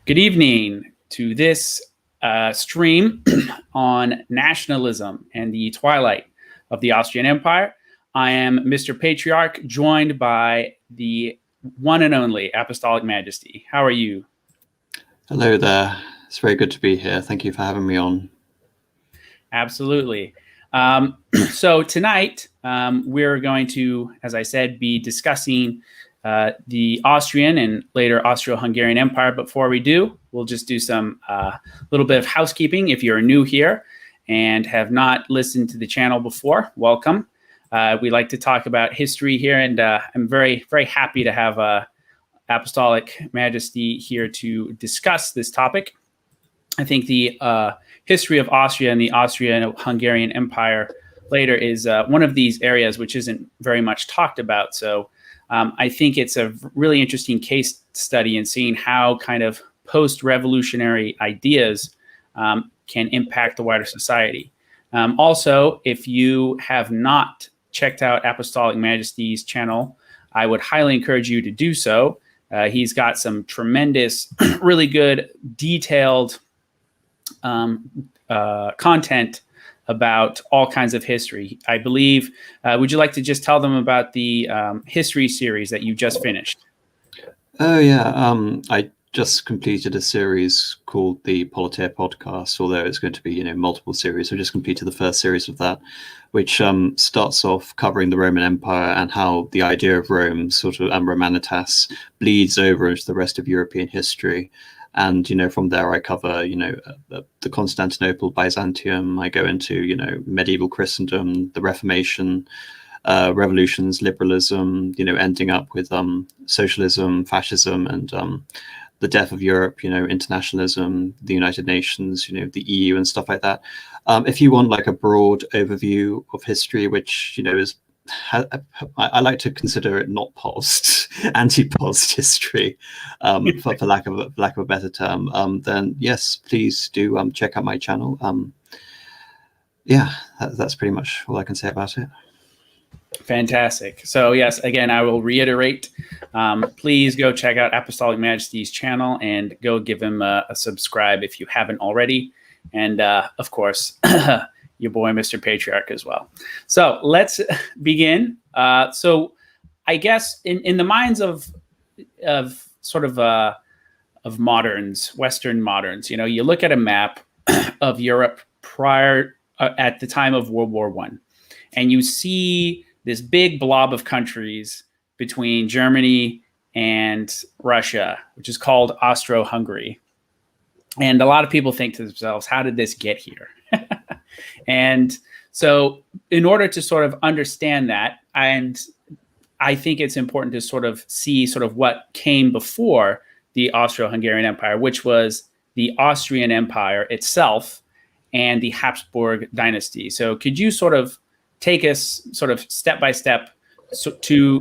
Good evening to this stream on nationalism and the twilight of the Austrian Empire. I am Mr. Patriarch, joined by the one and only Apostolic Majesty. How are you? Hello there. It's very good to be here. Thank you for having me on. Absolutely. So tonight we're going to, as I said, be discussing the Austrian and later Austro-Hungarian Empire. Before we do, we'll just do some little bit of housekeeping. If you're new here and have not listened to the channel before, welcome. We like to talk about history here, and I'm very, very happy to have Apostolic Majesty here to discuss this topic. I think the history of Austria and the Austro-Hungarian Empire later is one of these areas which isn't very much talked about. So I think it's a really interesting case study in seeing how kind of post-revolutionary ideas can impact the wider society. Also, if you have not checked out Apostolic Majesty's channel, I would highly encourage you to do so. He's got some tremendous, really good, detailed content about all kinds of history. I believe, would you like to just tell them about the history series that you just finished? Oh yeah, I just completed a series called the Politeia podcast, although it's going to be, multiple series. I just completed the first series of that, which starts off covering the Roman Empire and how the idea of Rome, sort of, and Romanitas, bleeds over into the rest of European history. And, from there I cover, the Constantinople, Byzantium. I go into, medieval Christendom, the Reformation, revolutions, liberalism, ending up with socialism, fascism, and the death of Europe, internationalism, the United Nations, the EU and stuff like that. If you want like a broad overview of history, which, is I like to consider it not post, anti-post history, for lack of a better term. Then yes, please do check out my channel. Yeah, that's pretty much all I can say about it. Fantastic. So yes, again, I will reiterate, please go check out Apostolic Majesty's channel and go give him a subscribe if you haven't already. And of course, your boy, Mr. Patriarch, as well. So let's begin. So I guess in the minds of moderns, Western moderns, you look at a map of Europe prior at the time of World War I, and you see this big blob of countries between Germany and Russia, which is called Austro-Hungary. And a lot of people think to themselves, how did this get here? And so in order to sort of understand that, and I think it's important to sort of see sort of what came before the Austro-Hungarian Empire, which was the Austrian Empire itself and the Habsburg dynasty. So could you sort of take us sort of step by step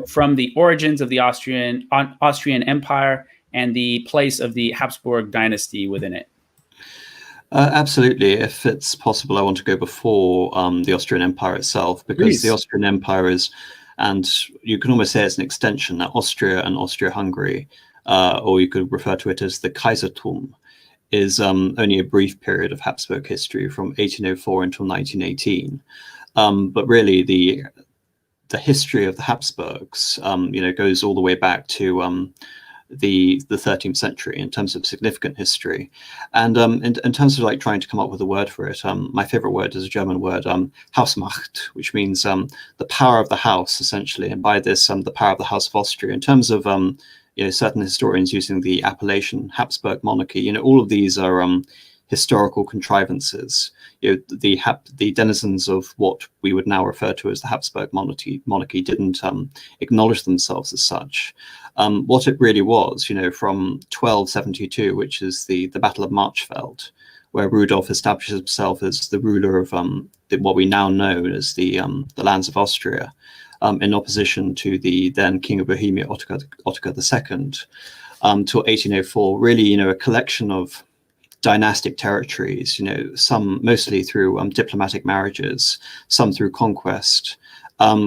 from the origins of the Austrian Empire and the place of the Habsburg dynasty within it? Absolutely. If it's possible, I want to go before the Austrian Empire itself, because Please. The Austrian Empire is, and you can almost say it's an extension, that Austria and Austria-Hungary, or you could refer to it as the Kaisertum, is only a brief period of Habsburg history from 1804 until 1918. But really, the history of the Habsburgs, goes all the way back to the 13th century in terms of significant history. And in terms of like trying to come up with a word for it, my favorite word is a German word, Hausmacht, which means the power of the house, essentially. And by this, the power of the House of Austria. In terms of certain historians using the appellation Habsburg monarchy, all of these are historical contrivances. The denizens of what we would now refer to as the Habsburg monarchy didn't acknowledge themselves as such. What it really was, from 1272, which is the Battle of Marchfeld, where Rudolf establishes himself as the ruler of what we now know as the lands of Austria, in opposition to the then King of Bohemia, Ottokar II, till 1804. Really, a collection of dynastic territories, some mostly through diplomatic marriages, some through conquest,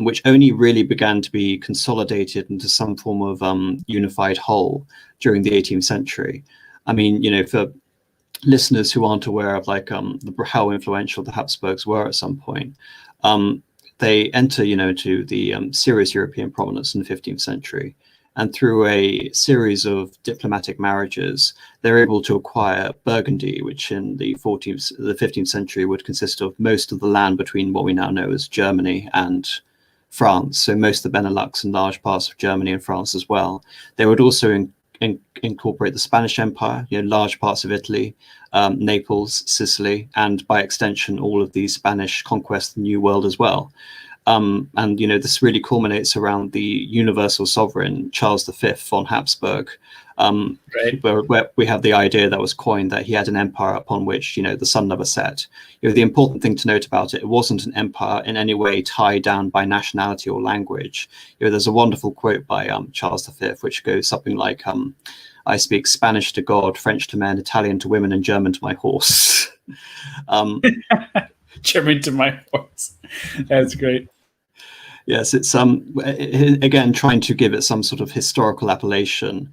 which only really began to be consolidated into some form of unified whole during the 18th century. I mean, for listeners who aren't aware of how influential the Habsburgs were at some point, they enter, to the serious European prominence in the 15th century. And through a series of diplomatic marriages, they're able to acquire Burgundy, which in the 15th century would consist of most of the land between what we now know as Germany and France. So most of the Benelux and large parts of Germany and France as well. They would also incorporate the Spanish Empire, large parts of Italy, Naples, Sicily, and by extension, all of the Spanish conquest of the New World as well. And this really culminates around the universal sovereign Charles V von Habsburg, Right. where we have the idea that was coined that he had an empire upon which the sun never set. The important thing to note about it wasn't an empire in any way tied down by nationality or language. There's a wonderful quote by Charles V, which goes something like, "I speak Spanish to God, French to men, Italian to women, and German to my horse." German to my horse. That's great. Yes, it's again trying to give it some sort of historical appellation.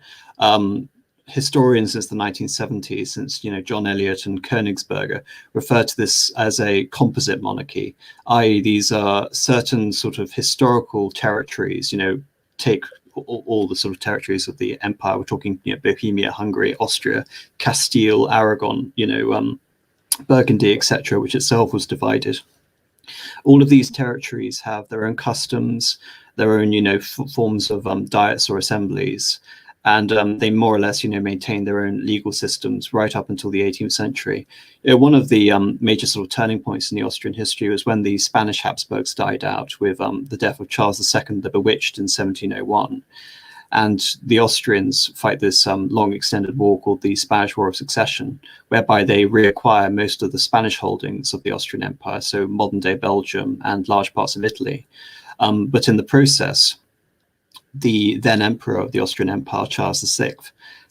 Historians since the 1970s, since John Eliot and Königsberger, refer to this as a composite monarchy, i.e., these are certain sort of historical territories. Take all the sort of territories of the empire. We're talking Bohemia, Hungary, Austria, Castile, Aragon, Burgundy, etc., which itself was divided. All of these territories have their own customs, their own forms of diets or assemblies, and they more or less maintain their own legal systems right up until the 18th century. One of the major sort of turning points in the Austrian history was when the Spanish Habsburgs died out with the death of Charles II the Bewitched in 1701. And the Austrians fight this long extended war called the Spanish War of Succession, whereby they reacquire most of the Spanish holdings of the Austrian Empire, so modern day Belgium and large parts of Italy. But in the process, the then emperor of the Austrian Empire, Charles VI,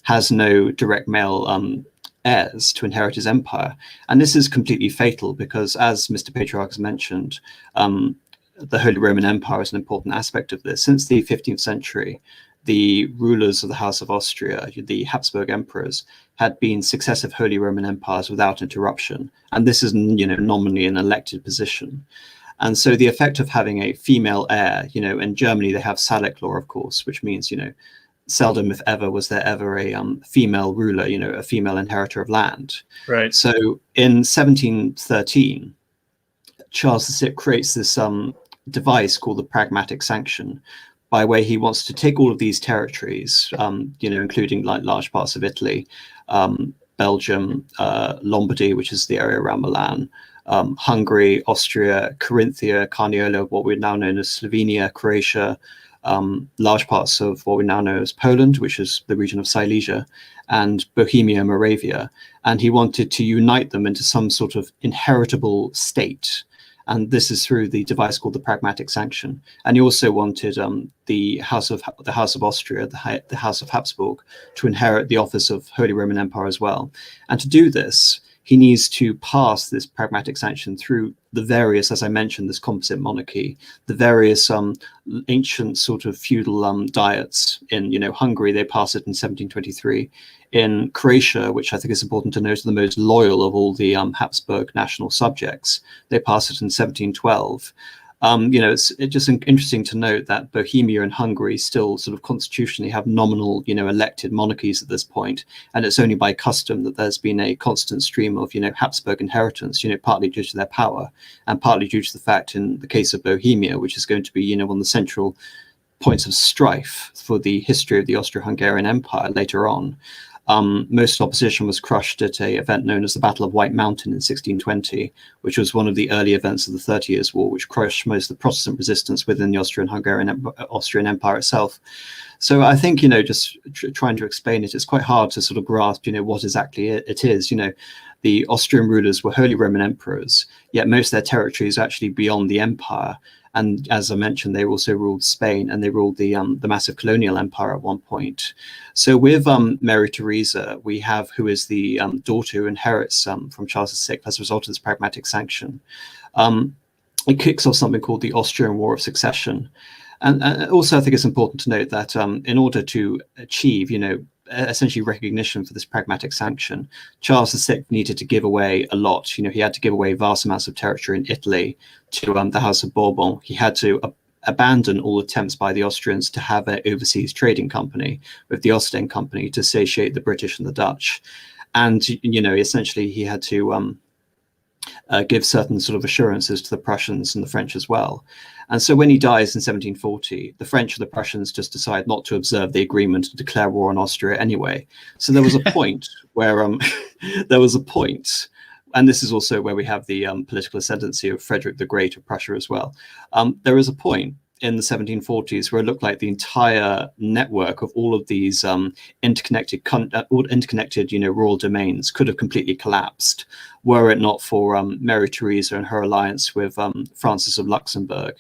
has no direct male heirs to inherit his empire. And this is completely fatal because, as Mr. Patriarch has mentioned, the Holy Roman Empire is an important aspect of this. Since the 15th century, the rulers of the House of Austria, the Habsburg emperors, had been successive Holy Roman empires without interruption. And this is, nominally an elected position. And so the effect of having a female heir, in Germany, they have Salic law, of course, which means, seldom, if ever, was there ever a female ruler, a female inheritor of land. Right. So in 1713, Charles VI creates this device called the pragmatic sanction, by way he wants to take all of these territories, including large parts of Italy, Belgium, Lombardy, which is the area around Milan, Hungary, Austria, Carinthia, Carniola, what we're now known as Slovenia, Croatia, large parts of what we now know as Poland, which is the region of Silesia, and Bohemia, Moravia. And he wanted to unite them into some sort of inheritable state. And this is through the device called the pragmatic sanction. And he also wanted the House of Austria, the House of Habsburg, to inherit the office of Holy Roman Empire as well. And to do this, he needs to pass this pragmatic sanction through the various, as I mentioned, this composite monarchy, the various ancient sort of feudal diets. In Hungary, they pass it in 1723. In Croatia, which I think is important to note, are the most loyal of all the Habsburg national subjects, they pass it in 1712. It's just interesting to note that Bohemia and Hungary still sort of constitutionally have nominal, elected monarchies at this point, and it's only by custom that there's been a constant stream of, Habsburg inheritance, partly due to their power and partly due to the fact, in the case of Bohemia, which is going to be, one of the central points of strife for the history of the Austro-Hungarian Empire later on. Most opposition was crushed at an event known as the Battle of White Mountain in 1620, which was one of the early events of the 30 Years' War, which crushed most of the Protestant resistance within the Austrian Empire itself. So I think, just trying to explain it, it's quite hard to sort of grasp, what exactly it is. The Austrian rulers were Holy Roman emperors, yet most of their territories are actually beyond the empire. And as I mentioned, they also ruled Spain, and they ruled the massive colonial empire at one point. So with Mary Theresa, we have, who is the daughter who inherits from Charles VI as a result of this pragmatic sanction. It kicks off something called the Austrian War of Succession. And also, I think it's important to note that in order to achieve, essentially recognition for this pragmatic sanction. Charles VI needed to give away a lot. He had to give away vast amounts of territory in Italy to the House of Bourbon. He had to abandon all attempts by the Austrians to have an overseas trading company with the Ostend Company to satiate the British and the Dutch. And, essentially he had to give certain sort of assurances to the Prussians and the French as well. And so when he dies in 1740, the French and the Prussians just decide not to observe the agreement and declare war on Austria anyway. So there was a point where and this is also where we have the political ascendancy of Frederick the Great of Prussia as well. There is a point in the 1740s where it looked like the entire network of all of these interconnected rural domains could have completely collapsed were it not for Mary Theresa and her alliance with Francis of Luxembourg.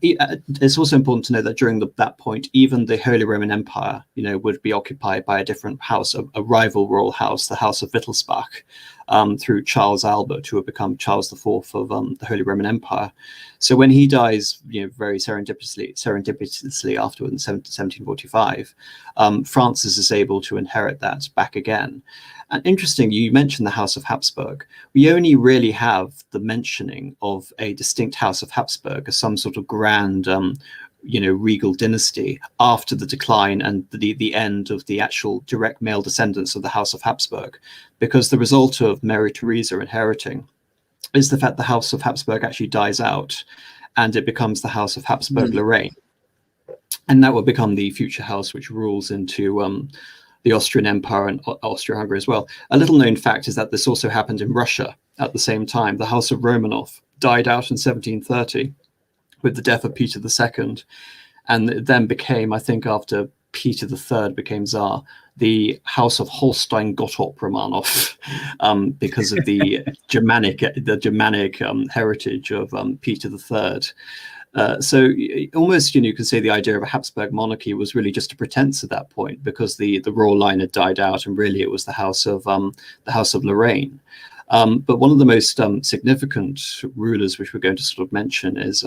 It's also important to know that during that point, even the Holy Roman Empire, would be occupied by a different house, a rival royal house, the House of Wittelsbach, through Charles Albert, who would become Charles IV of the Holy Roman Empire. So when he dies, very serendipitously afterwards in 1745, Francis is able to inherit that back again. And interesting, you mentioned the House of Habsburg. We only really have the mentioning of a distinct House of Habsburg as some sort of grand, regal dynasty after the decline and the end of the actual direct male descendants of the House of Habsburg, because the result of Mary Theresa inheriting is the fact the House of Habsburg actually dies out and it becomes the House of Habsburg-Lorraine. And that will become the future house which rules into the Austrian Empire and Austro-Hungary as well. A little known fact is that this also happened in Russia at the same time. The House of Romanov died out in 1730 with the death of Peter II. And it then became, I think after Peter III became Tsar, the House of Holstein-Gottorp-Romanov, because of the Germanic heritage of Peter III. So almost, you can say the idea of a Habsburg monarchy was really just a pretense at that point, because the royal line had died out, and really it was the House of Lorraine. But one of the most significant rulers which we're going to sort of mention is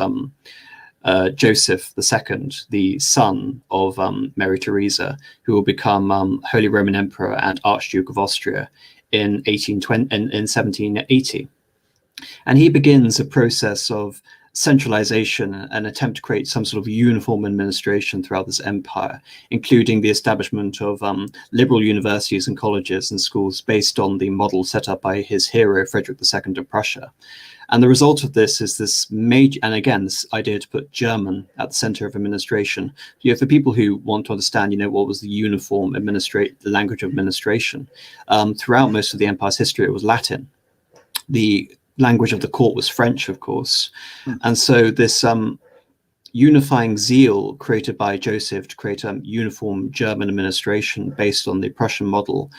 Joseph II, the son of Mary Theresa, who will become Holy Roman Emperor and Archduke of Austria in 1780. And he begins a process of centralization, an attempt to create some sort of uniform administration throughout this empire, including the establishment of liberal universities and colleges and schools based on the model set up by his hero, Frederick II of Prussia. And the result of this is this major, and again, this idea to put German at the center of administration. For people who want to understand, what was the uniform the language of administration, throughout most of the empire's history, it was Latin. The language of the court was French, of course. And so this unifying zeal created by Joseph to create a uniform German administration based on the Prussian model,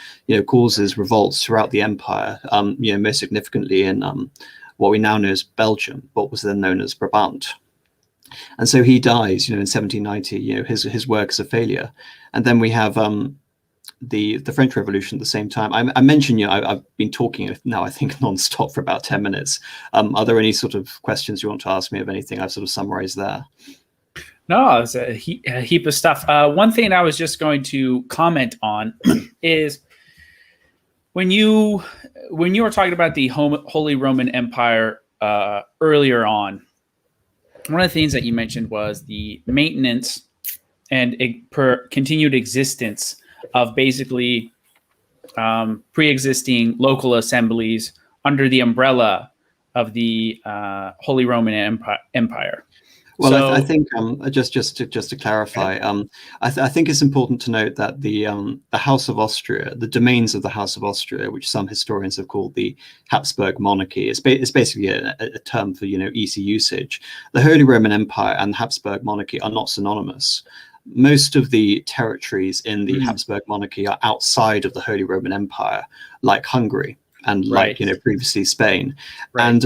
causes revolts throughout the empire, most significantly in what we now know as Belgium, what was then known as Brabant. And so he dies, in 1790, his work is a failure. And then we have the French Revolution at the same time. I mentioned, I've been talking now, I think, non-stop for about 10 minutes. Are there any sort of questions you want to ask me of anything I've sort of summarized there? No, it's a heap of stuff. One thing I was just going to comment on is when you were talking about the Holy Roman Empire earlier on, one of the things that you mentioned was the maintenance and continued existence of basically pre-existing local assemblies under the umbrella of the Holy Roman Empire. Well, so, I think just to clarify, I think it's important to note that the House of Austria, the domains of the House of Austria, which some historians have called the Habsburg monarchy, is basically a term for easy usage. The Holy Roman Empire and the Habsburg monarchy are not synonymous. Most of the territories in the Habsburg monarchy are outside of the Holy Roman Empire, like Hungary and like previously Spain, and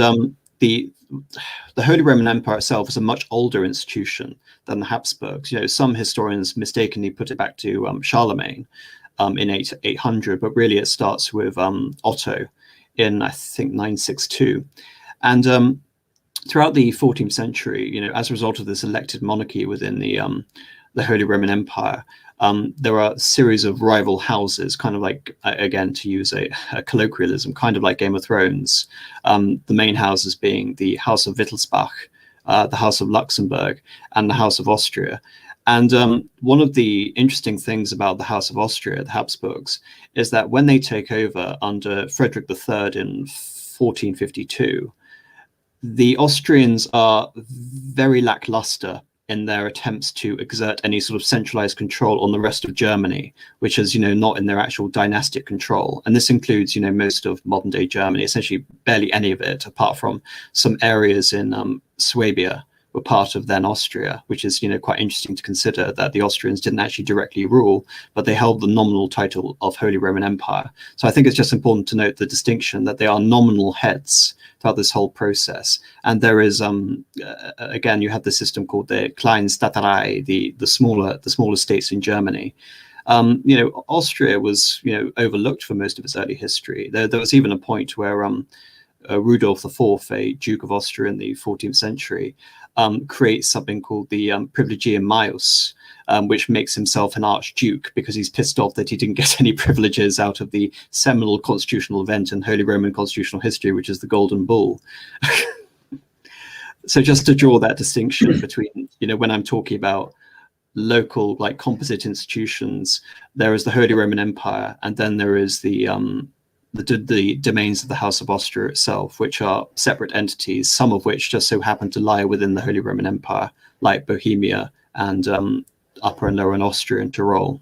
the Holy Roman Empire itself is a much older institution than the Habsburgs. Some historians mistakenly put it back to Charlemagne in 800, but really it starts with Otto in, I think, 962. And throughout the 14th century, as a result of this elected monarchy within the Holy Roman Empire, there are a series of rival houses, kind of like, again, to use a colloquialism, kind of like Game of Thrones. The main houses being the House of Wittelsbach, the House of Luxembourg, and the House of Austria. And one of the interesting things about the House of Austria, the Habsburgs, is that when they take over under Frederick III in 1452, the Austrians are very lackluster in their attempts to exert any sort of centralized control on the rest of Germany, which is, not in their actual dynastic control. And this includes, most of modern day Germany, essentially barely any of it, apart from some areas in Swabia were part of then Austria, which is, quite interesting to consider that the Austrians didn't actually directly rule, but they held the nominal title of Holy Roman Empire. So I think it's just important to note the distinction that they are nominal heads throughout this whole process. And there is, again, you have the system called the Kleinstaaterei, the smaller states in Germany. Austria was, overlooked for most of its early history. There was even a point where Rudolf IV, a Duke of Austria in the 14th century, creates something called the Privilegium Maius, which makes himself an archduke because he's pissed off that he didn't get any privileges out of the seminal constitutional event in Holy Roman constitutional history, which is the Golden Bull. So just to draw that distinction between, when I'm talking about local, like, composite institutions, there is the Holy Roman Empire, and then there is the domains of the House of Austria itself, which are separate entities, some of which just so happen to lie within the Holy Roman Empire, like Bohemia and Upper and Lower Austria and Tyrol.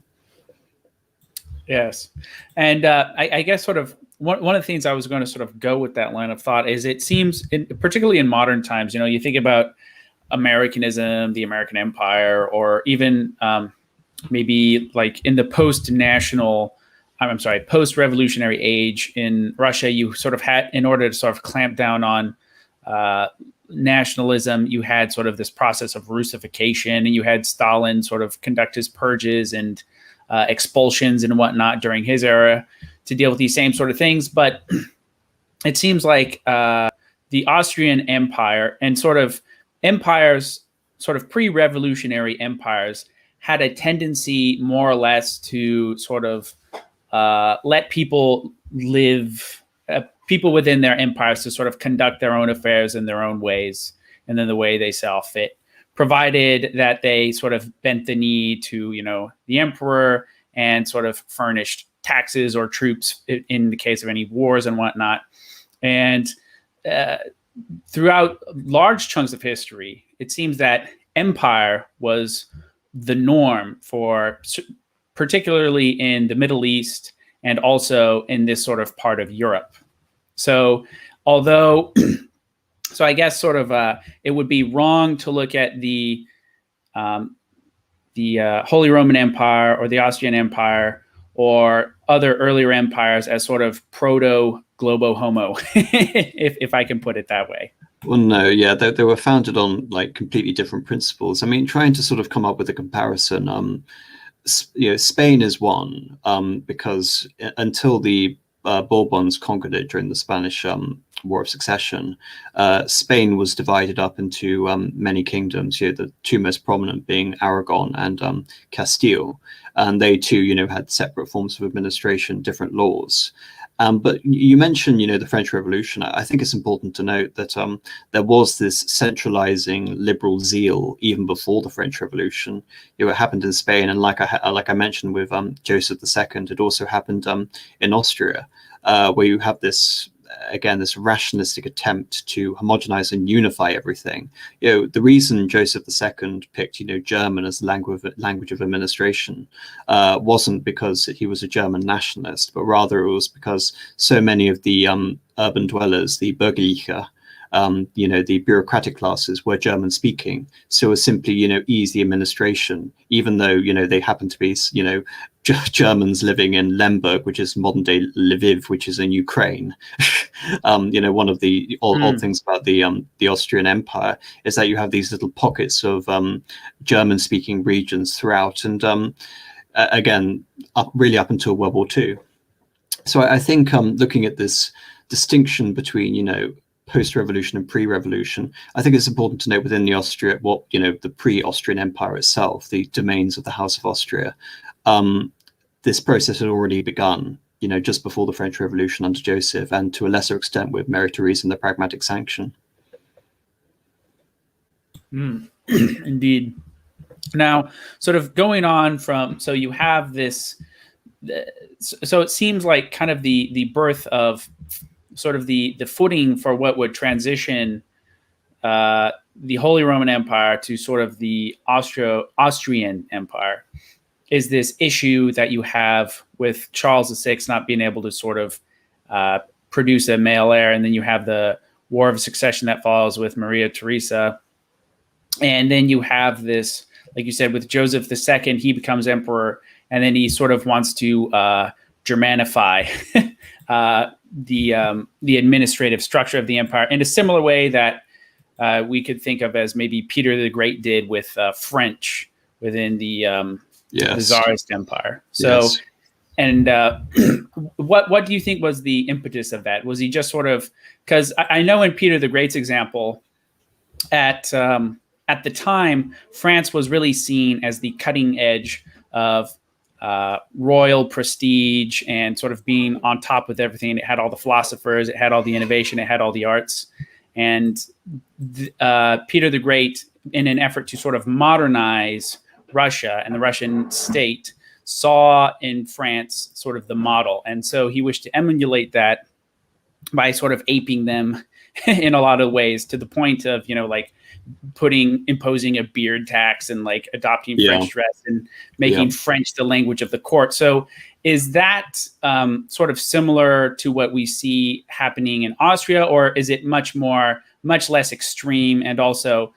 Yes. And I guess sort of one of the things I was going to sort of go with that line of thought is it seems, particularly in modern times, you think about Americanism, the American Empire, or even maybe like in the post-revolutionary age in Russia, you sort of had, in order to sort of clamp down on nationalism, you had sort of this process of Russification, and you had Stalin sort of conduct his purges and expulsions and whatnot during his era to deal with these same sort of things. But it seems like the Austrian Empire and sort of empires, sort of pre-revolutionary empires, had a tendency more or less to sort of let people live, people within their empires to sort of conduct their own affairs in their own ways and then the way they saw fit, provided that they sort of bent the knee to, the emperor and sort of furnished taxes or troops in the case of any wars and whatnot. And throughout large chunks of history, it seems that empire was the norm for, particularly in the Middle East and also in this sort of part of Europe. So although, so I guess sort of it would be wrong to look at the Holy Roman Empire or the Austrian Empire or other earlier empires as sort of proto-globo homo, if I can put it that way. Well, no, yeah, they were founded on like completely different principles. I mean, trying to sort of come up with a comparison, Spain is one, because until the Bourbons conquered it during the Spanish War of Succession, Spain was divided up into many kingdoms, the two most prominent being Aragon and Castile. And they too, had separate forms of administration, different laws. But you mentioned, the French Revolution. I think it's important to note that there was this centralizing liberal zeal even before the French Revolution. It happened in Spain, and like I mentioned with Joseph II, it also happened in Austria, where you have this rationalistic attempt to homogenize and unify everything. The reason Joseph II picked, German as the language of administration wasn't because he was a German nationalist, but rather it was because so many of the urban dwellers, the Bürgerliche, the bureaucratic classes were German speaking. So it was simply, ease the administration, even though, they happen to be, Germans living in Lemberg, which is modern day Lviv, which is in Ukraine. One of the odd things about the Austrian Empire is that you have these little pockets of German speaking regions throughout. And again, really up until World War II. So I think looking at this distinction between, post-revolution and pre-revolution, I think it's important to note within the the pre-Austrian Empire itself, the domains of the House of Austria, this process had already begun, just before the French Revolution under Joseph, and to a lesser extent with Mary Theresa and the Pragmatic Sanction. Indeed. Now, sort of going on from, so you have this, so it seems like kind of the birth of sort of the footing for what would transition the Holy Roman Empire to sort of the Austrian Empire is this issue that you have with Charles VI not being able to sort of produce a male heir, and then you have the War of Succession that follows with Maria Theresa, and then you have this, like you said, with Joseph II, he becomes emperor, and then he sort of wants to Germanify the administrative structure of the empire in a similar way that we could think of as maybe Peter the Great did with French within the Tsarist Empire. So, yes. And what do you think was the impetus of that? Was he just sort of, because I know in Peter the Great's example, at the time, France was really seen as the cutting edge of royal prestige and sort of being on top with everything. It had all the philosophers, it had all the innovation, it had all the arts. And Peter the Great, in an effort to sort of modernize Russia and the Russian state, saw in France sort of the model. And so he wished to emulate that by sort of aping them in a lot of ways, to the point of, like imposing a beard tax and like adopting French dress and making French the language of the court. So is that sort of similar to what we see happening in Austria, or is it much less extreme, and also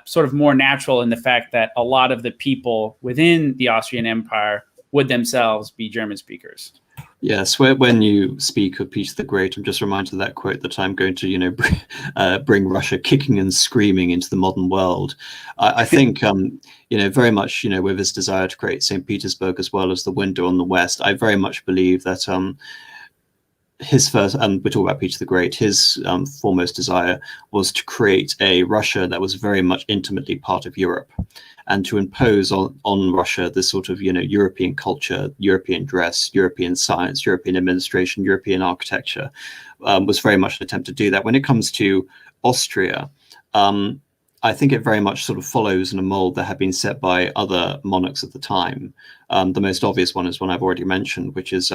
sort of more natural in the fact that a lot of the people within the Austrian Empire would themselves be German speakers? Yes, when you speak of Peter the Great, I'm just reminded of that quote that I'm going to, bring Russia kicking and screaming into the modern world. I think, very much, with his desire to create St. Petersburg as well as the window on the West, I very much believe that his first, and we're talking about Peter the Great, his foremost desire was to create a Russia that was very much intimately part of Europe, and to impose on Russia this sort of, European culture, European dress, European science, European administration, European architecture, was very much an attempt to do that. When it comes to Austria, I think it very much sort of follows in a mold that had been set by other monarchs at the time. The most obvious one is one I've already mentioned, which is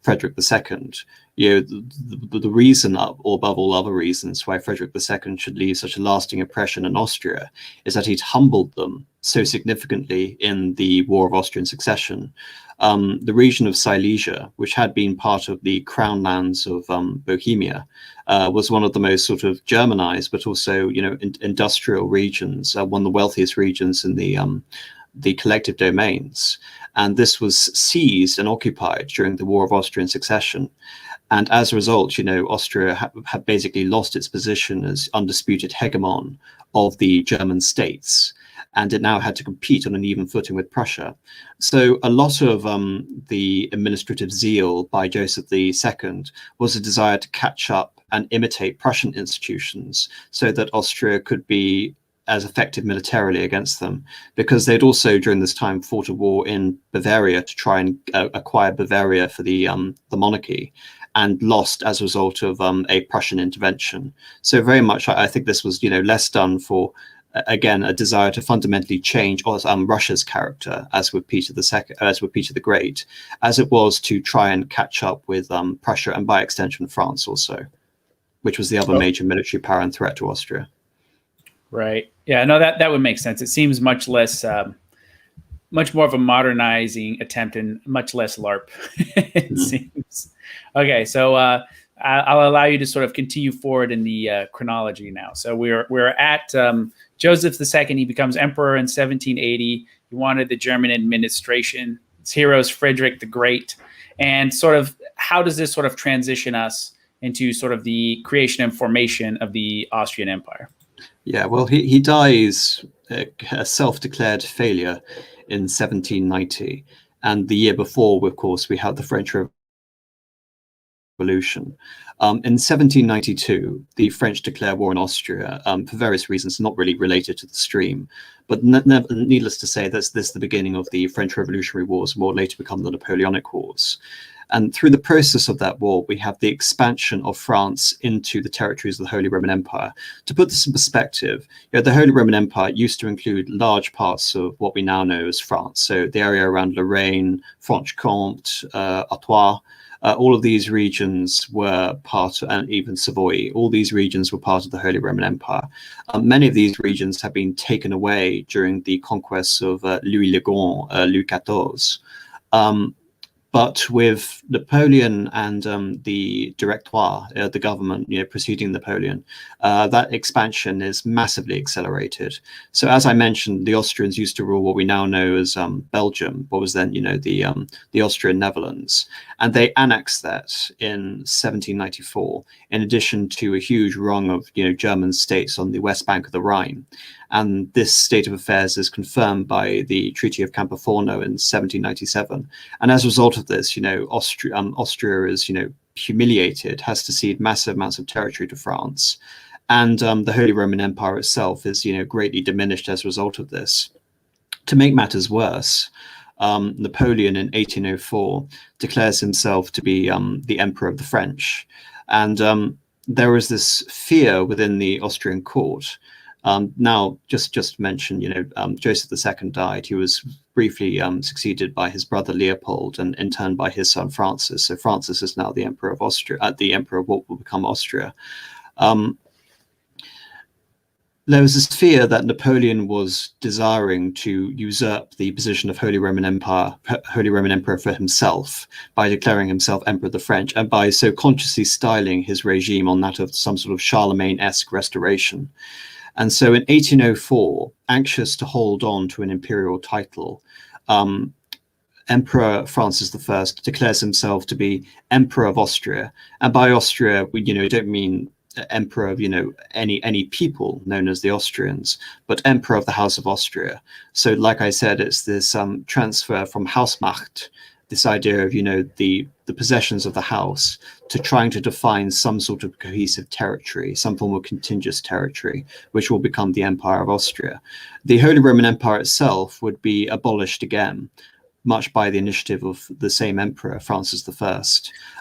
Frederick II. The reason, or above all other reasons, why Frederick II should leave such a lasting impression in Austria is that he'd humbled them so significantly in the War of Austrian Succession. The region of Silesia, which had been part of the crown lands of Bohemia, was one of the most sort of Germanized, but also, industrial regions, one of the wealthiest regions in the collective domains. And this was seized and occupied during the War of Austrian Succession. And as a result, Austria had basically lost its position as undisputed hegemon of the German states, and it now had to compete on an even footing with Prussia. So a lot of the administrative zeal by Joseph II was a desire to catch up and imitate Prussian institutions so that Austria could be as effective militarily against them, because they'd also during this time fought a war in Bavaria to try and acquire Bavaria for the monarchy, and lost as a result of a Prussian intervention. So very much, I think this was, less done for, again, a desire to fundamentally change Russia's character, as with Peter the Great, as it was to try and catch up with Prussia, and by extension France also, which was the other major military power and threat to Austria. Right. Yeah. No, that would make sense. It seems much less. Much more of a modernizing attempt and much less LARP, it seems. Okay, so I'll allow you to sort of continue forward in the chronology now. So we're at Joseph II. He becomes emperor in 1780. He wanted the German administration. His heroes, Frederick the Great. And sort of how does this sort of transition us into sort of the creation and formation of the Austrian Empire? Yeah, well, he dies a self-declared failure in 1790, and the year before, of course, we had the French Revolution. In 1792, the French declare war on Austria for various reasons, not really related to the stream. But needless to say, this is the beginning of the French Revolutionary Wars, more later become the Napoleonic Wars. And through the process of that war, we have the expansion of France into the territories of the Holy Roman Empire. To put this in perspective, the Holy Roman Empire used to include large parts of what we now know as France. So the area around Lorraine, Franche-Comté, Artois, all of these regions were part, and even Savoy, all these regions were part of the Holy Roman Empire. Many of these regions have been taken away during the conquests of Louis le Grand, Louis XIV. But with Napoleon and the Directoire, the government, preceding Napoleon, that expansion is massively accelerated. So, as I mentioned, the Austrians used to rule what we now know as Belgium, what was then, the Austrian Netherlands, and they annexed that in 1794, in addition to a huge rung of German states on the west bank of the Rhine. And this state of affairs is confirmed by the Treaty of Campoforno in 1797. And as a result of this, Austria is, humiliated, has to cede massive amounts of territory to France. And the Holy Roman Empire itself is, greatly diminished as a result of this. To make matters worse, Napoleon in 1804 declares himself to be the Emperor of the French. And there is this fear within the Austrian court. Now, just to mention, Joseph II died. He was briefly succeeded by his brother Leopold, and in turn by his son Francis. So Francis is now the Emperor of Austria, the Emperor of what will become Austria. There was this fear that Napoleon was desiring to usurp the position of Holy Roman Emperor for himself by declaring himself Emperor of the French, and by so consciously styling his regime on that of some sort of Charlemagne-esque restoration. And so in 1804, anxious to hold on to an imperial title, Emperor Francis I declares himself to be Emperor of Austria. And by Austria, we don't mean emperor of any people known as the Austrians, but emperor of the House of Austria. So like I said, it's this transfer from Hausmacht, this idea of the possessions of the house, to trying to define some sort of cohesive territory, some form of contiguous territory, which will become the Empire of Austria. The Holy Roman Empire itself would be abolished again, much by the initiative of the same emperor, Francis I,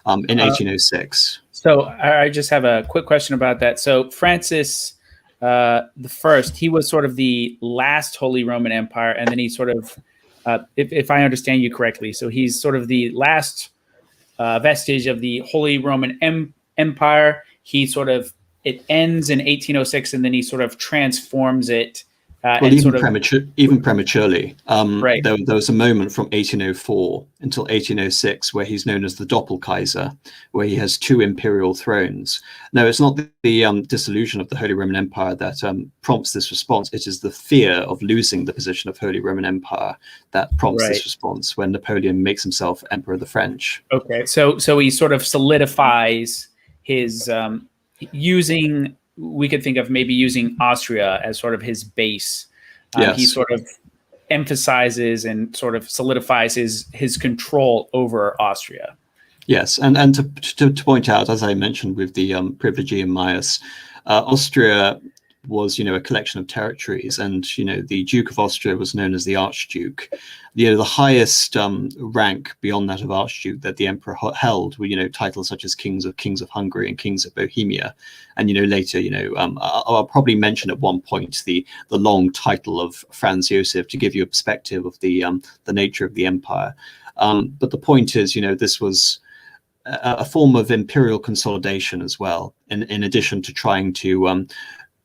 in 1806. So I just have a quick question about that. So Francis the First, he was sort of the last Holy Roman Empire, and then he sort of, if I understand you correctly, so he's sort of the last vestige of the Holy Roman Empire. It ends in 1806, and then he sort of transforms it. Even prematurely. Right. There was a moment from 1804 until 1806 where he's known as the Doppelkaiser, where he has two imperial thrones. No, it's not the dissolution of the Holy Roman Empire that prompts this response. It is the fear of losing the position of Holy Roman Empire that prompts this response when Napoleon makes himself Emperor of the French. Okay, so he sort of solidifies his we could think of maybe using Austria as sort of his base. Yes. He sort of emphasizes and sort of solidifies his control over Austria. Yes, and to point out, as I mentioned with the Privilegium Maius, Austria was, a collection of territories, and the Duke of Austria was known as the Archduke. The highest rank beyond that of Archduke that the emperor held were, titles such as Kings of Hungary and Kings of Bohemia, and later, I'll probably mention at one point the long title of Franz Josef to give you a perspective of the nature of the empire. But the point is, this was a form of imperial consolidation as well, in addition to trying to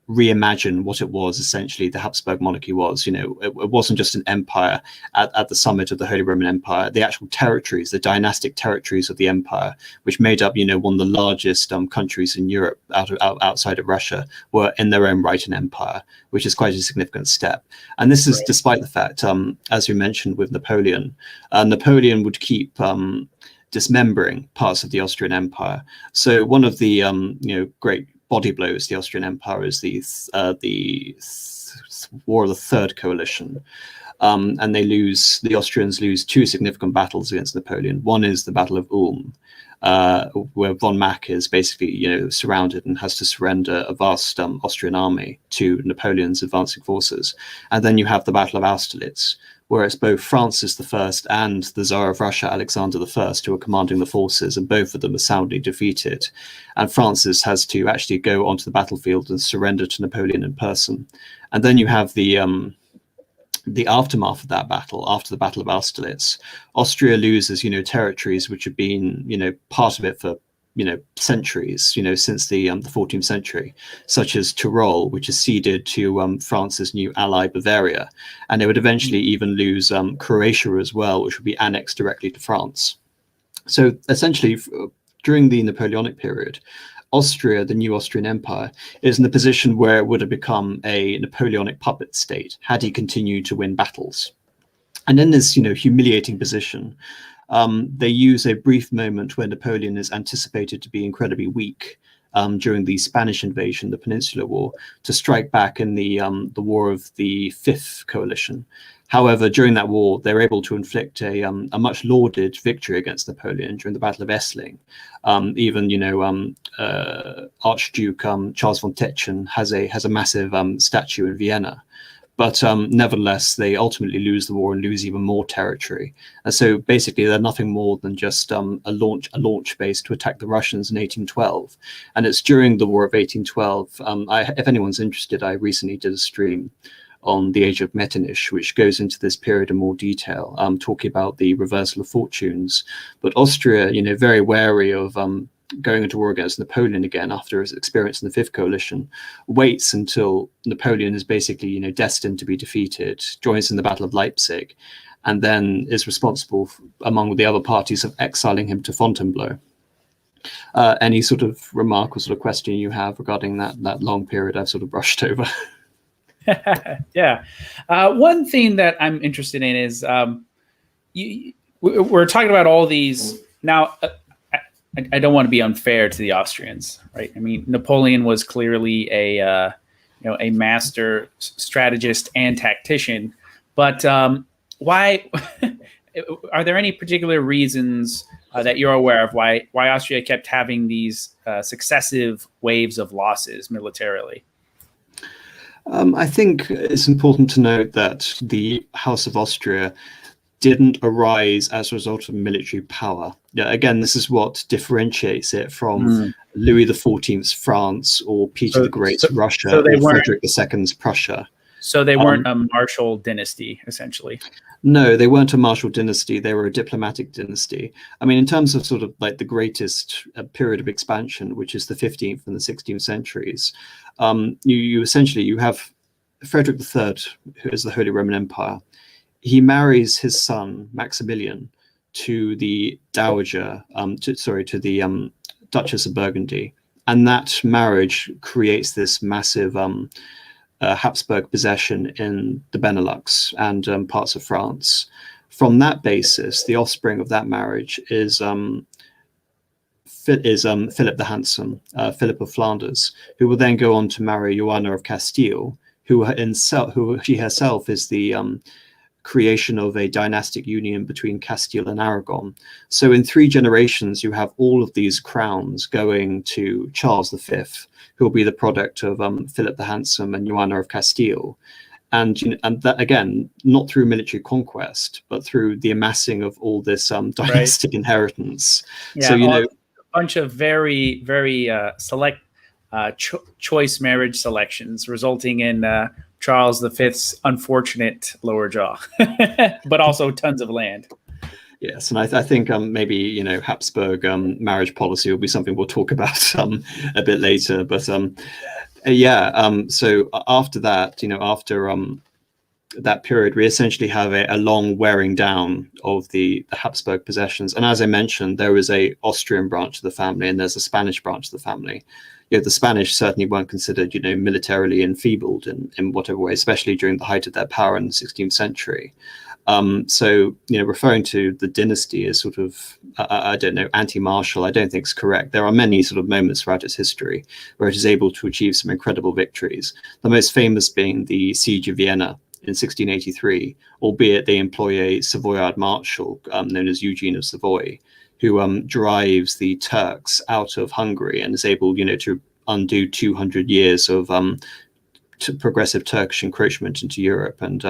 reimagine what it was essentially the Habsburg monarchy was. It wasn't just an empire at the summit of the Holy Roman Empire. The actual territories, the dynastic territories of the empire, which made up one of the largest countries in Europe outside of Russia, were in their own right an empire, which is quite a significant step. And this is despite the fact, as we mentioned with Napoleon would keep dismembering parts of the Austrian Empire. So one of the great body blows the Austrian Empire is the War of the Third Coalition. and the Austrians lose two significant battles against Napoleon. One is the Battle of Ulm, where von Mack is basically, surrounded and has to surrender a vast Austrian army to Napoleon's advancing forces. And then you have the Battle of Austerlitz, where it's both Francis I and the Tsar of Russia, Alexander I, who are commanding the forces, and both of them are soundly defeated. And Francis has to actually go onto the battlefield and surrender to Napoleon in person. And then you have the aftermath of that battle, after the Battle of Austerlitz. Austria loses, territories which have been, part of it for, centuries, since the 14th century, such as Tyrol, which is ceded to France's new ally Bavaria. And they would eventually even lose Croatia as well, which would be annexed directly to France. So essentially, during the Napoleonic period, Austria, the new Austrian Empire, is in a position where it would have become a Napoleonic puppet state had he continued to win battles. And in this, humiliating position, they use a brief moment where Napoleon is anticipated to be incredibly weak during the Spanish invasion, the Peninsular War, to strike back in the War of the Fifth Coalition. However, during that war, they're able to inflict a much lauded victory against Napoleon during the Battle of Essling. Even, Archduke Charles von Teschen has a massive statue in Vienna. But nevertheless, they ultimately lose the war and lose even more territory. And so basically, they're nothing more than just a launch base to attack the Russians in 1812. And it's during the War of 1812. If anyone's interested, I recently did a stream on the age of Metternich, which goes into this period in more detail, talking about the reversal of fortunes. But Austria, very wary of going into war against Napoleon again after his experience in the Fifth Coalition, waits until Napoleon is basically, destined to be defeated, joins in the Battle of Leipzig, and then is responsible, among the other parties, of exiling him to Fontainebleau. Any sort of remark or sort of question you have regarding that long period I've sort of brushed over? Yeah. One thing that I'm interested in is we're talking about all these now. I don't want to be unfair to the Austrians, right? I mean, Napoleon was clearly a master strategist and tactician, but why are there any particular reasons that you're aware of why Austria kept having these successive waves of losses militarily? I think it's important to note that the House of Austria didn't arise as a result of military power. Again, this is what differentiates it from Louis XIV's France or Peter the Great's Russia or Frederick II's Prussia. So they weren't a martial dynasty, essentially. No, they weren't a martial dynasty. They were a diplomatic dynasty. I mean, in terms of sort of like the greatest period of expansion, which is the 15th and the 16th centuries, you essentially have Frederick III, who is the Holy Roman Empire. He marries his son Maximilian to the Dowager, to the Duchess of Burgundy, and that marriage creates this massive Habsburg possession in the Benelux and parts of France. From that basis, the offspring of that marriage is Philip the Handsome, Philip of Flanders, who will then go on to marry Joanna of Castile, who she herself is the creation of a dynastic union between Castile and Aragon. So in 3 generations, you have all of these crowns going to Charles V, who will be the product of Philip the Handsome and Joanna of Castile. And that, again, not through military conquest, but through the amassing of all this dynastic inheritance. Yeah, so, a bunch of very, very select choice marriage selections, resulting in Charles V's unfortunate lower jaw, but also tons of land. Yes, and I think maybe Habsburg marriage policy will be something we'll talk about a bit later. But so after that, after that period, we essentially have a long wearing down of the Habsburg possessions. And as I mentioned, there is a Austrian branch of the family and there's a Spanish branch of the family. The Spanish certainly weren't considered, militarily enfeebled in whatever way, especially during the height of their power in the 16th century. So, referring to the dynasty as sort of, I don't know, anti-martial, I don't think is correct. There are many sort of moments throughout its history where it is able to achieve some incredible victories. The most famous being the Siege of Vienna in 1683, albeit they employ a Savoyard marshal known as Eugene of Savoy, who drives the Turks out of Hungary and is able, to undo 200 years of progressive Turkish encroachment into Europe and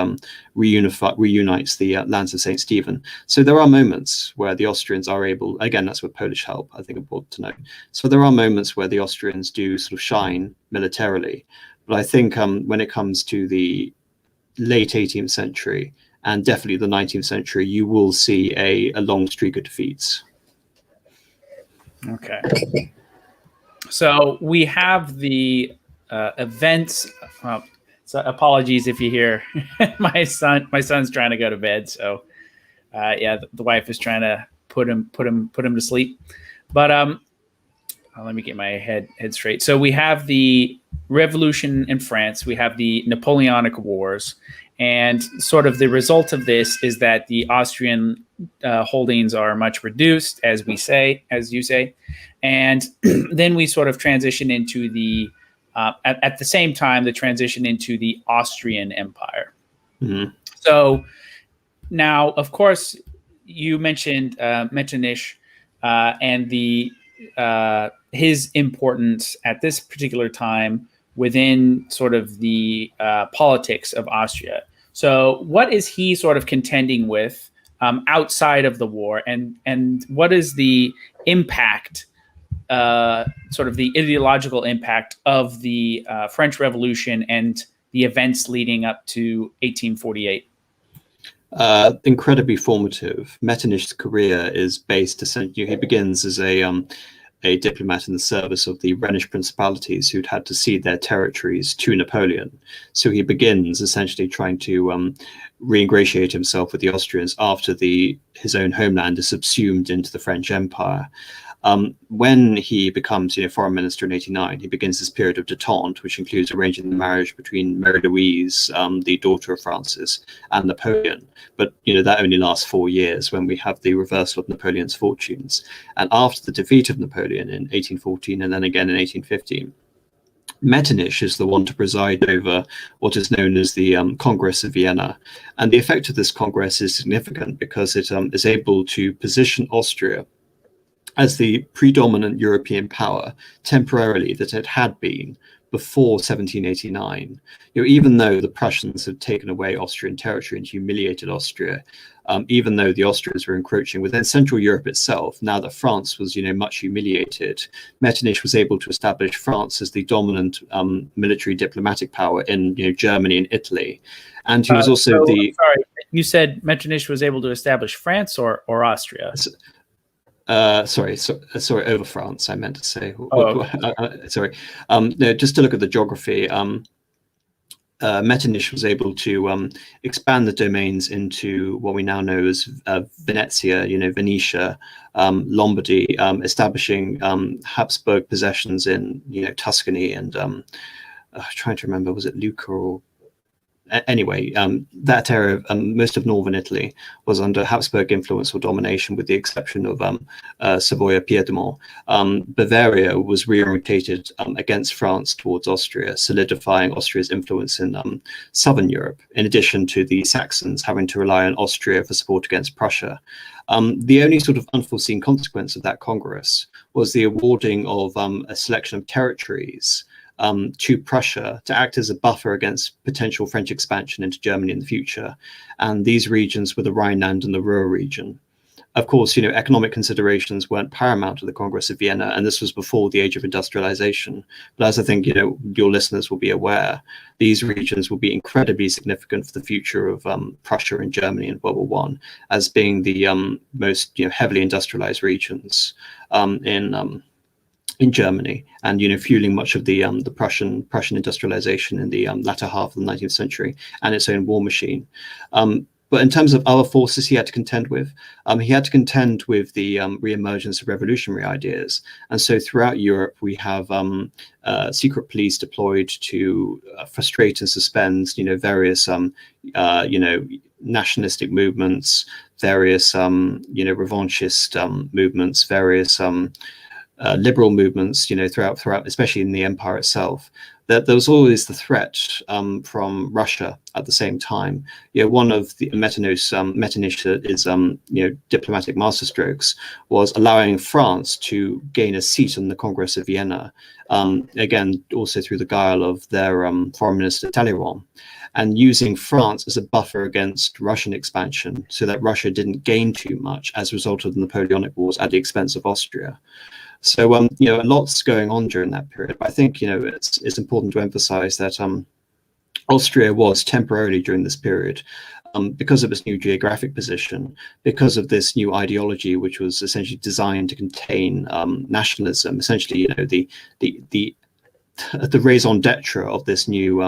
reunites the lands of St. Stephen. So there are moments where the Austrians are able, again, that's with Polish help, I think important to note. So there are moments where the Austrians do sort of shine militarily. But I think when it comes to the late 18th century and definitely the 19th century, you will see a long streak of defeats. Okay. So we have the events. So apologies if you hear my son's trying to go to bed. So yeah, the wife is trying to put him to sleep. But let me get my head straight. So we have the revolution in France. We have the Napoleonic Wars, and sort of the result of this is that the Austrian holdings are much reduced, as you say, and then we sort of transition into the at the same time the transition into the Austrian Empire. Mm-hmm. So now, of course, you mentioned Metternich and the his importance at this particular time within sort of the politics of Austria. So what is he sort of contending with outside of the war, and what is the impact, sort of the ideological impact of the French Revolution and the events leading up to 1848? Incredibly formative. Metternich's career is based essentially. He begins as a diplomat in the service of the Rhenish principalities who'd had to cede their territories to Napoleon. So he begins essentially trying to re-ingratiate himself with the Austrians after his own homeland is subsumed into the French Empire. When he becomes foreign minister in 1889, he begins this period of détente, which includes arranging the marriage between Mary Louise, the daughter of Francis, and Napoleon. But that only lasts 4 years when we have the reversal of Napoleon's fortunes. And after the defeat of Napoleon in 1814 and then again in 1815, Metternich is the one to preside over what is known as the Congress of Vienna. And the effect of this Congress is significant because it is able to position Austria as the predominant European power temporarily that it had been before 1789. Even though the Prussians had taken away Austrian territory and humiliated Austria, even though the Austrians were encroaching within Central Europe itself, now that France was much humiliated, Metternich was able to establish France as the dominant military diplomatic power in Germany and Italy. And he was also sorry, you said Metternich was able to establish France or Austria? Sorry, over France, I meant to say. Oh, okay. Sorry. No, just to look at the geography, Metternich was able to expand the domains into what we now know as Venezia, Venetia, Lombardy, establishing Habsburg possessions in Tuscany and trying to remember, was it Lucca or anyway, that area, most of northern Italy was under Habsburg influence or domination, with the exception of Savoia-Piedmont. Bavaria was reorientated against France towards Austria, solidifying Austria's influence in southern Europe, in addition to the Saxons having to rely on Austria for support against Prussia. The only sort of unforeseen consequence of that Congress was the awarding of a selection of territories to Prussia to act as a buffer against potential French expansion into Germany in the future. And these regions were the Rhineland and the Ruhr region. Of course, economic considerations weren't paramount to the Congress of Vienna, and this was before the age of industrialization. But as I think, your listeners will be aware, these regions will be incredibly significant for the future of Prussia and Germany in World War I, as being the most heavily industrialized regions in Germany, and fueling much of the Prussian industrialization in the latter half of the 19th century and its own war machine. But in terms of other forces he had to contend with, the re-emergence of revolutionary ideas. And so throughout Europe, we have secret police deployed to frustrate and suspend, various, nationalistic movements, various, revanchist movements, various liberal movements, throughout, especially in the empire itself, there was always the threat from Russia at the same time. One of the Metternich's diplomatic masterstrokes was allowing France to gain a seat in the Congress of Vienna, again also through the guile of their foreign minister Talleyrand, and using France as a buffer against Russian expansion, so that Russia didn't gain too much as a result of the Napoleonic Wars at the expense of Austria. So a lot's going on during that period. But I think it's important to emphasize that Austria was temporarily during this period, because of its new geographic position, because of this new ideology, which was essentially designed to contain nationalism. Essentially, the raison d'etre of this new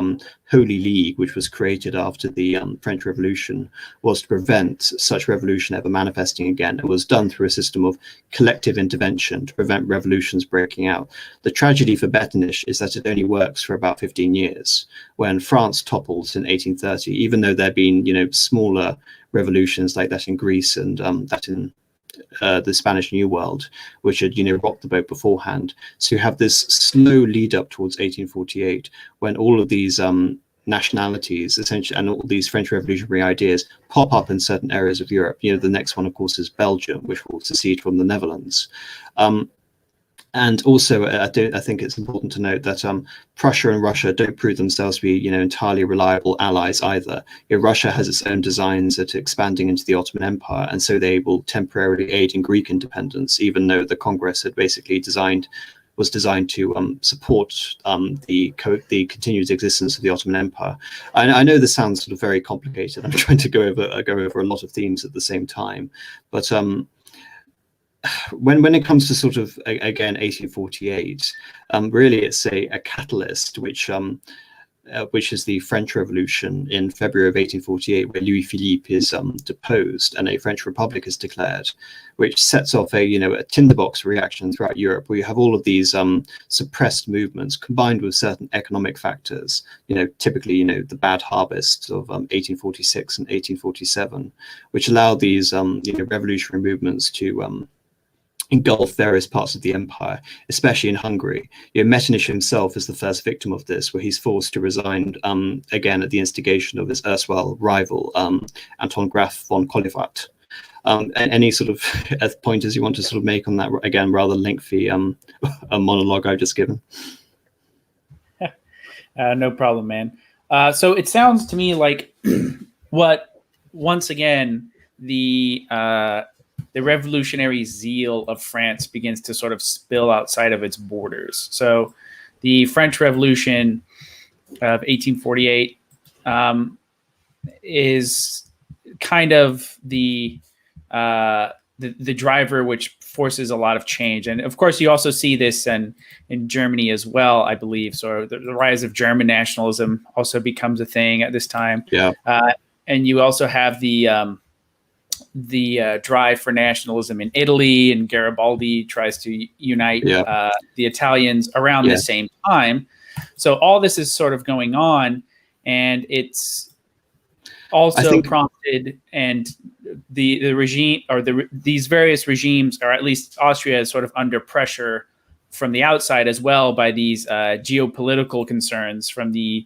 Holy League, which was created after the French Revolution, was to prevent such revolution ever manifesting again. It was done through a system of collective intervention to prevent revolutions breaking out. The tragedy for Metternich is that it only works for about 15 years. When France topples in 1830, even though there have been smaller revolutions like that in Greece and that in the Spanish New World, which had rocked the boat beforehand. So you have this slow lead up towards 1848, when all of these nationalities essentially and all these French revolutionary ideas pop up in certain areas of Europe. The next one, of course, is Belgium, which will secede from the Netherlands. And also, I think it's important to note that Prussia and Russia don't prove themselves to be, entirely reliable allies either. Russia has its own designs at expanding into the Ottoman Empire, and so they will temporarily aid in Greek independence, even though the Congress had basically was designed to support the continued existence of the Ottoman Empire. I know this sounds sort of very complicated. I'm trying to go over a lot of themes at the same time, but when it comes to sort of, again, 1848, really it's a catalyst, which is the French Revolution in February of 1848, where Louis Philippe is deposed and a French Republic is declared, which sets off a tinderbox reaction throughout Europe, where you have all of these suppressed movements combined with certain economic factors, typically the bad harvests of 1846 and 1847, which allow these revolutionary movements to engulf various parts of the empire, especially in Hungary. Metternich himself is the first victim of this, where he's forced to resign, again at the instigation of his erstwhile rival, Anton Graf von Kolyvat. Any sort of pointers you want to sort of make on that, again, rather lengthy monologue I've just given? No problem, man. So it sounds to me like once again, the revolutionary zeal of France begins to sort of spill outside of its borders. So the French Revolution of 1848 is kind of the driver which forces a lot of change. And of course, you also see this in Germany as well, I believe. So the rise of German nationalism also becomes a thing at this time. Yeah. And you also have the drive for nationalism in Italy, and Garibaldi tries to unite the Italians around the same time. So all this is sort of going on, and it's also prompted, and the regime, or these various regimes, or at least Austria, is sort of under pressure from the outside as well by these geopolitical concerns from the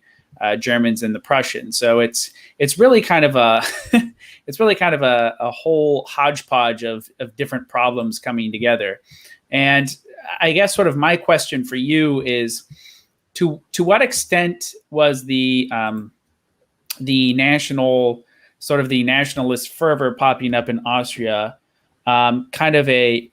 Germans and the Prussians. So it's really kind of a a whole hodgepodge of different problems coming together. And I guess sort of my question for you is, to what extent was the nationalist fervor popping up in Austria kind of a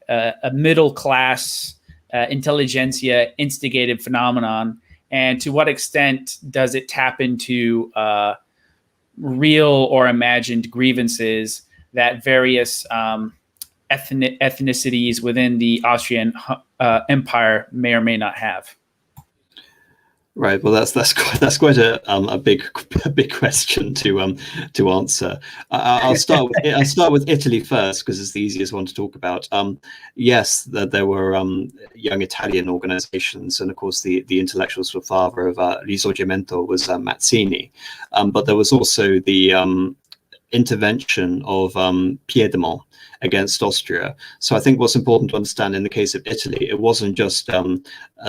middle class intelligentsia instigated phenomenon? And to what extent does it tap into real or imagined grievances that various ethnicities within the Austrian Empire may or may not have? Right. Well, that's quite a big question to answer. I'll start with Italy first, because it's the easiest one to talk about. Yes, that there were young Italian organizations, and of course the intellectual sort of father of Risorgimento was Mazzini, but there was also the intervention of Piedmont against Austria. So I think what's important to understand in the case of Italy, it wasn't just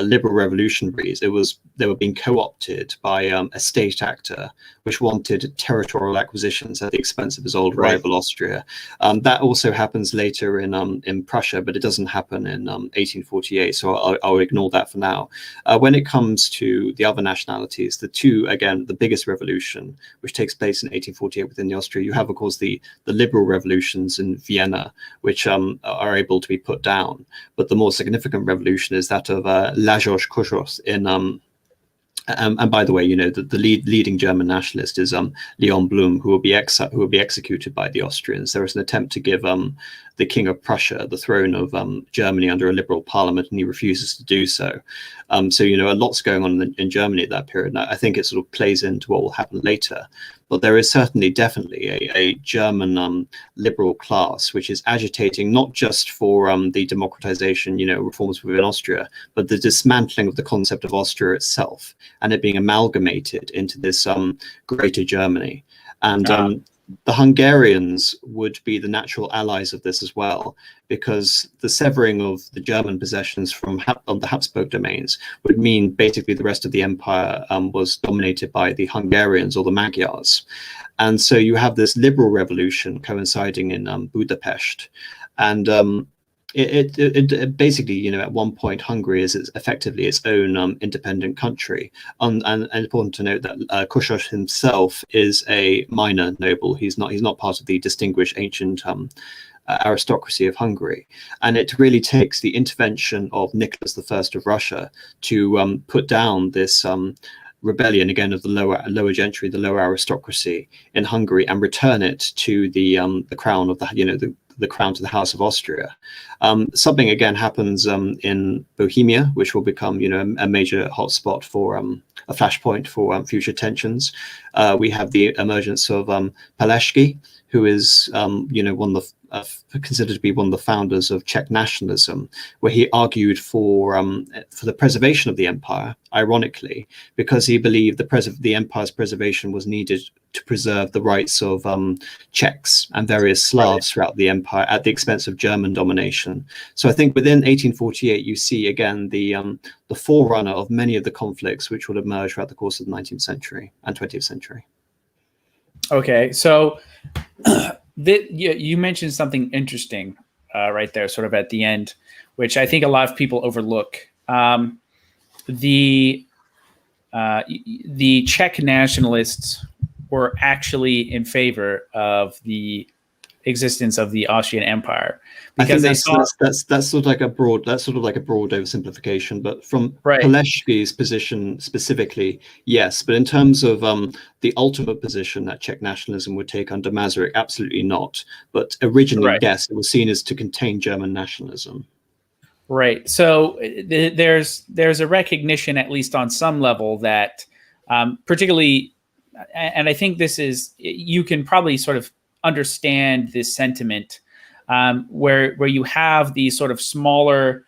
liberal revolutionaries. They were being co-opted by a state actor which wanted territorial acquisitions at the expense of his old rival Austria. That also happens later in Prussia, but it doesn't happen in 1848. So I'll ignore that for now. When it comes to the other nationalities, the two, again, the biggest revolution, which takes place in 1848 within the Austria, you have, of course, the liberal revolutions in Vienna, which are able to be put down. But the more significant revolution is that of Lajos Kossuth in and by the way, you know, the leading German nationalist is Leon Blum, who will be executed by the Austrians. There is an attempt to give the King of Prussia the throne of Germany under a liberal parliament, and he refuses to do so. So, you know, a lot's going on in Germany at that period. And I think it sort of plays into what will happen later. But there is definitely a German liberal class which is agitating not just for the democratization, you know, reforms within Austria, but the dismantling of the concept of Austria itself and it being amalgamated into this greater Germany. And the Hungarians would be the natural allies of this as well, because the severing of the German possessions from the Habsburg domains would mean basically the rest of the empire was dominated by the Hungarians or the Magyars. And so you have this liberal revolution coinciding in Budapest. And it basically, you know, at one point Hungary is effectively its own independent country. And important to note that Kossuth himself is a minor noble. He's not part of the distinguished ancient aristocracy of Hungary. And it really takes the intervention of Nicholas I of Russia to put down this rebellion again of the lower gentry, the lower aristocracy in Hungary, and return it to the crown of the crown to the House of Austria. Something again happens in Bohemia, which will become, you know, a major hotspot for a flashpoint for future tensions. We have the emergence of Paleski, who is, you know, considered to be one of the founders of Czech nationalism, where he argued for the preservation of the empire, ironically, because he believed the empire's preservation was needed to preserve the rights of Czechs and various Slavs throughout the empire at the expense of German domination. So I think within 1848, you see again the forerunner of many of the conflicts which will emerge throughout the course of the 19th century and 20th century. Okay, so you mentioned something interesting right there, sort of at the end, which I think a lot of people overlook. The Czech nationalists were actually in favor of the existence of the Austrian Empire, because that's sort of like a broad oversimplification. But from Paleski's position specifically, yes. But in terms of the ultimate position that Czech nationalism would take under Masaryk, absolutely not. But originally, yes, it was seen as to contain German nationalism. Right. So there's a recognition, at least on some level, that particularly, and I think this is, you can probably sort of understand this sentiment, where you have these sort of smaller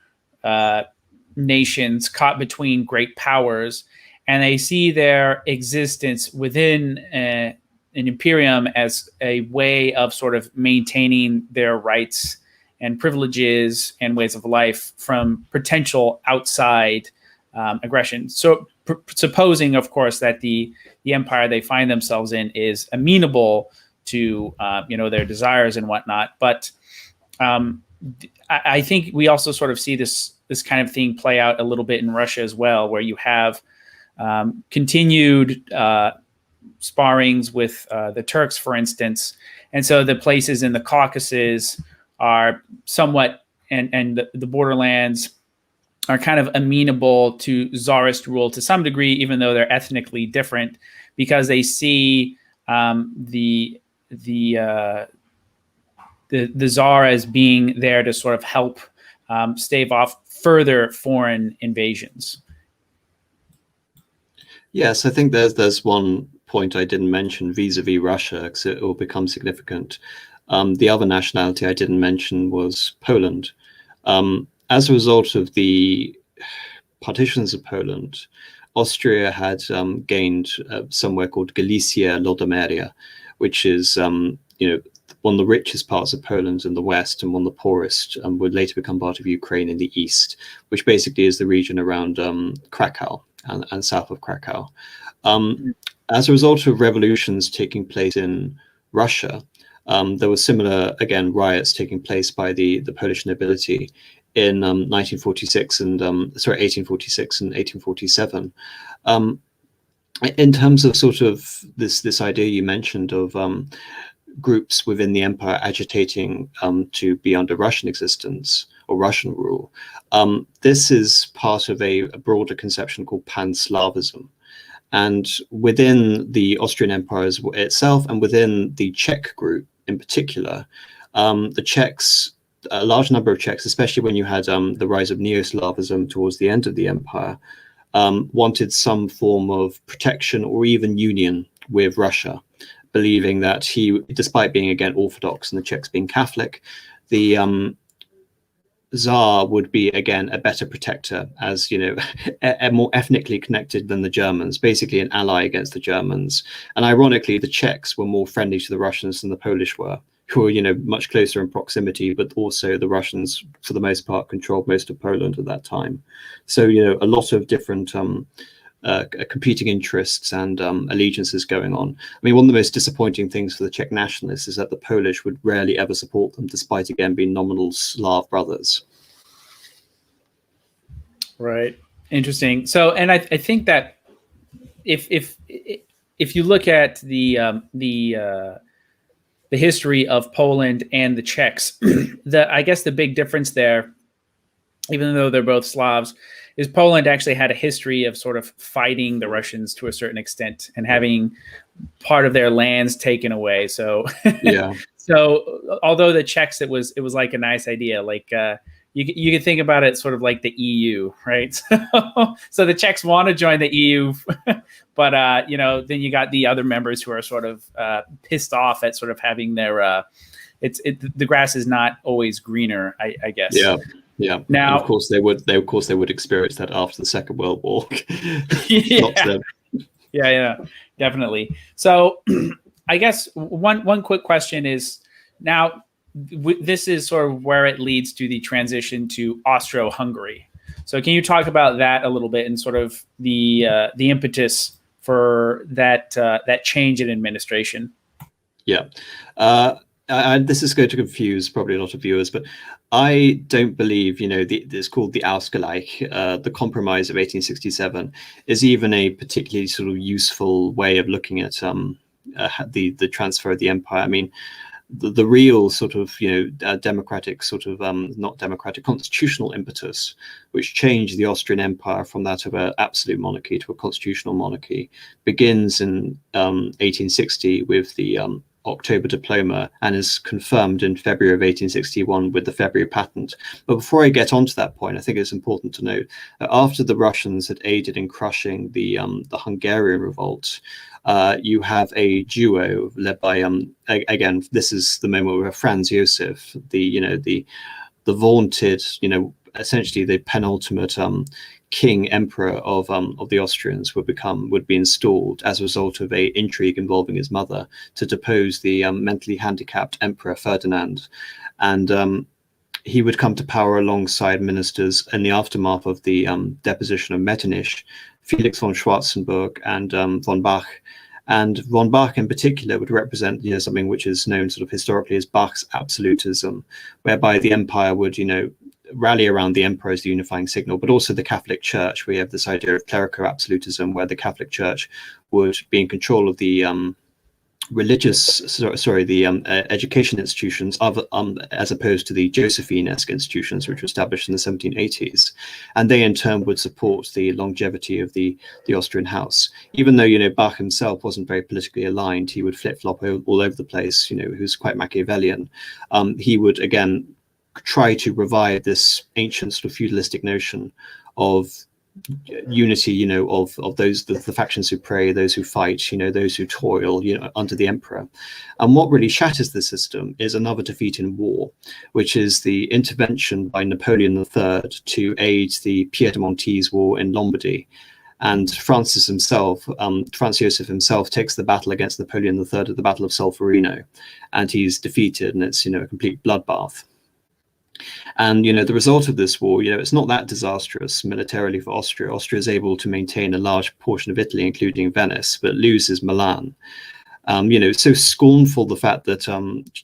nations caught between great powers, and they see their existence within an imperium as a way of sort of maintaining their rights and privileges and ways of life from potential outside aggression. So supposing, of course, that the empire they find themselves in is amenable to their desires and whatnot. But I think we also sort of see this kind of thing play out a little bit in Russia as well, where you have continued sparrings with the Turks, for instance. And so the places in the Caucasus are somewhat, and the borderlands are kind of amenable to Tsarist rule to some degree, even though they're ethnically different, because they see the Tsar as being there to sort of help stave off further foreign invasions. Yes, I think there's one point I didn't mention vis-a-vis Russia, because it will become significant. The other nationality I didn't mention was Poland. As a result of the partitions of Poland, Austria had gained somewhere called Galicia Lodomeria, which is one of the richest parts of Poland in the west and one of the poorest, and would later become part of Ukraine in the east, which basically is the region around Krakow and south of Krakow. As a result of revolutions taking place in Russia, there were similar, again, riots taking place by the Polish nobility in 1846 and 1847. In terms of sort of this idea you mentioned of groups within the empire agitating to be under Russian existence or Russian rule, this is part of a broader conception called pan-Slavism. And within the Austrian Empire itself, and within the Czech group in particular, the Czechs, a large number of Czechs, especially when you had the rise of Neo-Slavism towards the end of the empire, wanted some form of protection or even union with Russia, believing that he, despite being again Orthodox and the Czechs being Catholic, the Tsar would be again a better protector, as more ethnically connected than the Germans, basically an ally against the Germans. And ironically, the Czechs were more friendly to the Russians than the Polish were, who were much closer in proximity, but also the Russians for the most part controlled most of Poland at that time. So a lot of different competing interests and allegiances going on. I mean, one of the most disappointing things for the Czech nationalists is that the Polish would rarely ever support them, despite again being nominal Slav brothers. Right. Interesting. So, and I think that if you look at the history of Poland and the Czechs, I guess the big difference there, even though they're both Slavs, is Poland actually had a history of sort of fighting the Russians to a certain extent and having part of their lands taken away. So, yeah. So although the Czechs, it was like a nice idea, like you could think about it sort of like the EU, right? So the Czechs want to join the EU, but then you got the other members who are sort of pissed off at sort of having their the grass is not always greener, I guess. Yeah. Yeah. Now, and of course they would experience that after the Second World War. Yeah, definitely. So, I guess one quick question is, now this is sort of where it leads to the transition to Austro-Hungary. So, can you talk about that a little bit and sort of the impetus for that change in administration? Yeah. This is going to confuse probably a lot of viewers, but I don't believe, it's called the Ausgleich, the Compromise of 1867, is even a particularly sort of useful way of looking at the transfer of the empire. I mean, the real sort of, democratic sort of, not democratic, constitutional impetus, which changed the Austrian Empire from that of an absolute monarchy to a constitutional monarchy, begins in 1860 with the October Diploma and is confirmed in February of 1861 with the February Patent. But before I get on to that point, I think it's important to note that after the Russians had aided in crushing the Hungarian revolt, you have a duo led by again, this is the moment where Franz Josef, the vaunted, essentially the penultimate king emperor of the Austrians, would be installed as a result of a intrigue involving his mother to depose the mentally handicapped Emperor Ferdinand, and he would come to power alongside ministers in the aftermath of the deposition of Metternich, Felix von Schwarzenberg, and von Bach. And von Bach in particular would represent something which is known sort of historically as Bach's absolutism, whereby the empire would rally around the emperor as the unifying signal, but also the Catholic Church. We have this idea of clerical absolutism, where the Catholic Church would be in control of the education institutions, as opposed to the Josephine-esque institutions which were established in the 1780s, and they in turn would support the longevity of the Austrian house. Even though Bach himself wasn't very politically aligned, he would flip-flop all over the place. He was quite Machiavellian. He would again try to revive this ancient sort of feudalistic notion of unity, of those the factions who pray, those who fight, those who toil, under the emperor. And what really shatters the system is another defeat in war, which is the intervention by Napoleon III to aid the Piedmontese War in Lombardy. And Franz Joseph himself takes the battle against Napoleon III at the Battle of Solferino, and he's defeated, and it's, a complete bloodbath. And, the result of this war, it's not that disastrous militarily for Austria. Austria is able to maintain a large portion of Italy, including Venice, but loses Milan. So scornful the fact that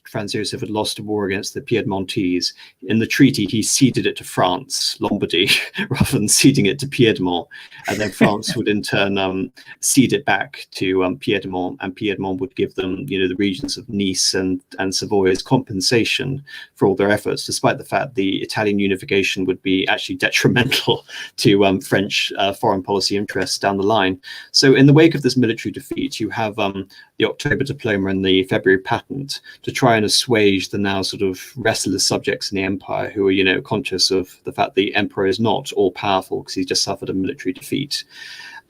Franz Joseph had lost a war against the Piedmontese. In the treaty, he ceded it to France, Lombardy, rather than ceding it to Piedmont. And then France would in turn cede it back to Piedmont, and Piedmont would give them, the regions of Nice and Savoy as compensation for all their efforts, despite the fact the Italian unification would be actually detrimental to French foreign policy interests down the line. So in the wake of this military defeat, you have the October Diploma and the February Patent to try and assuage the now sort of restless subjects in the empire who are, conscious of the fact the emperor is not all powerful because he just suffered a military defeat.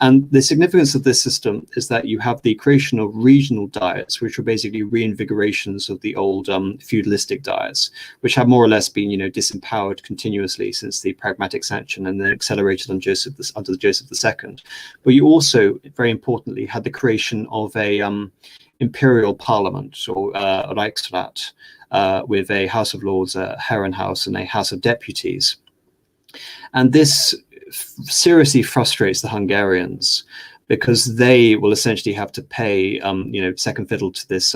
And the significance of this system is that you have the creation of regional diets, which were basically reinvigorations of the old feudalistic diets, which have more or less been, disempowered continuously since the pragmatic sanction and then accelerated on under Joseph II. But you also, very importantly, had the creation of a imperial parliament, or Reichsrat, with a House of Lords, a Herrenhaus, and a House of Deputies. And this seriously frustrates the Hungarians, because they will essentially have to pay, second fiddle to this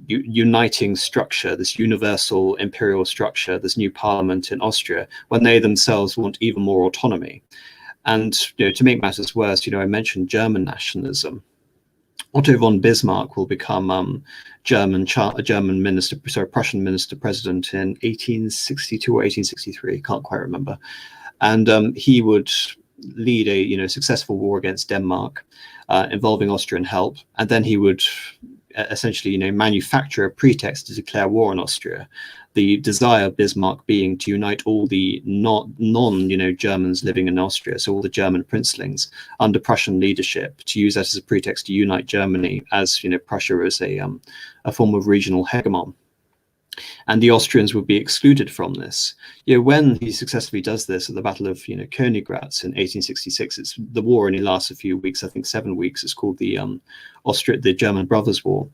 uniting structure, this universal imperial structure, this new parliament in Austria, when they themselves want even more autonomy. And to make matters worse, I mentioned German nationalism. Otto von Bismarck will become Prussian minister president in 1862 or 1863, can't quite remember. And he would lead a successful war against Denmark, involving Austrian help, and then he would essentially manufacture a pretext to declare war on Austria. The desire of Bismarck being to unite all the non-Germans living in Austria, so all the German princelings under Prussian leadership, to use that as a pretext to unite Germany, as Prussia is a form of regional hegemon. And the Austrians would be excluded from this. When he successfully does this at the Battle of Königgrätz in 1866, the war only lasts a few weeks, I think 7 weeks. It's called the German Brothers' War.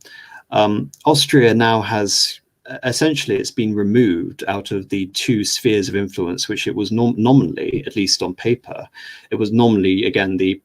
Austria now has essentially, it's been removed out of the two spheres of influence, which it was nominally, at least on paper, it was nominally, again, the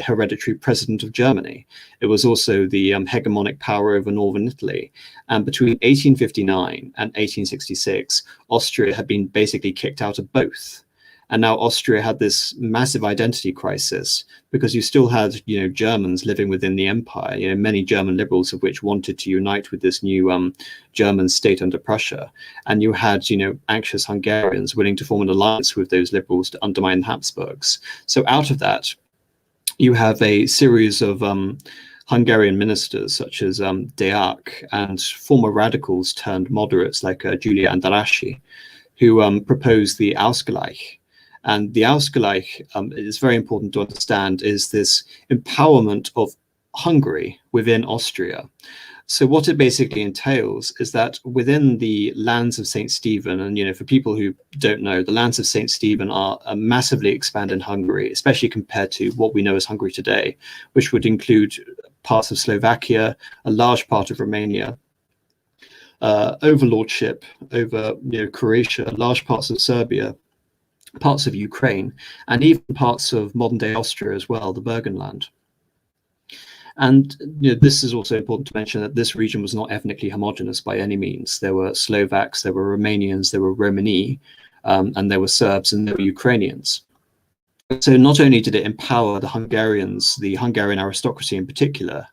hereditary president of Germany. It was also the hegemonic power over northern Italy. And between 1859 and 1866, Austria had been basically kicked out of both. And now Austria had this massive identity crisis, because you still had, Germans living within the empire, many German liberals of which wanted to unite with this new German state under Prussia. And you had, anxious Hungarians willing to form an alliance with those liberals to undermine the Habsburgs. So out of that, you have a series of Hungarian ministers such as Deák and former radicals turned moderates like Julia Andrássy, who proposed the Ausgleich. And the Ausgleich, is very important to understand, is this empowerment of Hungary within Austria. So what it basically entails is that within the lands of St. Stephen, and for people who don't know, the lands of St. Stephen are massively expanded in Hungary, especially compared to what we know as Hungary today, which would include parts of Slovakia, a large part of Romania, overlordship over Croatia, large parts of Serbia, parts of Ukraine, and even parts of modern-day Austria as well, the Burgenland. And this is also important to mention that this region was not ethnically homogenous by any means. There were Slovaks, there were Romanians, there were Romani, and there were Serbs, and there were Ukrainians. So not only did it empower the Hungarians, the Hungarian aristocracy in particular,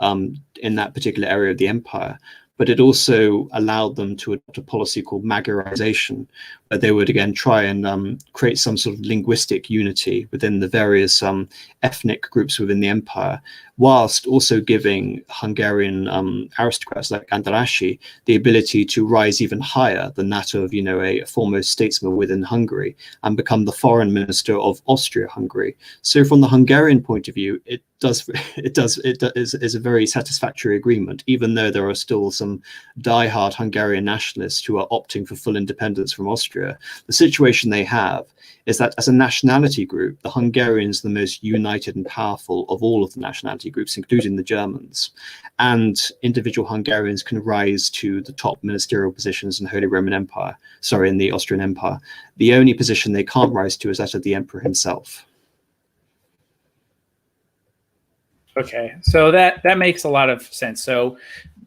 in that particular area of the empire, but it also allowed them to adopt a policy called Magyarization, where they would again try and create some sort of linguistic unity within the various ethnic groups within the empire, whilst also giving Hungarian aristocrats like Andrássy the ability to rise even higher than that of a foremost statesman within Hungary and become the foreign minister of Austria-Hungary. So from the Hungarian point of view, it is a very satisfactory agreement, even though there are still some die-hard Hungarian nationalists who are opting for full independence from Austria. Austria, the situation they have is that as a nationality group, the Hungarians are the most united and powerful of all of the nationality groups, including the Germans. And individual Hungarians can rise to the top ministerial positions in Holy Roman Empire, in the Austrian Empire. The only position they can't rise to is that of the emperor himself. Okay, so that makes a lot of sense. So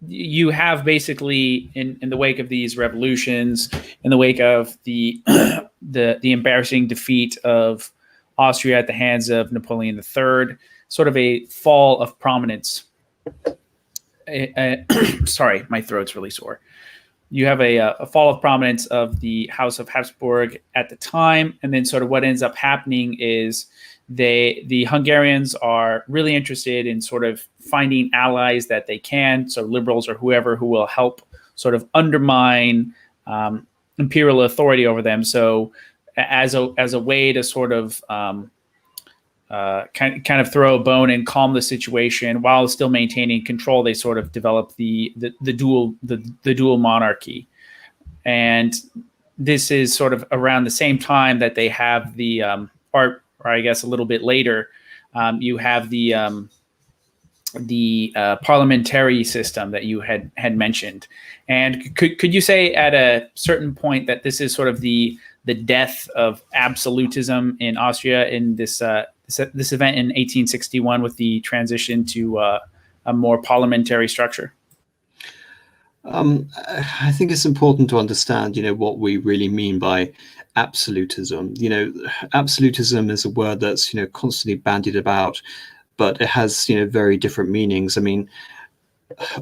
you have basically, in the wake of these revolutions, in the wake of the the embarrassing defeat of Austria at the hands of Napoleon III, sort of a fall of prominence. Sorry, my throat's really sore. You have a fall of prominence of the House of Habsburg at the time, and then sort of what ends up happening is the Hungarians are really interested in sort of finding allies that they can, so liberals or whoever, who will help sort of undermine imperial authority over them. So as a way to sort of kind of throw a bone and calm the situation while still maintaining control, they sort of develop the dual monarchy. And this is sort of around the same time that they have the or I guess a little bit later, you have the parliamentary system that you had mentioned. And could you say at a certain point that this is sort of the death of absolutism in Austria in this event in 1861 with the transition to a more parliamentary structure? I think it's important to understand, what we really mean by absolutism. Absolutism is a word that's, constantly bandied about, but it has, very different meanings. I mean,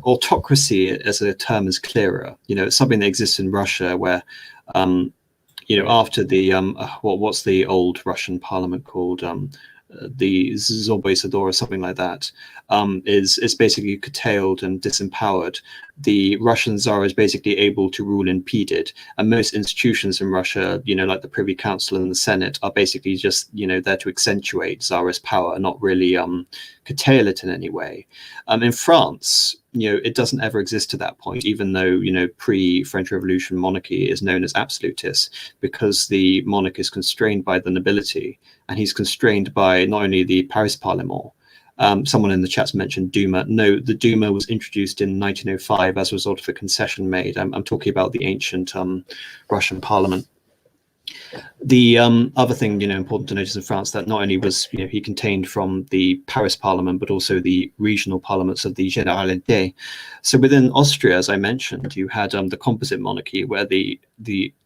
autocracy as a term is clearer. It's something that exists in Russia where, after the, what's the old Russian parliament called? The Zorba or something like that, is basically curtailed and disempowered. The Russian Tsar is basically able to rule unimpeded, and most institutions in Russia, like the Privy Council and the Senate, are basically just there to accentuate Tsarist power, not really curtail it in any way. In France, it doesn't ever exist to that point, even though pre-French Revolution monarchy is known as absolutist, because the monarch is constrained by the nobility, and he's constrained by not only the Paris Parlement. Someone in the chat's mentioned Duma. No, the Duma was introduced in 1905 as a result of a concession made. I'm talking about the ancient Russian parliament. The other thing, important to notice in France, that not only was he contained from the Paris Parliament, but also the regional parliaments of the Généralité. So within Austria, as I mentioned, you had the composite monarchy, where the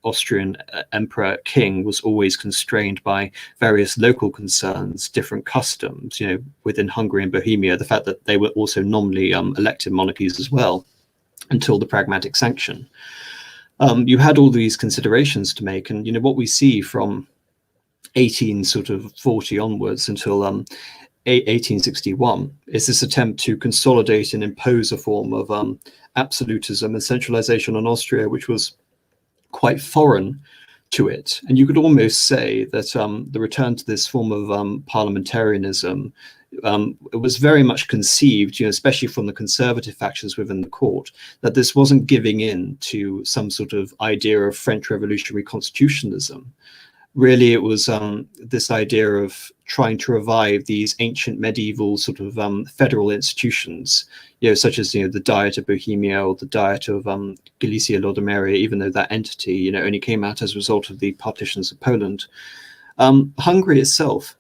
Austrian emperor king was always constrained by various local concerns, different customs. Within Hungary and Bohemia, the fact that they were also nominally elected monarchies as well, until the pragmatic sanction. You had all these considerations to make, and what we see from 1840 onwards until 1861 is this attempt to consolidate and impose a form of absolutism and centralization on Austria, which was quite foreign to it. And you could almost say that the return to this form of parliamentarianism, it was very much conceived, especially from the conservative factions within the court, that this wasn't giving in to some sort of idea of French revolutionary constitutionalism. Really, it was this idea of trying to revive these ancient medieval sort of federal institutions, such as the Diet of Bohemia or the Diet of Galicia-Lodomeria, even though that entity only came out as a result of the partitions of Poland. Hungary itself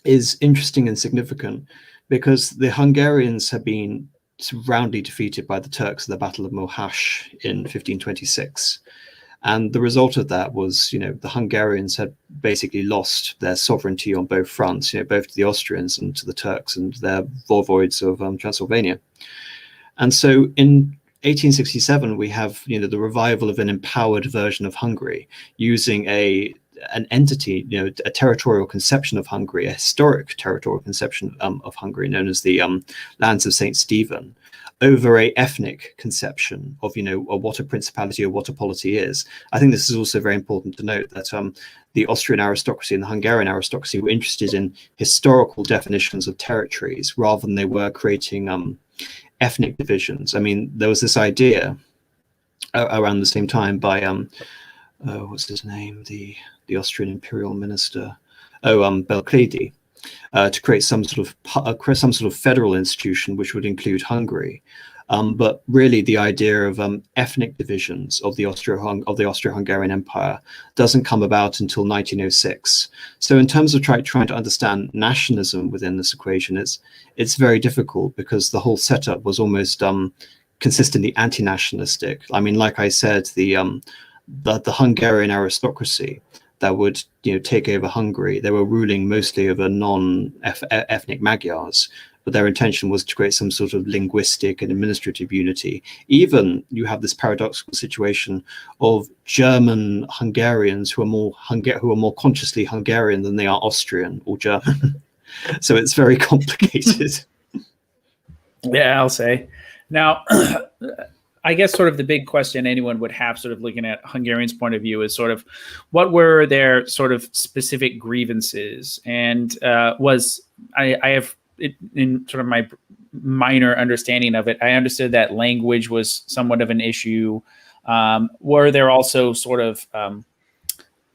is interesting and significant because the Hungarians have been roundly defeated by the Turks at the Battle of Mohacs in 1526. And the result of that was, the Hungarians had basically lost their sovereignty on both fronts, both to the Austrians and to the Turks and their voivodes of Transylvania. And so in 1867, we have, the revival of an empowered version of Hungary using an entity, a territorial conception of Hungary, a historic territorial conception of Hungary known as the lands of St. Stephen, over a ethnic conception of, what a principality or what a polity is. I think this is also very important to note that the Austrian aristocracy and the Hungarian aristocracy were interested in historical definitions of territories rather than they were creating ethnic divisions. I mean, there was this idea around the same time by what's his name, the Austrian imperial minister, Belcledi, to create some sort of federal institution which would include Hungary. But really, the idea of ethnic divisions of the Austro-Hungarian Empire doesn't come about until 1906. So, in terms of trying to understand nationalism within this equation, it's very difficult, because the whole setup was almost consistently anti-nationalistic. I mean, like I said, the Hungarian aristocracy that would take over Hungary, they were ruling mostly over non-ethnic Magyars, but their intention was to create some sort of linguistic and administrative unity. Even you have this paradoxical situation of German Hungarians who are more consciously Hungarian than they are Austrian or German. So it's very complicated. Yeah, I'll say. Now, I guess sort of the big question anyone would have, sort of looking at Hungarians' point of view, is sort of what were their sort of specific grievances, and I have it, in sort of my minor understanding of it, I understood that language was somewhat of an issue. Were there also sort of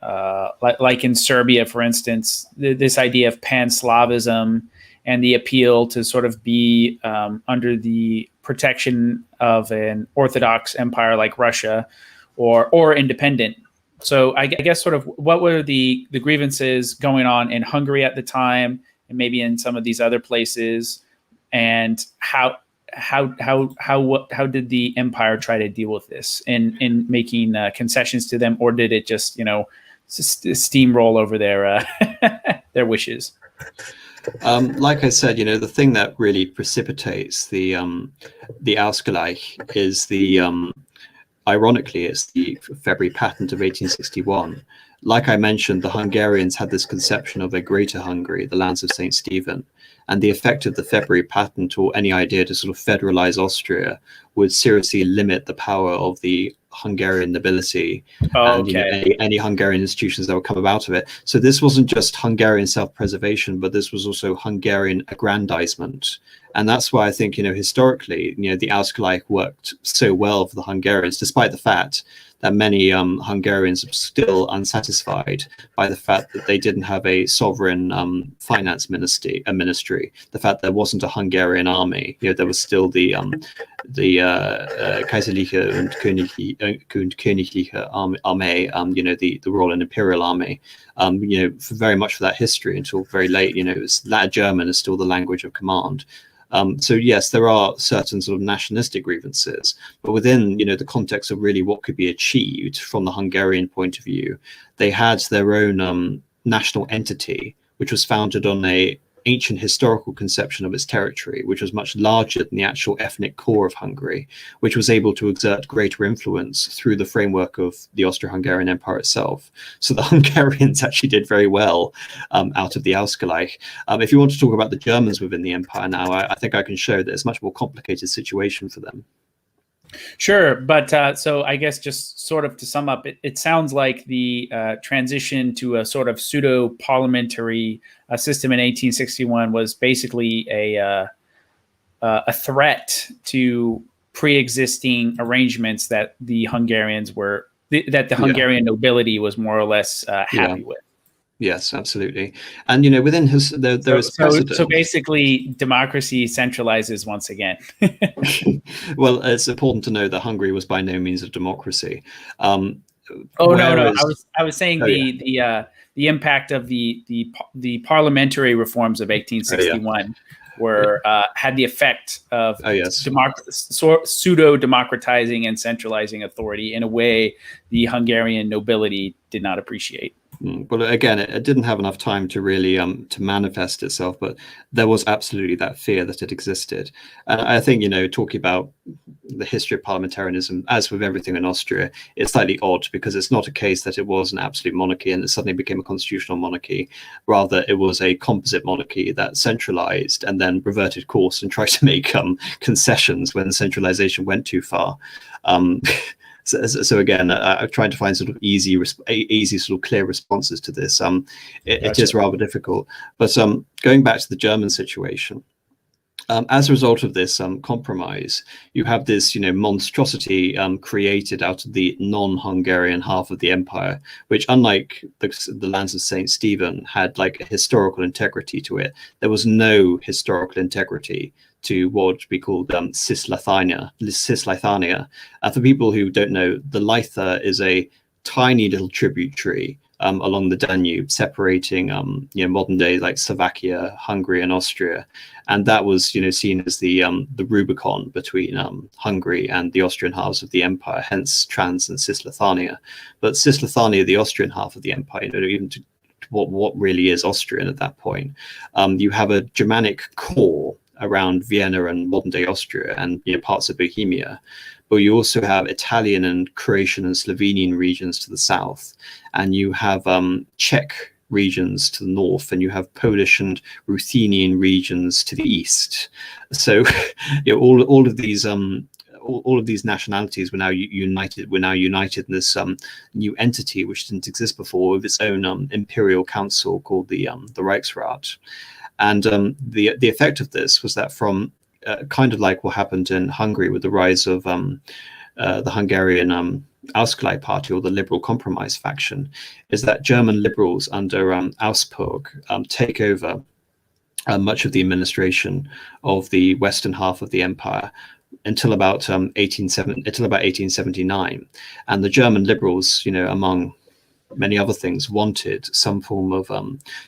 like in Serbia, for instance, this idea of pan-Slavism and the appeal to sort of be under the protection of an Orthodox empire like Russia, or independent. So I guess sort of what were the grievances going on in Hungary at the time, and maybe in some of these other places, and how did the empire try to deal with this in making concessions to them, or did it just steamroll over their their wishes? Like I said, the thing that really precipitates the Ausgleich is ironically, it's the February Patent of 1861. Like I mentioned, the Hungarians had this conception of a greater Hungary, the lands of St. Stephen, and the effect of the February Patent, or any idea to sort of federalize Austria, would seriously limit the power of the Hungarian nobility and any Hungarian institutions that would come out of it. So this wasn't just Hungarian self-preservation, but this was also Hungarian aggrandizement. And that's why I think, historically, the Ausgleich worked so well for the Hungarians, despite the fact that many Hungarians are still unsatisfied by the fact that they didn't have a sovereign finance ministry, the fact there wasn't a Hungarian army. There was still the Kaiserliche und Königliche Armee, the Royal and Imperial Army, very much for that history until very late. Latin German is still the language of command. So yes, there are certain sort of nationalistic grievances, but within the context of really what could be achieved from the Hungarian point of view, they had their own national entity, which was founded on a ancient historical conception of its territory, which was much larger than the actual ethnic core of Hungary, which was able to exert greater influence through the framework of the Austro-Hungarian Empire itself. So the Hungarians actually did very well out of the Ausgleich. If you want to talk about the Germans within the empire now, I think I can show that it's a much more complicated situation for them. Sure, but so I guess just sort of to sum up, it sounds like the transition to a sort of pseudo-parliamentary system in 1861 was basically a threat to pre-existing arrangements that the Hungarians Hungarian nobility was more or less happy with. Yes, absolutely. And within there is precedent. So basically, democracy centralizes once again. Well, it's important to know that Hungary was by no means a democracy. No. I was saying the impact of the parliamentary reforms of 1861 had the effect of pseudo democratizing and centralizing authority in a way the Hungarian nobility did not appreciate. Well, again, it didn't have enough time to really to manifest itself, but there was absolutely that fear that it existed. And I think, talking about the history of parliamentarism, as with everything in Austria, it's slightly odd because it's not a case that it was an absolute monarchy and it suddenly became a constitutional monarchy. Rather, it was a composite monarchy that centralized and then reverted course and tried to make concessions when centralization went too far. So again, I'm trying to find sort of easy, sort of clear responses to this. It is rather difficult. But going back to the German situation, as a result of this compromise, you have this, monstrosity created out of the non-Hungarian half of the empire, which, unlike the lands of Saint Stephen, had like a historical integrity to it. There was no historical integrity to what we called Cisleithania. For people who don't know, the Leitha is a tiny little tributary along the Danube, separating modern day like Slovakia, Hungary, and Austria, and that was seen as the Rubicon between Hungary and the Austrian halves of the empire, hence Trans and Cisleithania. But Cisleithania, the Austrian half of the empire, even to what really is Austrian at that point, you have a Germanic core around Vienna and modern day Austria and parts of Bohemia. But you also have Italian and Croatian and Slovenian regions to the south, and you have Czech regions to the north, and you have Polish and Ruthenian regions to the east. So, all of these nationalities were now united. Were now united in this new entity, which didn't exist before, with its own imperial council called the Reichsrat. And the effect of this was that from kind of like what happened in Hungary with the rise of the Hungarian Ausgleich Party, or the Liberal Compromise faction, is that German liberals under Augsburg take over much of the administration of the western half of the empire until about 1879, and the German liberals, among many other things, wanted some form of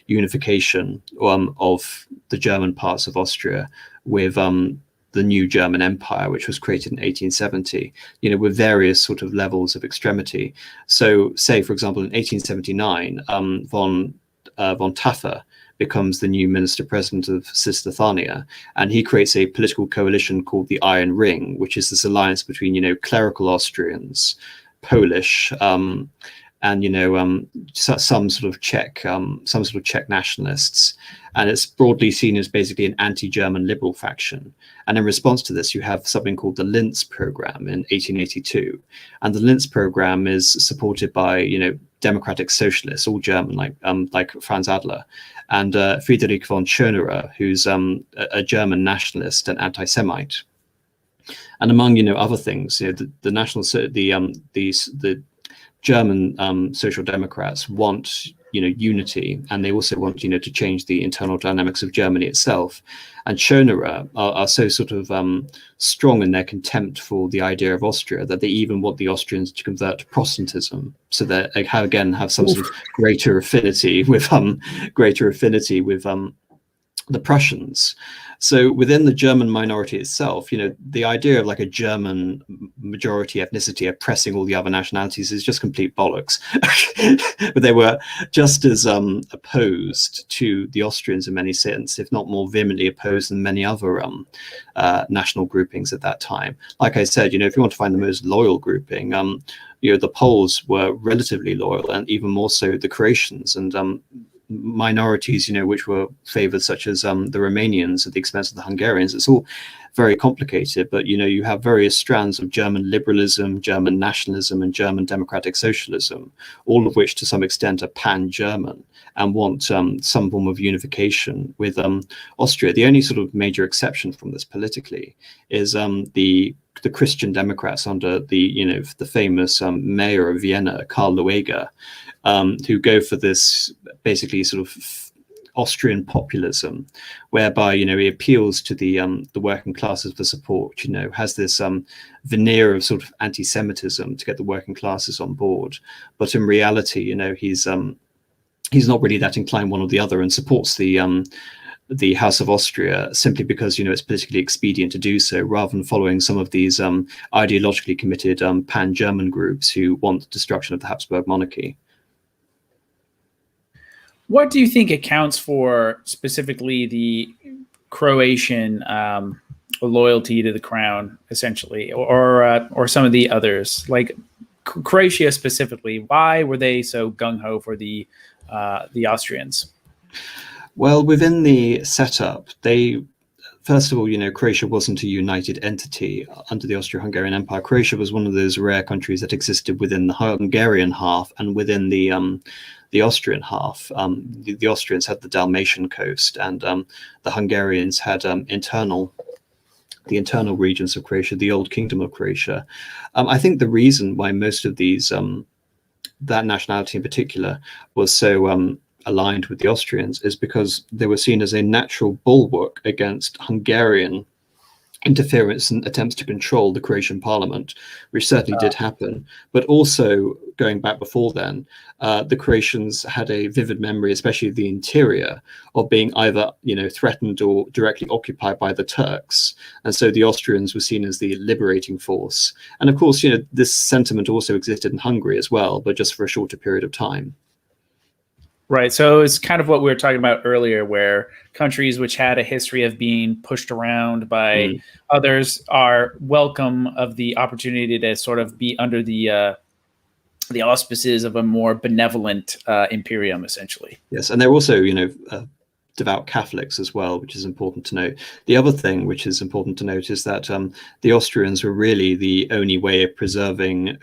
unification of the German parts of Austria with the new German Empire, which was created in 1870, with various sort of levels of extremity. So, say, for example, in 1879, von Taffer becomes the new minister president of Cisleithania, and he creates a political coalition called the Iron Ring, which is this alliance between, clerical Austrians, Polish, and some sort of Czech nationalists, and it's broadly seen as basically an anti-German liberal faction. And in response to this, you have something called the Linz program in 1882, and the Linz program is supported by democratic socialists, all German, like Franz Adler, and Friedrich von Schönerer, who's a German nationalist and anti-Semite. And among other things, the German Social Democrats want unity, and they also want to change the internal dynamics of Germany itself. And Schönerer are so sort of strong in their contempt for the idea of Austria that they even want the Austrians to convert to Protestantism, so that they have some sort of greater affinity with the Prussians. So within the German minority itself, the idea of like a German majority ethnicity oppressing all the other nationalities is just complete bollocks. But they were just as opposed to the Austrians in many sense, if not more vehemently opposed than many other national groupings at that time. Like I said, if you want to find the most loyal grouping, the Poles were relatively loyal, and even more so the Croatians, and minorities, which were favored, such as the Romanians at the expense of the Hungarians. It's all very complicated, but you have various strands of German liberalism, German nationalism, and German democratic socialism, all of which to some extent are pan-German and want some form of unification with Austria. The only sort of major exception from this politically is the Christian Democrats under the famous mayor of Vienna, Karl Lueger, who go for this basically sort of Austrian populism, whereby he appeals to the working classes for support. Has this veneer of sort of anti-Semitism to get the working classes on board, but in reality, he's not really that inclined one or the other, and supports the House of Austria simply because it's politically expedient to do so, rather than following some of these ideologically committed pan-German groups who want the destruction of the Habsburg monarchy. What do you think accounts for specifically the Croatian loyalty to the crown, essentially, or some of the others, like Croatia specifically? Why were they so gung ho for the Austrians? Well, within the setup, first of all, Croatia wasn't a united entity under the Austro-Hungarian Empire. Croatia was one of those rare countries that existed within the Hungarian half and within the Austrian half. The Austrians had the Dalmatian coast, and the Hungarians had the internal regions of Croatia, the old kingdom of Croatia. I think the reason why most of these, that nationality in particular, was so aligned with the Austrians is because they were seen as a natural bulwark against Hungarian interference and attempts to control the Croatian parliament, which certainly did happen. But also, going back before then, the Croatians had a vivid memory, especially the interior, of being either threatened or directly occupied by the Turks, and so the Austrians were seen as the liberating force. And of course, this sentiment also existed in Hungary as well, but just for a shorter period of time. Right. So it's kind of what we were talking about earlier, where countries which had a history of being pushed around by others are welcome of the opportunity to sort of be under the auspices of a more benevolent imperium, essentially. Yes, and they're also, devout Catholics as well, which is important to note. The other thing which is important to note is that the Austrians were really the only way of preserving,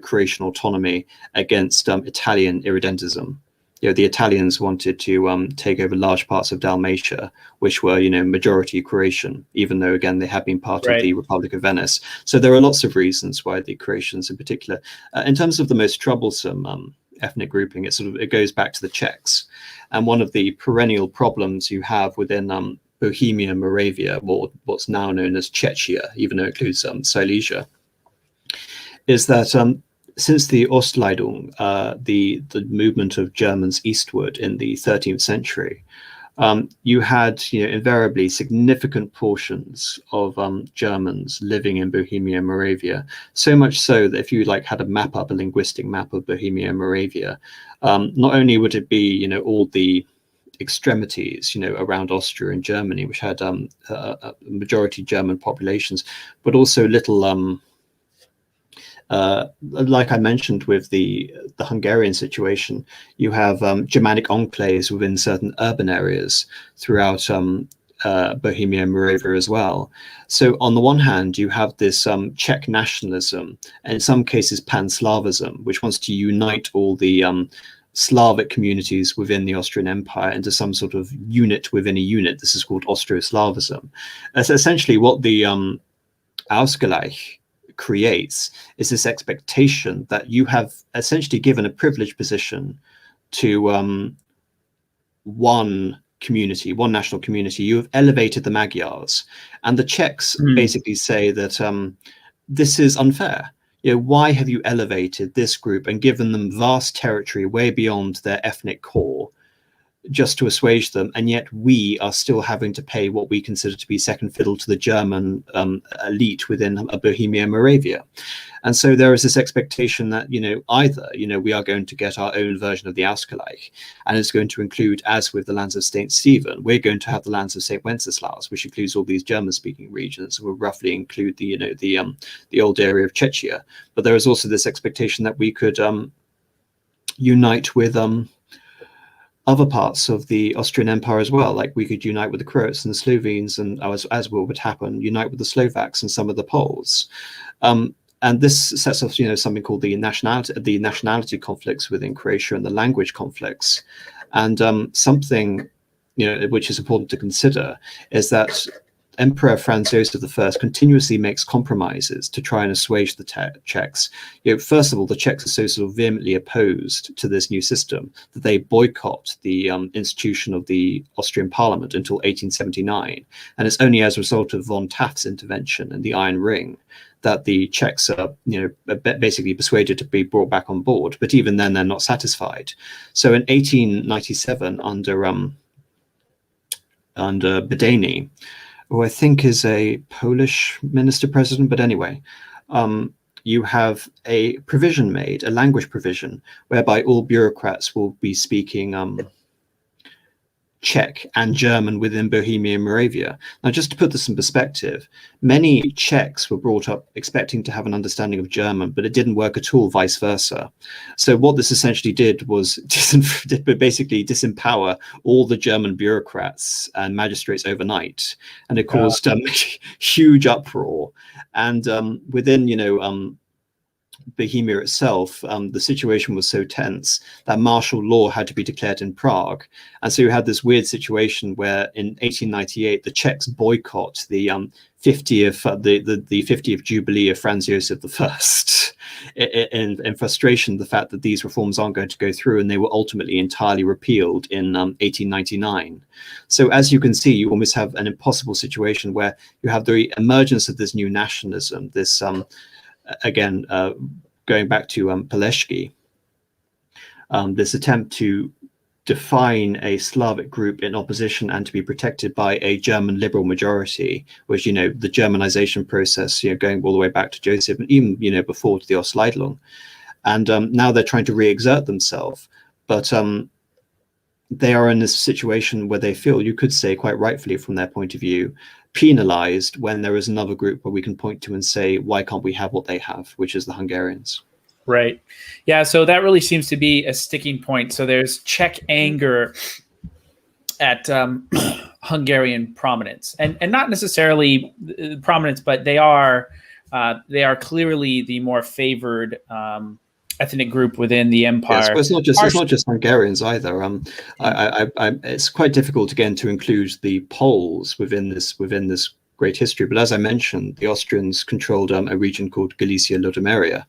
Croatian autonomy against Italian irredentism. The Italians wanted to take over large parts of Dalmatia, which were, majority Croatian, even though, again, they had been part of the Republic of Venice. So there are lots of reasons why the Croatians in particular, in terms of the most troublesome ethnic grouping, it goes back to the Czechs. And one of the perennial problems you have within Bohemia, Moravia, or what's now known as Czechia, even though it includes Silesia, is that since the Ostleidung, the movement of Germans eastward in the 13th century, you had invariably significant portions of Germans living in Bohemia and Moravia. So much so that if you had a linguistic map of Bohemia and Moravia, not only would it be all the extremities around Austria and Germany, which had majority German populations, but also little like I mentioned with the Hungarian situation, you have Germanic enclaves within certain urban areas throughout Bohemia and Moravia as well. So on the one hand, you have this Czech nationalism, and in some cases Pan-Slavism, which wants to unite all the Slavic communities within the Austrian Empire into some sort of unit within a unit. This is called Austro-Slavism. That's essentially what the Ausgleich creates, is this expectation that you have essentially given a privileged position to one community, one national community. You have elevated the Magyars, and the Czechs basically say that this is unfair. Why have you elevated this group and given them vast territory way beyond their ethnic core just to assuage them, and yet we are still having to pay what we consider to be second fiddle to the German elite within Bohemia and Moravia? And so there is this expectation that either we are going to get our own version of the Ausgleich, and it's going to include, as with the lands of St. Stephen, we're going to have the lands of St. Wenceslaus, which includes all these German-speaking regions, will roughly include the old area of Czechia. But there is also this expectation that we could unite with other parts of the Austrian Empire as well. Like we could unite with the Croats and the Slovenes, and as would happen, unite with the Slovaks and some of the Poles. And this sets off, something called the nationality conflicts within Croatia and the language conflicts. And something, which is important to consider is that Emperor Franz Joseph I continuously makes compromises to try and assuage the Czechs. First of all, the Czechs are so sort of vehemently opposed to this new system that they boycott the institution of the Austrian Parliament until 1879. And it's only as a result of von Taft's intervention and the Iron Ring that the Czechs are, basically persuaded to be brought back on board. But even then, they're not satisfied. So in 1897, under Badeni, who I think is a Polish minister president, but anyway, you have a provision made, a language provision, whereby all bureaucrats will be speaking Czech and German within Bohemia and Moravia. Now, just to put this in perspective, many Czechs were brought up expecting to have an understanding of German, but it didn't work at all, vice versa. So what this essentially did was basically disempower all the German bureaucrats and magistrates overnight, and it caused huge uproar. And within, Bohemia itself, the situation was so tense that martial law had to be declared in Prague. And so you had this weird situation where in 1898, the Czechs boycott the 50th Jubilee of Franz Josef I in frustration, the fact that these reforms aren't going to go through, and they were ultimately entirely repealed in 1899. So as you can see, you almost have an impossible situation where you have the emergence of this new nationalism, this again, going back to Paleski, this attempt to define a Slavic group in opposition and to be protected by a German liberal majority, which, the Germanization process, going all the way back to Joseph and even, before to the Ostleidlung. And now they're trying to re-exert themselves, but they are in this situation where they feel, you could say quite rightfully from their point of view, penalized when there is another group where we can point to and say, why can't we have what they have, which is the Hungarians. Right. Yeah. So that really seems to be a sticking point. So there's Czech anger at Hungarian prominence, and not necessarily prominence, but they are clearly the more favored ethnic group within the empire. Yes, but it's not just Hungarians either. It's quite difficult again to include the Poles within this great history. But as I mentioned, the Austrians controlled a region called Galicia-Lodomeria.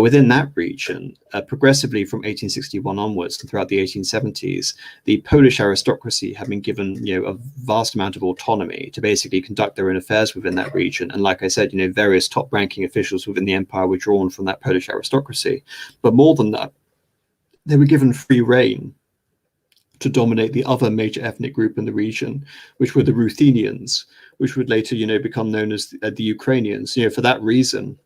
Within that region, progressively from 1861 onwards and throughout the 1870s, the Polish aristocracy have been given a vast amount of autonomy to basically conduct their own affairs within that region. And like I said, various top-ranking officials within the empire were drawn from that Polish aristocracy. But more than that, they were given free rein to dominate the other major ethnic group in the region, which were the Ruthenians, which would later, become known as the Ukrainians. For that reason,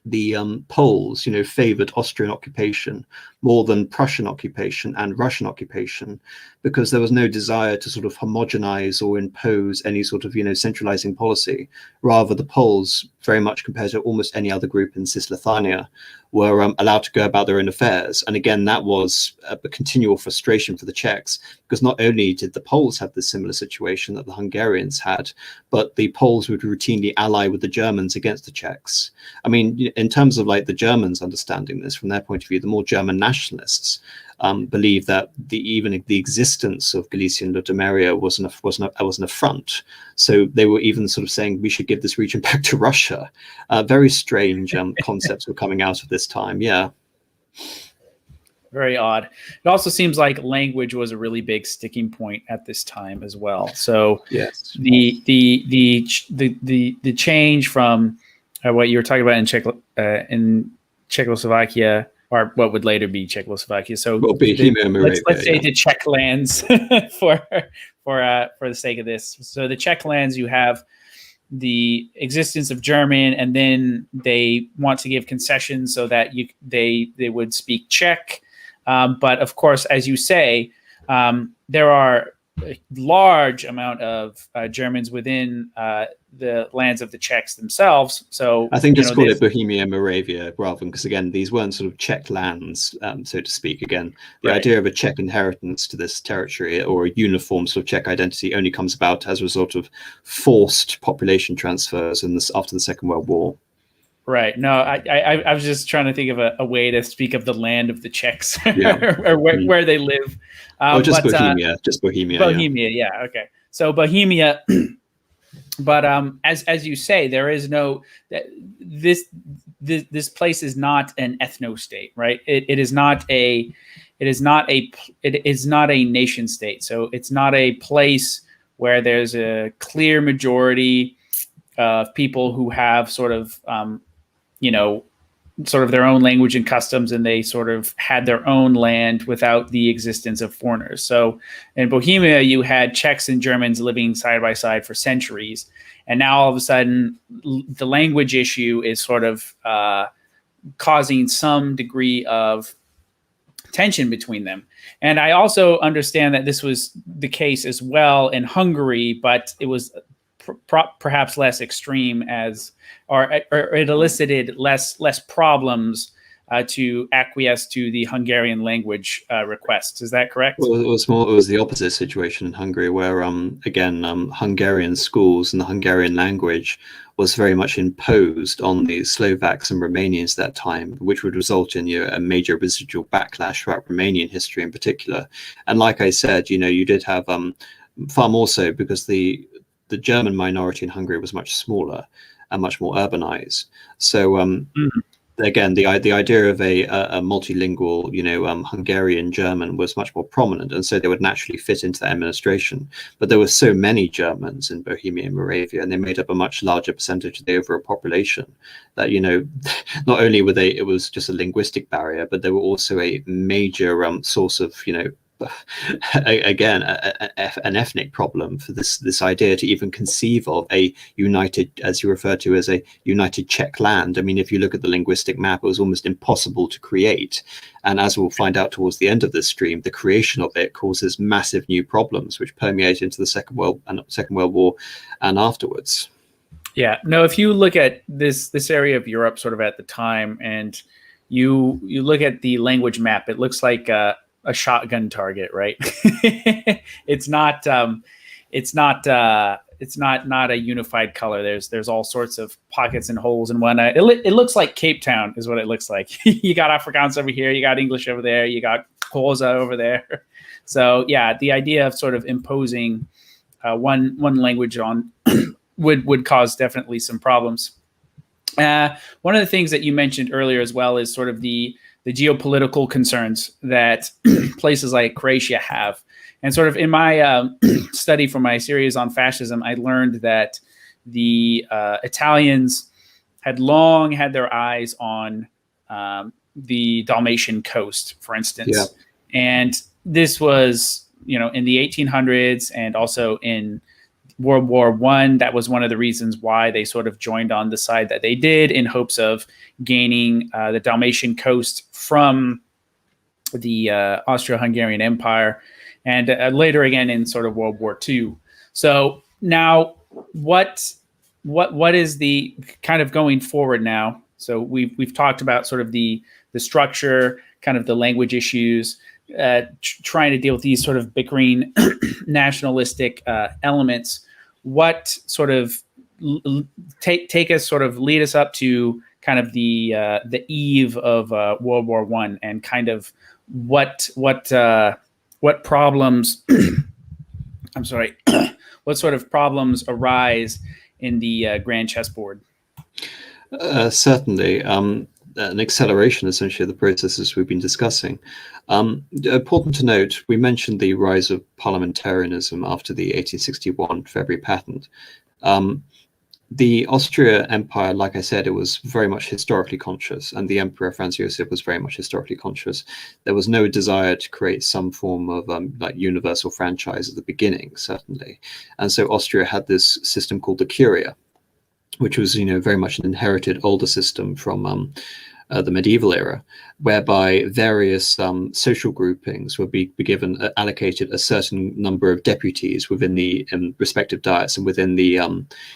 the Poles, favored Austrian occupation more than Prussian occupation and Russian occupation, because there was no desire to sort of homogenize or impose any sort of, centralizing policy. Rather, the Poles, very much compared to almost any other group in Cisleithania, were allowed to go about their own affairs. And again, that was a continual frustration for the Czechs, because not only did the Poles have this similar situation that the Hungarians had, but the Poles would routinely ally with the Germans against the Czechs. I mean, in terms of like the Germans understanding this from their point of view, the more German nationalists believe that even the existence of Galicia and Lodomeria was an affront. So they were even sort of saying we should give this region back to Russia. Very strange concepts were coming out of this time. Yeah. Very odd. It also seems like language was a really big sticking point at this time as well. So yes, the change from what you were talking about in Czechoslovakia, or what would later be Czechoslovakia. So Bohemia and Moravia, let's say the Czech lands for the sake of this. So the Czech lands, you have the existence of German, and then they want to give concessions so that they would speak Czech. But of course, as you say, there are a large amount of Germans within the lands of the Czechs themselves. So I think just call it Bohemia and Moravia rather than, because again, these weren't sort of Czech lands, so to speak. Again, the idea of a Czech inheritance to this territory or a uniform sort of Czech identity only comes about as a result of forced population transfers after the Second World War. Right. No, I was just trying to think of a way to speak of the land of the Czechs, or where they live. Bohemia. Just Bohemia. Bohemia, yeah. Okay. So Bohemia, but as you say, there is no this place is not an ethno state, right? It is not a nation state. So it's not a place where there's a clear majority of people who have sort of their own language and customs, and they sort of had their own land without the existence of foreigners. So in Bohemia, you had Czechs and Germans living side by side for centuries. And now all of a sudden, the language issue is sort of causing some degree of tension between them. And I also understand that this was the case as well in Hungary, but it was perhaps less extreme, or it elicited less problems to acquiesce to the Hungarian language requests. Is that correct? Well, it was the opposite situation in Hungary, where again, Hungarian schools and the Hungarian language was very much imposed on the Slovaks and Romanians at that time, which would result in a major residual backlash throughout Romanian history in particular. And like I said, you did have far more so because the German minority in Hungary was much smaller and much more urbanized. So again, the idea of a multilingual, Hungarian German was much more prominent, and so they would naturally fit into that administration. But there were so many Germans in Bohemia and Moravia, and they made up a much larger percentage of the overall population that, not only it was just a linguistic barrier, but they were also a major source of, again, an ethnic problem for this idea to even conceive of a united, as you refer to as a united Czech land. I mean, if you look at the linguistic map, it was almost impossible to create. And as we'll find out towards the end of this stream, the creation of it causes massive new problems, which permeate into the Second World War and afterwards. Yeah, no, if you look at this area of Europe sort of at the time, and you look at the language map, it looks like a shotgun target, right? It's not a unified color. There's all sorts of pockets and holes and whatnot. It looks like Cape Town is what it looks like. You got Afrikaans over here, you got English over there, you got Xhosa over there. So yeah, the idea of sort of imposing one language on would cause definitely some problems. One of the things that you mentioned earlier as well is sort of the geopolitical concerns that places like Croatia have. And sort of in my study for my series on fascism, I learned that the Italians had long had their eyes on the Dalmatian coast, for instance. Yeah. And this was, in the 1800s and also in World War I. That was one of the reasons why they sort of joined on the side that they did, in hopes of gaining the Dalmatian coast from the Austro-Hungarian Empire, and later again in sort of World War II. So now, what is the kind of going forward now? So we've talked about sort of the structure, kind of the language issues, trying to deal with these sort of bickering nationalistic elements. What sort of take us, sort of lead us up to kind of the eve of World War I, and kind of what problems I'm sorry what sort of problems arise in the grand chessboard? Certainly, an acceleration essentially of the processes we've been discussing. Important to note, we mentioned the rise of parliamentarianism after the 1861 February patent. The Austria Empire, like I said, it was very much historically conscious, and the Emperor Franz Joseph was very much historically conscious. There was no desire to create some form of like universal franchise at the beginning, certainly. And so Austria had this system called the Curia, which was, very much an inherited older system from the medieval era, whereby various social groupings would be given allocated a certain number of deputies within the respective diets and within the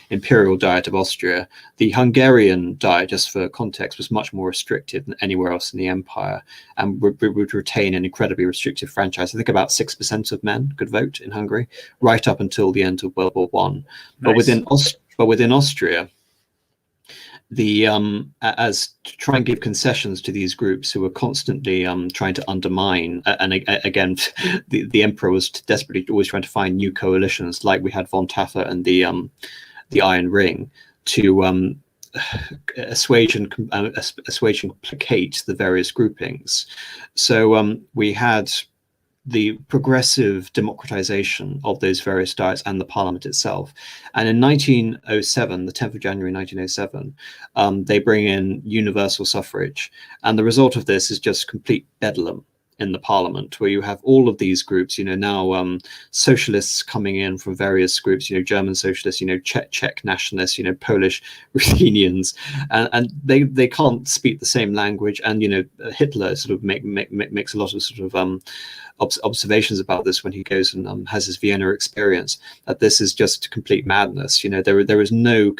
imperial diet of Austria. The Hungarian diet, just for context, was much more restrictive than anywhere else in the empire, and would retain an incredibly restrictive franchise. I think about 6% of men could vote in Hungary, right up until the end of World War I. Nice. But within Austria, as to try and give concessions to these groups who were constantly trying to undermine, and again, the emperor was desperately always trying to find new coalitions, like we had von Taffer and the Iron Ring, to assuage and placate the various groupings. So we had the progressive democratization of those various diets and the parliament itself. And in 1907, the 10th of January 1907, they bring in universal suffrage. And the result of this is just complete bedlam in the parliament, where you have all of these groups, now socialists coming in from various groups, German socialists, Czech nationalists, Polish Ruthenians, and they can't speak the same language. And Hitler sort of makes a lot of sort of observations about this when he goes and has his Vienna experience, that this is just complete madness. There is no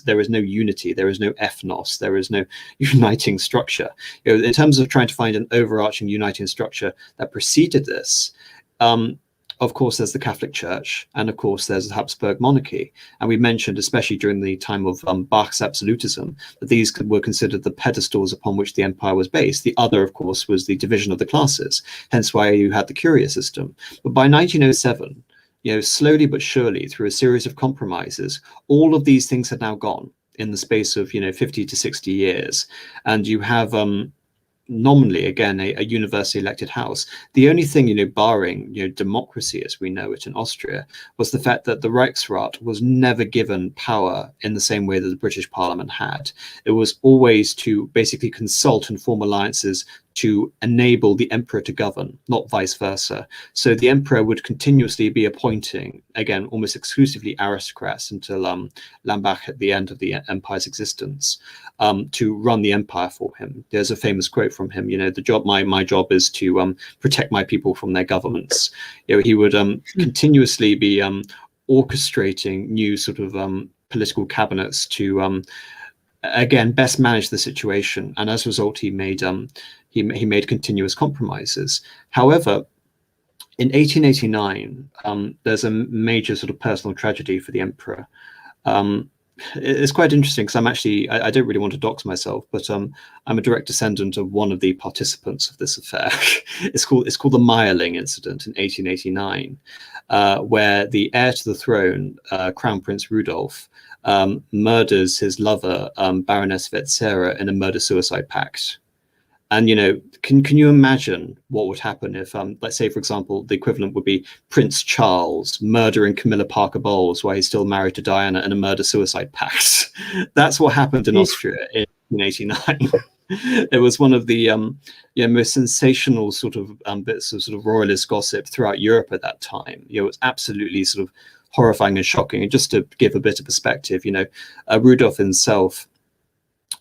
there is no unity, there is no ethnos, there is no uniting structure. In terms of trying to find an overarching uniting structure that preceded this, of course, there's the Catholic Church, and of course, there's the Habsburg monarchy. And we mentioned, especially during the time of Bach's absolutism, that these were considered the pedestals upon which the empire was based. The other, of course, was the division of the classes, hence why you had the curia system. But by 1907, slowly but surely, through a series of compromises, all of these things had now gone in the space of 50 to 60 years, and you have nominally, again, a universally elected house. The only thing, barring democracy as we know it in Austria, was the fact that the Reichsrat was never given power in the same way that the British Parliament had. It was always to basically consult and form alliances to enable the emperor to govern, not vice versa. So the emperor would continuously be appointing, again, almost exclusively aristocrats until Lambach at the end of the empire's existence, to run the empire for him. There's a famous quote from him, the job, my job is to protect my people from their governments. He would continuously be orchestrating new sort of political cabinets to again best manage the situation, and as a result he made continuous compromises. However, in 1889 there's a major sort of personal tragedy for the emperor. It's quite interesting because I don't really want to dox myself, but I'm a direct descendant of one of the participants of this affair. It's called the Meierling incident in 1889, where the heir to the throne, Crown Prince Rudolf, murders his lover, Baroness Wetzera, in a murder-suicide pact. And can you imagine what would happen if, let's say, for example, the equivalent would be Prince Charles murdering Camilla Parker Bowles while he's still married to Diana in a murder-suicide pact? That's what happened in Austria in 1889. It was one of the most sensational sort of bits of sort of royalist gossip throughout Europe at that time. It was absolutely sort of horrifying and shocking. And just to give a bit of perspective, Rudolf himself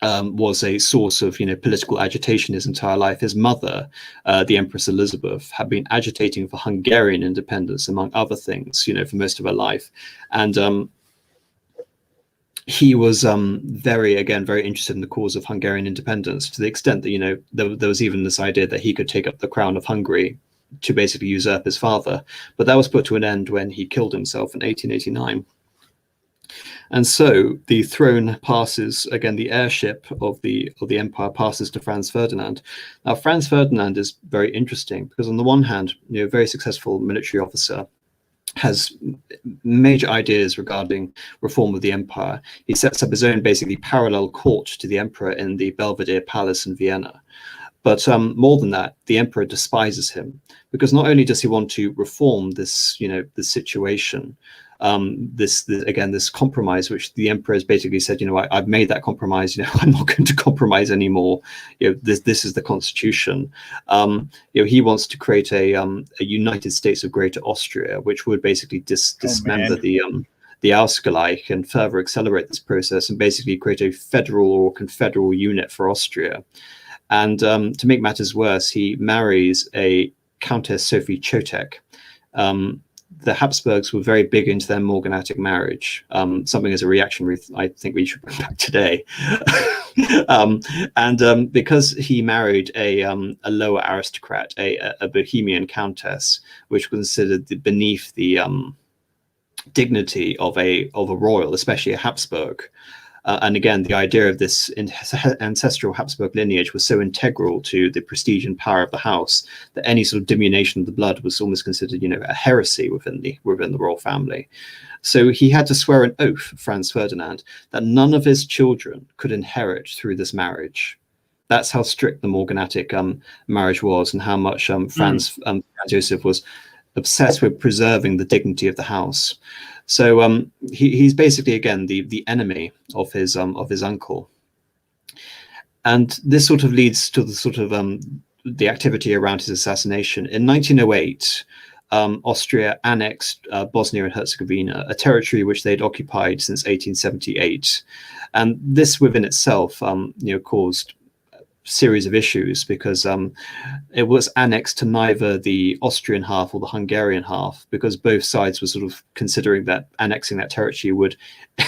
was a source of political agitation his entire life. His mother, the Empress Elizabeth, had been agitating for Hungarian independence, among other things, for most of her life. And he was very interested in the cause of Hungarian independence, to the extent that there was even this idea that he could take up the crown of Hungary to basically usurp his father. But that was put to an end when he killed himself in 1889. And so the throne passes, again, the heirship of the empire passes to Franz Ferdinand. Now, Franz Ferdinand is very interesting because, on the one hand, a very successful military officer, has major ideas regarding reform of the empire. He sets up his own basically parallel court to the emperor in the Belvedere Palace in Vienna. But more than that, the emperor despises him, because not only does he want to reform this, this situation, this compromise, which the emperor has basically said, I've made that compromise, I'm not going to compromise anymore. This is the constitution. He wants to create a United States of Greater Austria, which would basically dismember the Ausgleich and further accelerate this process and basically create a federal or confederal unit for Austria. And to make matters worse, he marries a Countess Sophie Chotek. The Habsburgs were very big into their morganatic marriage, something as a reactionary I think we should bring back today. Because he married a lower aristocrat, a Bohemian countess, which was considered beneath the dignity of a royal, especially a Habsburg. And again, the idea of this ancestral Habsburg lineage was so integral to the prestige and power of the house that any sort of diminution of the blood was almost considered, a heresy within the royal family. So he had to swear an oath, Franz Ferdinand, that none of his children could inherit through this marriage. That's how strict the morganatic marriage was, and how much Franz Joseph was obsessed with preserving the dignity of the house. So he's basically, again, the enemy of his uncle, and this sort of leads to the sort of the activity around his assassination. In 1908, Austria annexed Bosnia and Herzegovina, a territory which they'd occupied since 1878, and this within itself, caused series of issues because it was annexed to neither the Austrian half or the Hungarian half, because both sides were sort of considering that annexing that territory would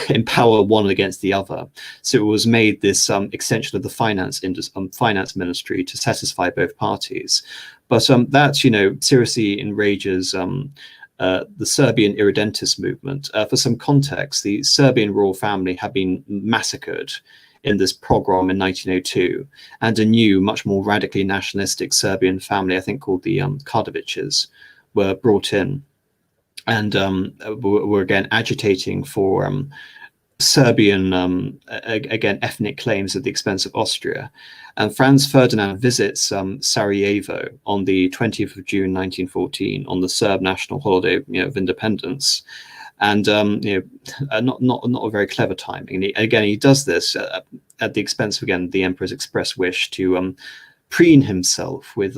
empower one against the other. So it was made this extension of the finance ministry to satisfy both parties. But that seriously enrages the Serbian irredentist movement. For some context, the Serbian royal family had been massacred in this pogrom in 1902, and a new, much more radically nationalistic Serbian family, I think called the Kardoviches, were brought in, and were again agitating for Serbian, again, ethnic claims at the expense of Austria. And Franz Ferdinand visits Sarajevo on the 20th of June 1914 on the Serb national holiday of independence. And not a very clever timing. And he does this at the expense of, again, the emperor's express wish to preen himself with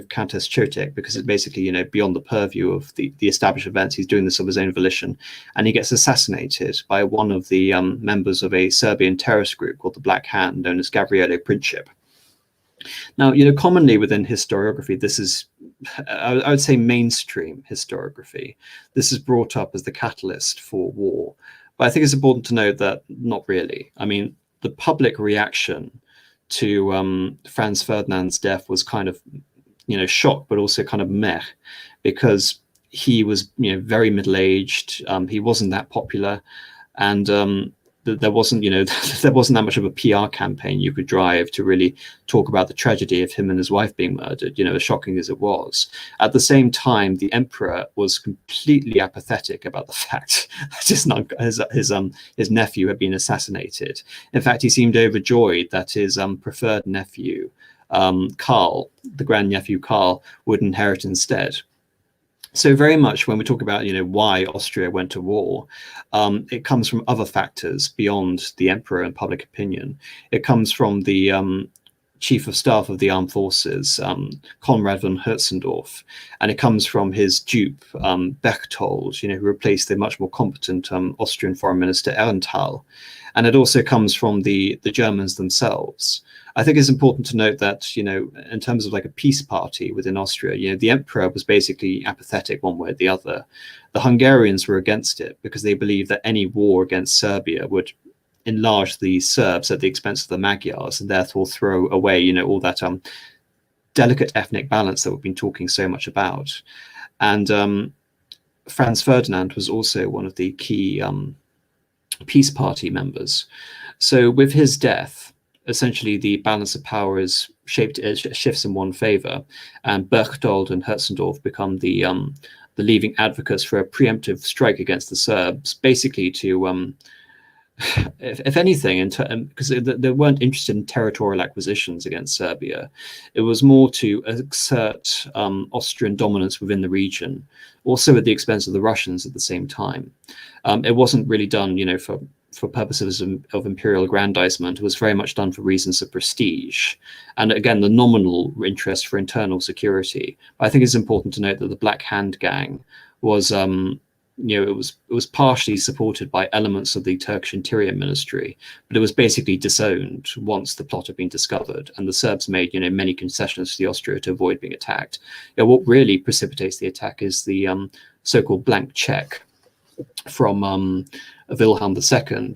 Countess Chotek, because it's basically beyond the purview of the established events. He's doing this of his own volition, and he gets assassinated by one of the members of a Serbian terrorist group called the Black Hand, known as Gavrilo Princip. Now, commonly within historiography, this is, I would say, mainstream historiography. This is brought up as the catalyst for war. But I think it's important to note that not really. I mean, the public reaction to Franz Ferdinand's death was kind of, shock, but also kind of meh, because he was, very middle-aged. He wasn't that popular, and there wasn't that much of a PR campaign you could drive to really talk about the tragedy of him and his wife being murdered, as shocking as it was. At the same time, the emperor was completely apathetic about the fact that his nephew had been assassinated. In fact, he seemed overjoyed that his preferred nephew, Karl, the grandnephew Karl, would inherit instead. So very much when we talk about why Austria went to war, it comes from other factors beyond the emperor and public opinion. It comes from the chief of staff of the armed forces, Konrad von Hertzendorf, and it comes from his dupe, Berchtold, who replaced the much more competent Austrian foreign minister Ehrenthal. And it also comes from the Germans themselves. I think it's important to note that, in terms of like a peace party within Austria, the emperor was basically apathetic one way or the other. The Hungarians were against it because they believed that any war against Serbia would enlarge the Serbs at the expense of the Magyars, and therefore throw away, all that delicate ethnic balance that we've been talking so much about. And Franz Ferdinand was also one of the key peace party members. So with his death, essentially the balance of power is shifts in one favor, and Berchtold and Hertzendorf become the leading advocates for a preemptive strike against the Serbs, basically to if anything, because they weren't interested in territorial acquisitions against Serbia, it was more to exert Austrian dominance within the region, also at the expense of the Russians at the same time. It wasn't really done, for purposes of imperial aggrandizement. It was very much done for reasons of prestige, and again, the nominal interest for internal security. But I think it's important to note that the Black Hand gang was it was partially supported by elements of the Turkish Interior Ministry, but it was basically disowned once the plot had been discovered, and the Serbs made many concessions to the Austria to avoid being attacked. What really precipitates the attack is the so-called blank check from Wilhelm II,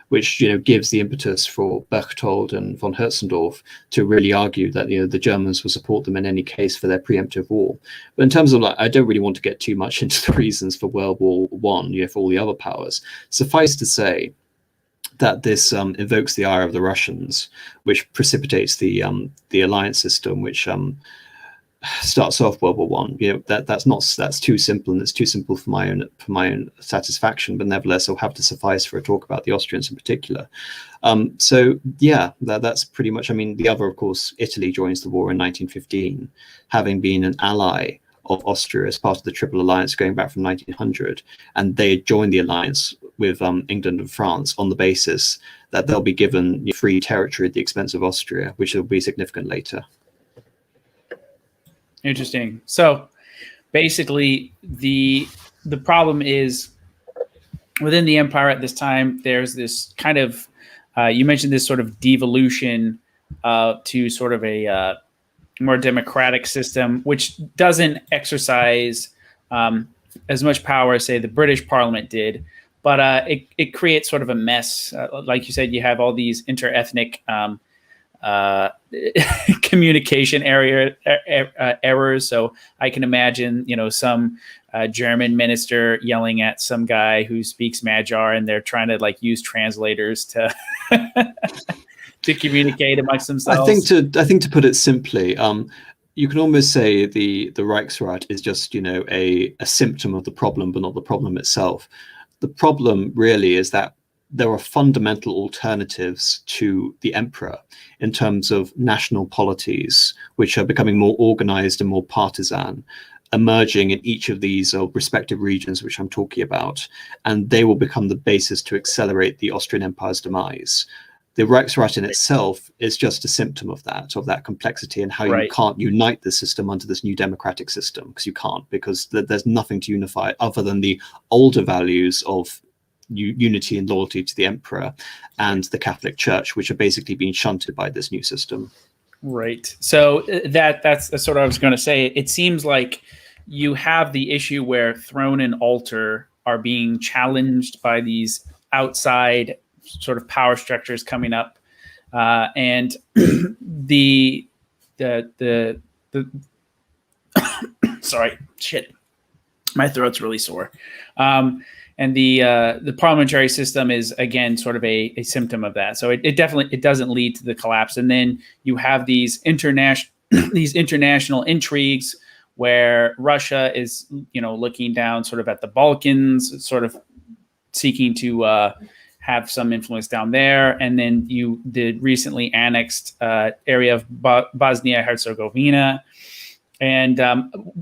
which gives the impetus for Berchtold and von Hertzendorf to really argue that the Germans will support them in any case for their preemptive war. But in terms of I don't really want to get too much into the reasons for World War I, for all the other powers. Suffice to say that this invokes the ire of the Russians, which precipitates the alliance system, which starts off World War I. That's too simple, and it's too simple for my own satisfaction. But nevertheless, I'll have to suffice for a talk about the Austrians in particular. So yeah, that's pretty much. The other, of course, Italy joins the war in 1915, having been an ally of Austria as part of the Triple Alliance going back from 1900, and they joined the alliance with England and France on the basis that they'll be given free territory at the expense of Austria, which will be significant later. Interesting. So basically, the problem is within the empire at this time. There's this kind of you mentioned this sort of devolution to sort of a more democratic system, which doesn't exercise as much power as, say, the British Parliament did. But it creates sort of a mess. Like you said, you have all these inter-ethnic communication errors. So I can imagine, some German minister yelling at some guy who speaks Magyar, and they're trying to like use translators to to communicate amongst themselves. I think to put it simply, you can almost say the Reichsrat is just a symptom of the problem, but not the problem itself. The problem really is that there are fundamental alternatives to the emperor in terms of national polities, which are becoming more organized and more partisan, emerging in each of these respective regions which I'm talking about, and they will become the basis to accelerate the Austrian Empire's demise. The Reichsrat in itself is just a symptom of that complexity, and how you can't unite the system under this new democratic system, because you can't, because there's nothing to unify other than the older values of unity and loyalty to the emperor and the Catholic Church, which are basically being shunted by this new system. Right. So that's sort of what I was going to say. It seems like you have the issue where throne and altar are being challenged by these outside sort of power structures coming up, and the sorry, shit, my throat's really sore. And the parliamentary system is, again, sort of a symptom of that. So it definitely doesn't lead to the collapse. And then you have these international intrigues where Russia is, looking down sort of at the Balkans, sort of seeking to have some influence down there. And then the recently annexed area of Bosnia-Herzegovina. And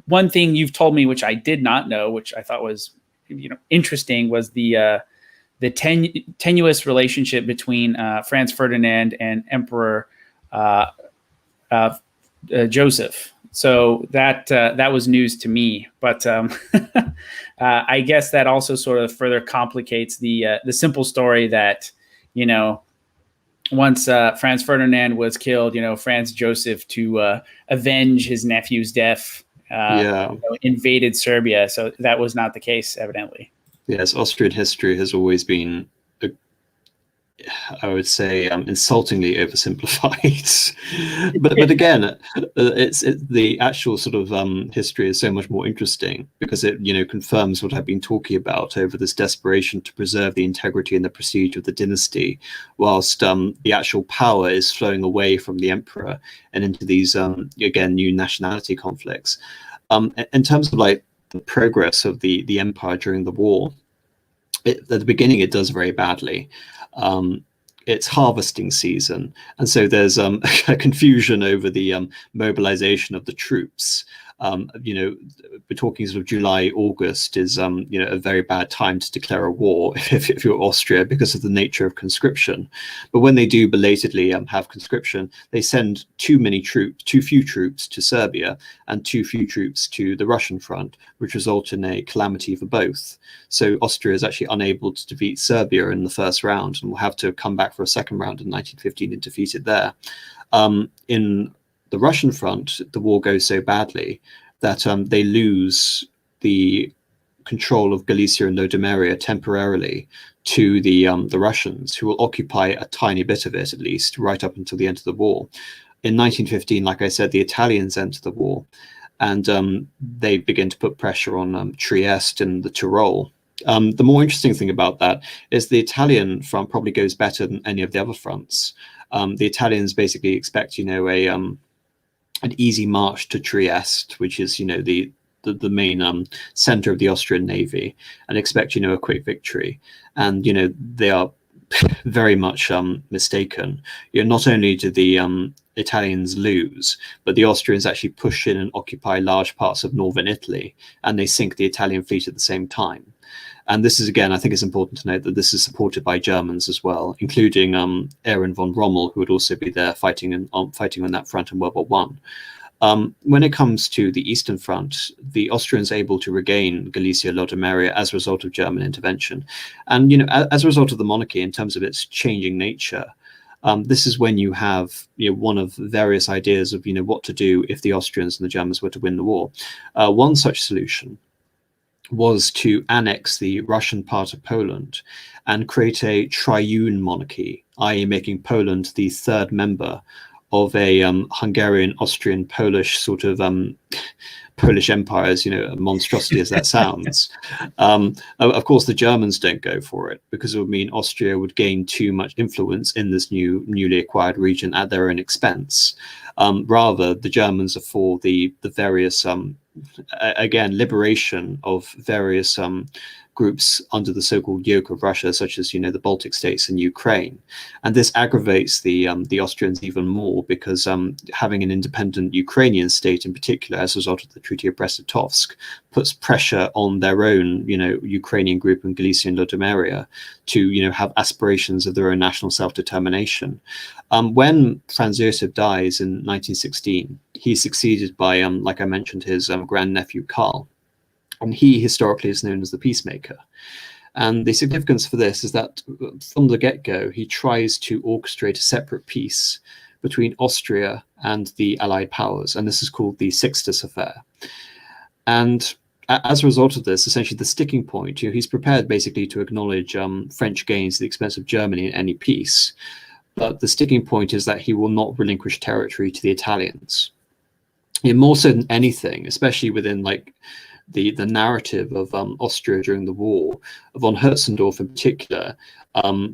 one thing you've told me, which I did not know, which I thought was interesting, was the tenuous relationship between Franz Ferdinand and Emperor Joseph. So that was news to me, but I guess that also sort of further complicates the simple story that once Franz Ferdinand was killed, Franz Joseph, to avenge his nephew's death, invaded Serbia. So that was not the case, evidently. Yes, Austrian history has always been, I would say, insultingly oversimplified. but again, it's the actual sort of history is so much more interesting, because it confirms what I've been talking about over this desperation to preserve the integrity and the prestige of the dynasty, whilst the actual power is flowing away from the emperor and into these again new nationality conflicts. In terms of like the progress of the empire during the war, at the beginning it does very badly. It's harvesting season, and so there's a confusion over the mobilization of the troops. We're talking sort of July, August is a very bad time to declare a war if you're Austria, because of the nature of conscription. But when they do belatedly have conscription, they send too few troops to Serbia and too few troops to the Russian front, which result in a calamity for both. So Austria is actually unable to defeat Serbia in the first round, and will have to come back for a second round in 1915 and defeat it there. In the Russian front, the war goes so badly that they lose the control of Galicia and Lodomeria temporarily to the Russians, who will occupy a tiny bit of it, at least, right up until the end of the war. In 1915, like I said, the Italians enter the war, and they begin to put pressure on Trieste and the Tyrol. The more interesting thing about that is the Italian front probably goes better than any of the other fronts. The Italians basically expect, an easy march to Trieste, which is, the main center of the Austrian navy, and expect, a quick victory. And, they are very much mistaken. Not only do the Italians lose, but the Austrians actually push in and occupy large parts of northern Italy, and they sink the Italian fleet at the same time. And this is, again, I think it's important to note that this is supported by Germans as well, including Erwin von Rommel, who would also be there fighting on that front in World War I. When it comes to the Eastern Front, the Austrians are able to regain Galicia, Lodomeria as a result of German intervention. And, as a result of the monarchy, in terms of its changing nature, this is when you have one of various ideas of what to do if the Austrians and the Germans were to win the war. One such solution was to annex the Russian part of Poland and create a triune monarchy, i.e. making Poland the third member of a Hungarian, Austrian, Polish sort of Polish empire, as a monstrosity as that sounds. Of course, the Germans don't go for it because it would mean Austria would gain too much influence in this newly acquired region at their own expense. Rather, the Germans are for the various again, liberation of various groups under the so-called yoke of Russia, such as the Baltic states and Ukraine, and this aggravates the Austrians even more because having an independent Ukrainian state, in particular, as a result of the Treaty of Brest-Litovsk, puts pressure on their own Ukrainian group in Galicia and Lodomeria to have aspirations of their own national self-determination. When Franz Josef dies in 1916, he's succeeded by, like I mentioned, his grandnephew Karl. And he historically is known as the peacemaker. And the significance for this is that from the get-go, he tries to orchestrate a separate peace between Austria and the Allied powers. And this is called the Sixtus Affair. And as a result of this, essentially the sticking point, he's prepared basically to acknowledge French gains at the expense of Germany in any peace. But the sticking point is that he will not relinquish territory to the Italians. More so than anything, especially within the narrative of Austria during the war, von Herzendorf in particular,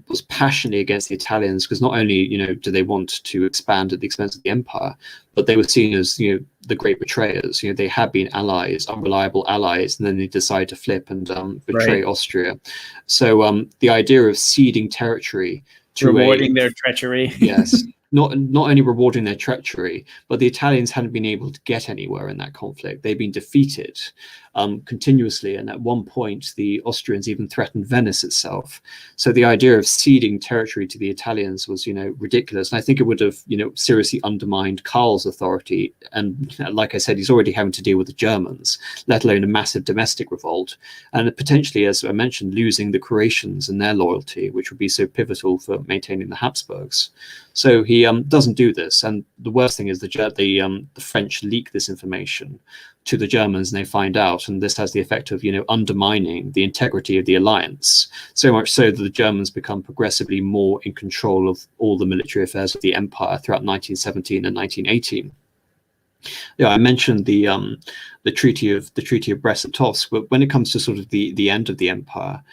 was passionately against the Italians because not only do they want to expand at the expense of the empire, but they were seen as the great betrayers. They had been allies, unreliable allies, and then they decide to flip and betray Austria. So the idea of ceding territory to rewarding their treachery. Yes. Not only rewarding their treachery, but the Italians hadn't been able to get anywhere in that conflict. They'd been defeated continuously, and at one point the Austrians even threatened Venice itself. So the idea of ceding territory to the Italians was ridiculous, and I think it would have seriously undermined Karl's authority. And like I said, he's already having to deal with the Germans, let alone a massive domestic revolt, and potentially, as I mentioned, losing the Croatians and their loyalty, which would be so pivotal for maintaining the Habsburgs. So he doesn't do this, and the worst thing is the French leak this information to the Germans, and they find out, and this has the effect of undermining the integrity of the alliance, so much so that the Germans become progressively more in control of all the military affairs of the empire throughout 1917 and 1918. I mentioned the Treaty of Brest-Litovsk, but when it comes to sort of the end of the empire,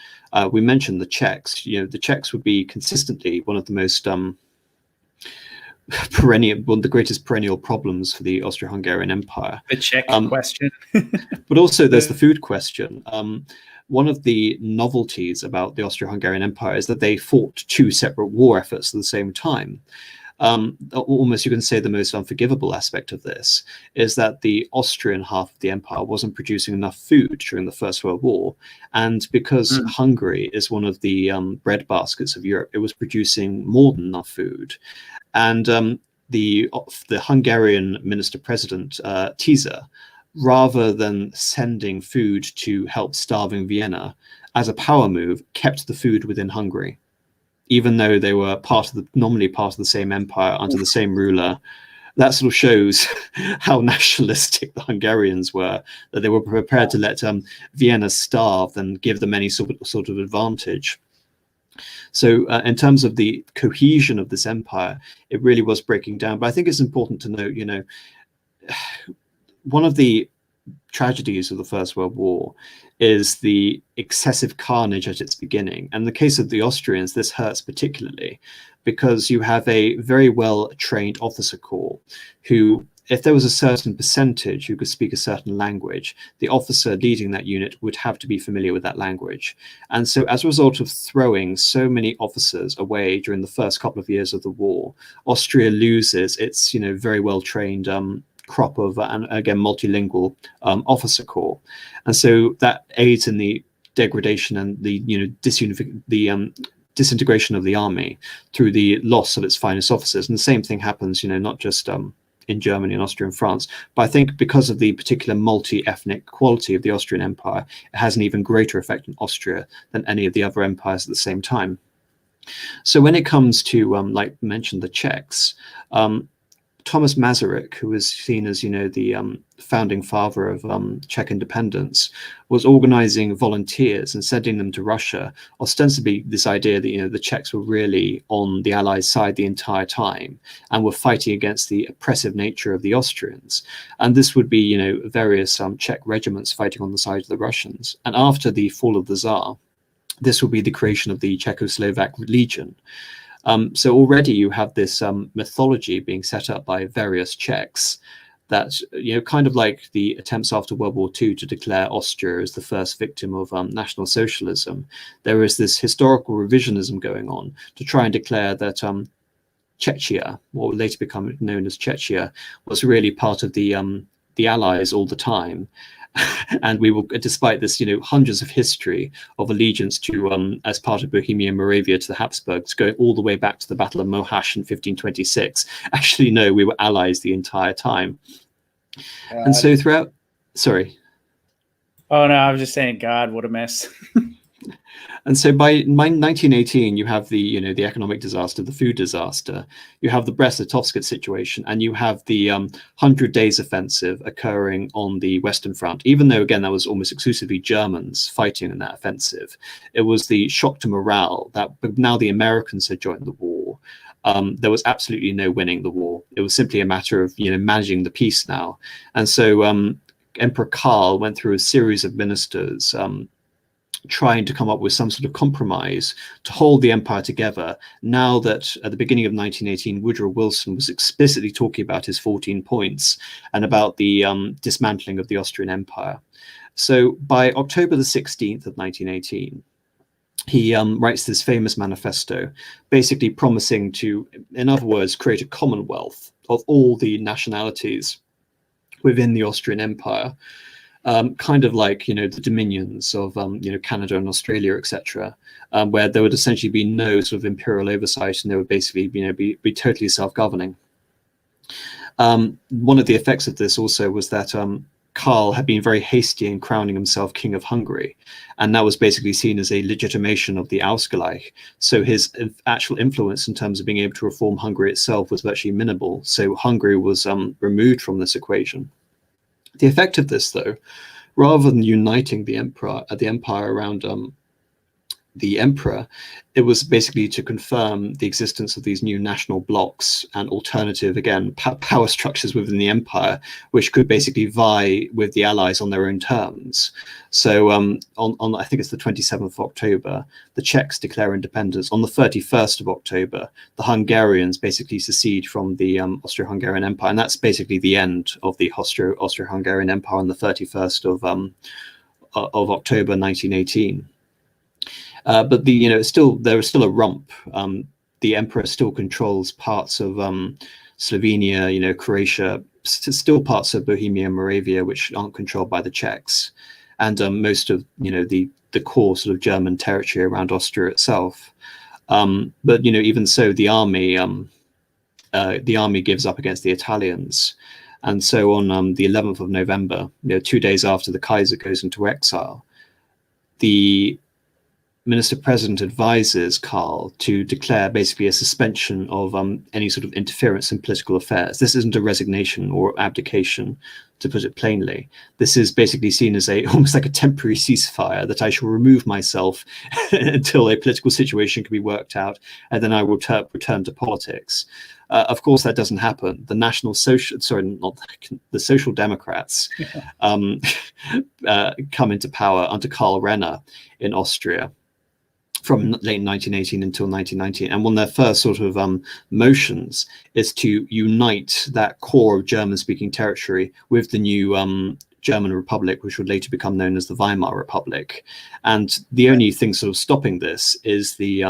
we mentioned the Czechs. The Czechs would be consistently one of the most one of the greatest perennial problems for the Austro-Hungarian Empire. The Czech question. But also there's the food question. One of the novelties about the Austro-Hungarian Empire is that they fought two separate war efforts at the same time. Almost you can say the most unforgivable aspect of this is that the Austrian half of the empire wasn't producing enough food during the First World War, and because Hungary is one of the bread baskets of Europe, it was producing more than enough food. And the Hungarian minister-president, Tisza, rather than sending food to help starving Vienna, as a power move, kept the food within Hungary, even though they were nominally part of the same empire under the same ruler. That sort of shows how nationalistic the Hungarians were, that they were prepared to let Vienna starve and give them any sort of advantage. So in terms of the cohesion of this empire, it really was breaking down. But I think it's important to note, one of the tragedies of the First World War is the excessive carnage at its beginning. And in the case of the Austrians, this hurts particularly because you have a very well-trained officer corps who, if there was a certain percentage who could speak a certain language, the officer leading that unit would have to be familiar with that language. And so as a result of throwing so many officers away during the first couple of years of the war, Austria loses its very well-trained crop of, and again, multilingual officer corps. And so that aids in the degradation and the disintegration of the army through the loss of its finest officers. And the same thing happens, not just in Germany and Austria and France. But I think because of the particular multi-ethnic quality of the Austrian Empire, it has an even greater effect on Austria than any of the other empires at the same time. So when it comes to, like mentioned, the Czechs, Thomas Masaryk, who was seen as, the founding father of Czech independence, was organizing volunteers and sending them to Russia, ostensibly this idea that, the Czechs were really on the Allies' side the entire time and were fighting against the oppressive nature of the Austrians. And this would be, various Czech regiments fighting on the side of the Russians. And after the fall of the Tsar, this will be the creation of the Czechoslovak Legion. So already you have this mythology being set up by various Czechs that, kind of like the attempts after World War II to declare Austria as the first victim of National Socialism. There is this historical revisionism going on to try and declare that Czechia, what would later become known as Czechia, was really part of the Allies all the time. And we will, despite this, hundreds of history of allegiance to, as part of Bohemia and Moravia, to the Habsburgs, going all the way back to the Battle of Mohacs in 1526. Actually, no, we were allies the entire time. And so throughout, sorry. Oh no, I was just saying, God, what a mess. And so by 1918, you have the, the economic disaster, the food disaster, you have the Brest-Litovsk situation, and you have the 100 Days Offensive occurring on the Western Front. Even though, again, that was almost exclusively Germans fighting in that offensive, it was the shock to morale that now the Americans had joined the war. There was absolutely no winning the war. It was simply a matter of, managing the peace now. And so Emperor Karl went through a series of ministers, trying to come up with some sort of compromise to hold the empire together, now that at the beginning of 1918, Woodrow Wilson was explicitly talking about his 14 points and about the dismantling of the Austrian Empire. So by October the 16th of 1918, he writes this famous manifesto, basically promising to, in other words, create a commonwealth of all the nationalities within the Austrian Empire. Kind of like, the dominions of, Canada and Australia, etc., where there would essentially be no sort of imperial oversight, and they would basically, be totally self-governing. One of the effects of this also was that Karl had been very hasty in crowning himself King of Hungary, and that was basically seen as a legitimation of the Ausgleich. So his actual influence in terms of being able to reform Hungary itself was virtually minimal. So Hungary was removed from this equation. The effect of this, though, rather than uniting the empire around the emperor, it was basically to confirm the existence of these new national blocks and alternative, again, power structures within the empire, which could basically vie with the Allies on their own terms. So on I think it's the 27th of October, the Czechs declare independence. On the 31st of October, the Hungarians basically secede from the Austro-Hungarian Empire. And that's basically the end of the Austro-Hungarian Empire on the 31st of October 1918. But there is still a rump. The emperor still controls parts of Slovenia, Croatia, still parts of Bohemia and Moravia, which aren't controlled by the Czechs, and most of the core sort of German territory around Austria itself. But even so, the army gives up against the Italians, and so on the 11th of November, 2 days after the Kaiser goes into exile, the Minister-President advises Karl to declare basically a suspension of any sort of interference in political affairs. This isn't a resignation or abdication, to put it plainly. This is basically seen as almost like a temporary ceasefire, that I shall remove myself until a political situation can be worked out, and then I will return to politics. Of course, that doesn't happen. The the Social Democrats come into power under Karl Renner in Austria from late 1918 until 1919. And one of their first sort of motions is to unite that core of German-speaking territory with the new German Republic, which would later become known as the Weimar Republic. And the only thing sort of stopping this is the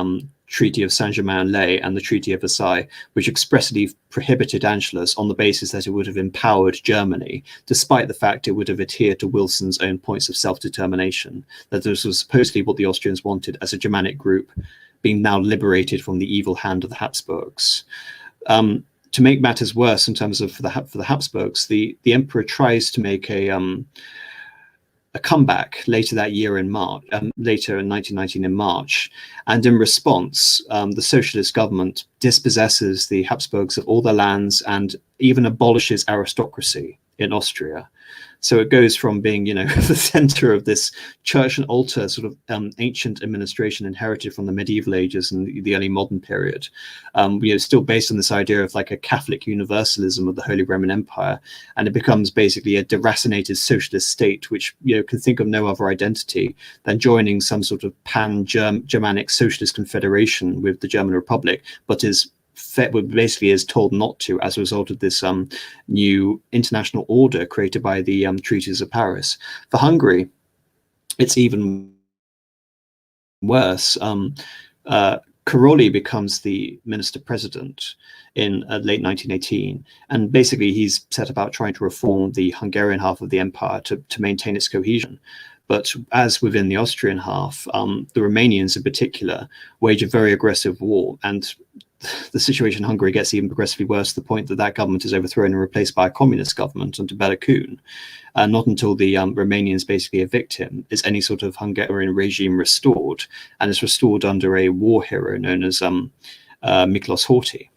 Treaty of Saint-Germain-en-Laye and the Treaty of Versailles, which expressly prohibited Anschluss on the basis that it would have empowered Germany, despite the fact it would have adhered to Wilson's own points of self-determination, that this was supposedly what the Austrians wanted as a Germanic group, being now liberated from the evil hand of the Habsburgs. to make matters worse in terms of for the Habsburgs, the emperor tries to make a comeback later that year in March, later in 1919 in March, and in response, the socialist government dispossesses the Habsburgs of all their lands and even abolishes aristocracy in Austria. So it goes from being, the center of this church and altar sort of ancient administration inherited from the medieval ages and the early modern period, still based on this idea of like a Catholic universalism of the Holy Roman Empire, and it becomes basically a deracinated socialist state, which can think of no other identity than joining some sort of pan-Germanic socialist confederation with the German Republic, but basically is told not to as a result of this new international order created by the treaties of Paris. For Hungary, it's even worse. Karolyi becomes the minister president in late 1918, and basically he's set about trying to reform the Hungarian half of the empire to maintain its cohesion. But as within the Austrian half, the Romanians in particular wage a very aggressive war, and the situation in Hungary gets even progressively worse to the point that government is overthrown and replaced by a communist government under Bela Kun. Not until the Romanians basically evict him is any sort of Hungarian regime restored, and it's restored under a war hero known as Miklos Horthy.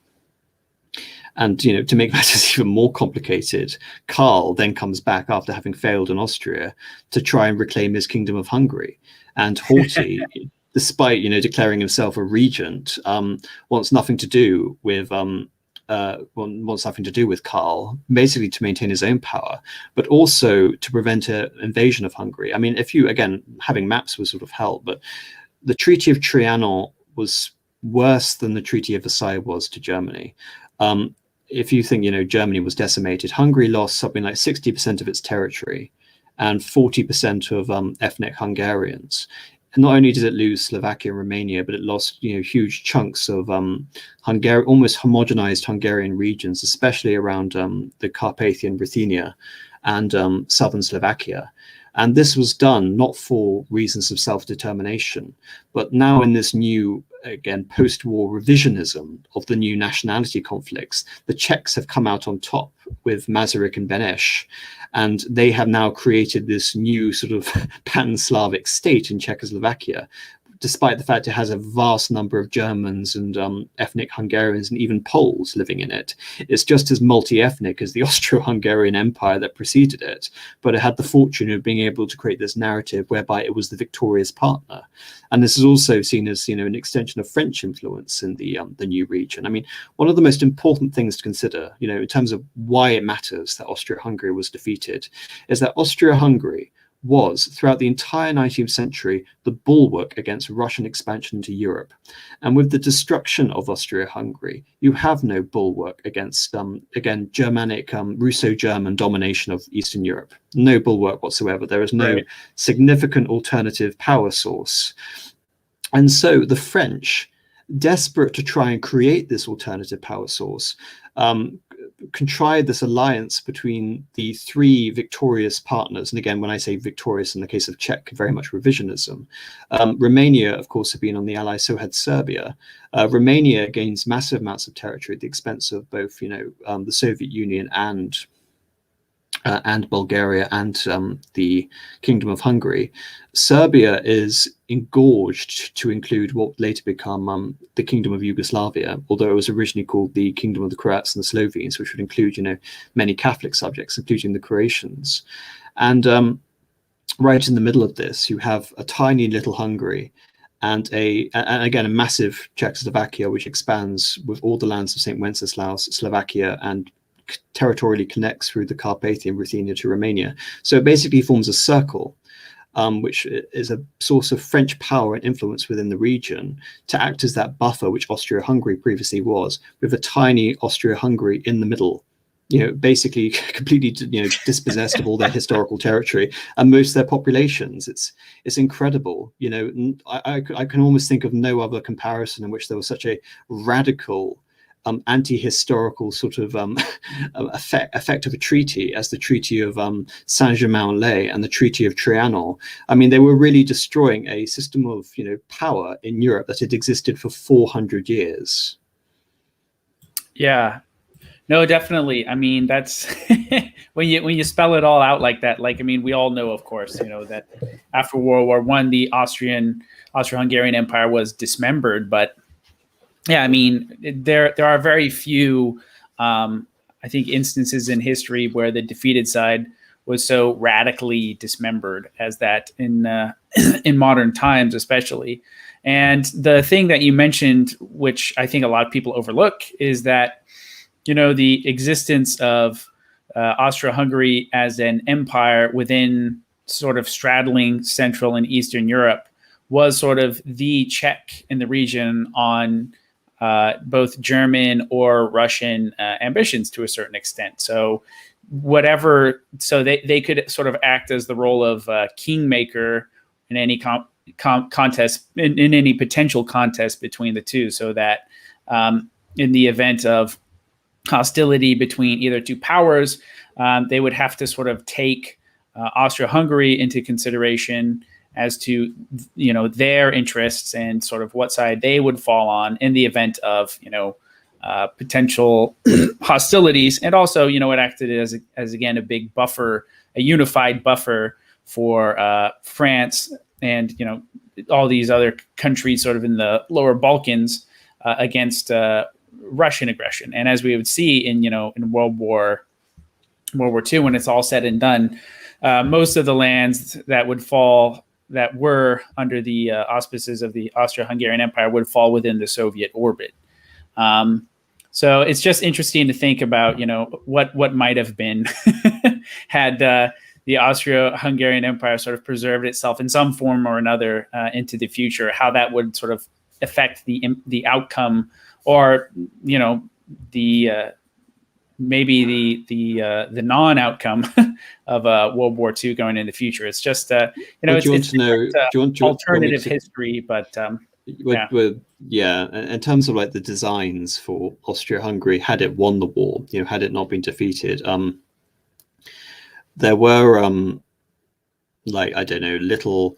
And to make matters even more complicated, Karl then comes back after having failed in Austria to try and reclaim his kingdom of Hungary. And Horthy, despite declaring himself a regent, wants nothing to do with Karl, basically to maintain his own power, but also to prevent an invasion of Hungary. I mean, again, having maps would sort of help, but the Treaty of Trianon was worse than the Treaty of Versailles was to Germany. If you think, Germany was decimated, Hungary lost something like 60% of its territory and 40% of ethnic Hungarians. And not only did it lose Slovakia and Romania, but it lost, huge chunks of almost homogenized Hungarian regions, especially around the Carpathian Ruthenia and southern Slovakia. And this was done not for reasons of self-determination, but now in this new, again, post-war revisionism of the new nationality conflicts, the Czechs have come out on top with Masaryk and Beneš, and they have now created this new sort of pan-Slavic state in Czechoslovakia, despite the fact it has a vast number of Germans and ethnic Hungarians and even Poles living in it. It's just as multi-ethnic as the Austro-Hungarian Empire that preceded it, but it had the fortune of being able to create this narrative whereby it was the victorious partner. And this is also seen as, an extension of French influence in the new region. I mean, one of the most important things to consider, in terms of why it matters that Austria-Hungary was defeated, is that Austria-Hungary was, throughout the entire 19th century, the bulwark against Russian expansion into Europe. And with the destruction of Austria-Hungary, you have no bulwark against, again, Germanic, Russo-German domination of Eastern Europe. No bulwark whatsoever. There is no significant alternative power source. And so the French, desperate to try and create this alternative power source, contrived this alliance between the three victorious partners. And again, when I say victorious in the case of Czech, very much revisionism. Romania, of course, had been on the Allies, so had Serbia. Romania gains massive amounts of territory at the expense of both, the Soviet Union and Bulgaria and the Kingdom of Hungary. Serbia is engorged to include what later become the Kingdom of Yugoslavia, although it was originally called the Kingdom of the Croats and the Slovenes, which would include, many Catholic subjects, including the Croatians. And right in the middle of this, you have a tiny little Hungary and again, a massive Czechoslovakia, which expands with all the lands of St. Wenceslaus, Slovakia, and territorially connects through the Carpathian Ruthenia to Romania. So it basically forms a circle, which is a source of French power and influence within the region to act as that buffer which Austria-Hungary previously was, with a tiny Austria-Hungary in the middle, basically completely, dispossessed of all their historical territory and most of their populations. It's incredible. I can almost think of no other comparison in which there was such a radical anti-historical sort of effect of a treaty as the Treaty of Saint-Germain-en-Laye and the Treaty of Trianon. I mean, they were really destroying a system of power in Europe that had existed for 400 years. Yeah. No, definitely. I mean, that's when you spell it all out like that. Like, I mean, we all know, of course, that after World War One, the Austro-Hungarian Empire was dismembered. But yeah, I mean, there are very few, I think, instances in history where the defeated side was so radically dismembered as that in in modern times, especially. And the thing that you mentioned, which I think a lot of people overlook, is that the existence of Austro-Hungary as an empire within sort of straddling Central and Eastern Europe was sort of the check in the region on both German or Russian ambitions to a certain extent. So they could sort of act as the role of kingmaker in any contest, in any potential contest between the two, so that in the event of hostility between either two powers, they would have to sort of take Austria-Hungary into consideration as to their interests and sort of what side they would fall on in the event of potential hostilities. And also it acted as again a big buffer, a unified buffer for France and all these other countries sort of in the lower Balkans against Russian aggression. And as we would see in World War II, when it's all said and done, most of the lands that were under the auspices of the Austro-Hungarian Empire would fall within the Soviet orbit. So it's just interesting to think about what might have been had the Austro-Hungarian Empire sort of preserved itself in some form or another into the future, how that would sort of affect the outcome, or the maybe the non-outcome of World War II going in the future. It's just it's alternative history, but yeah. In terms of like the designs for Austria-Hungary, had it won the war, had it not been defeated, there were like, I don't know, little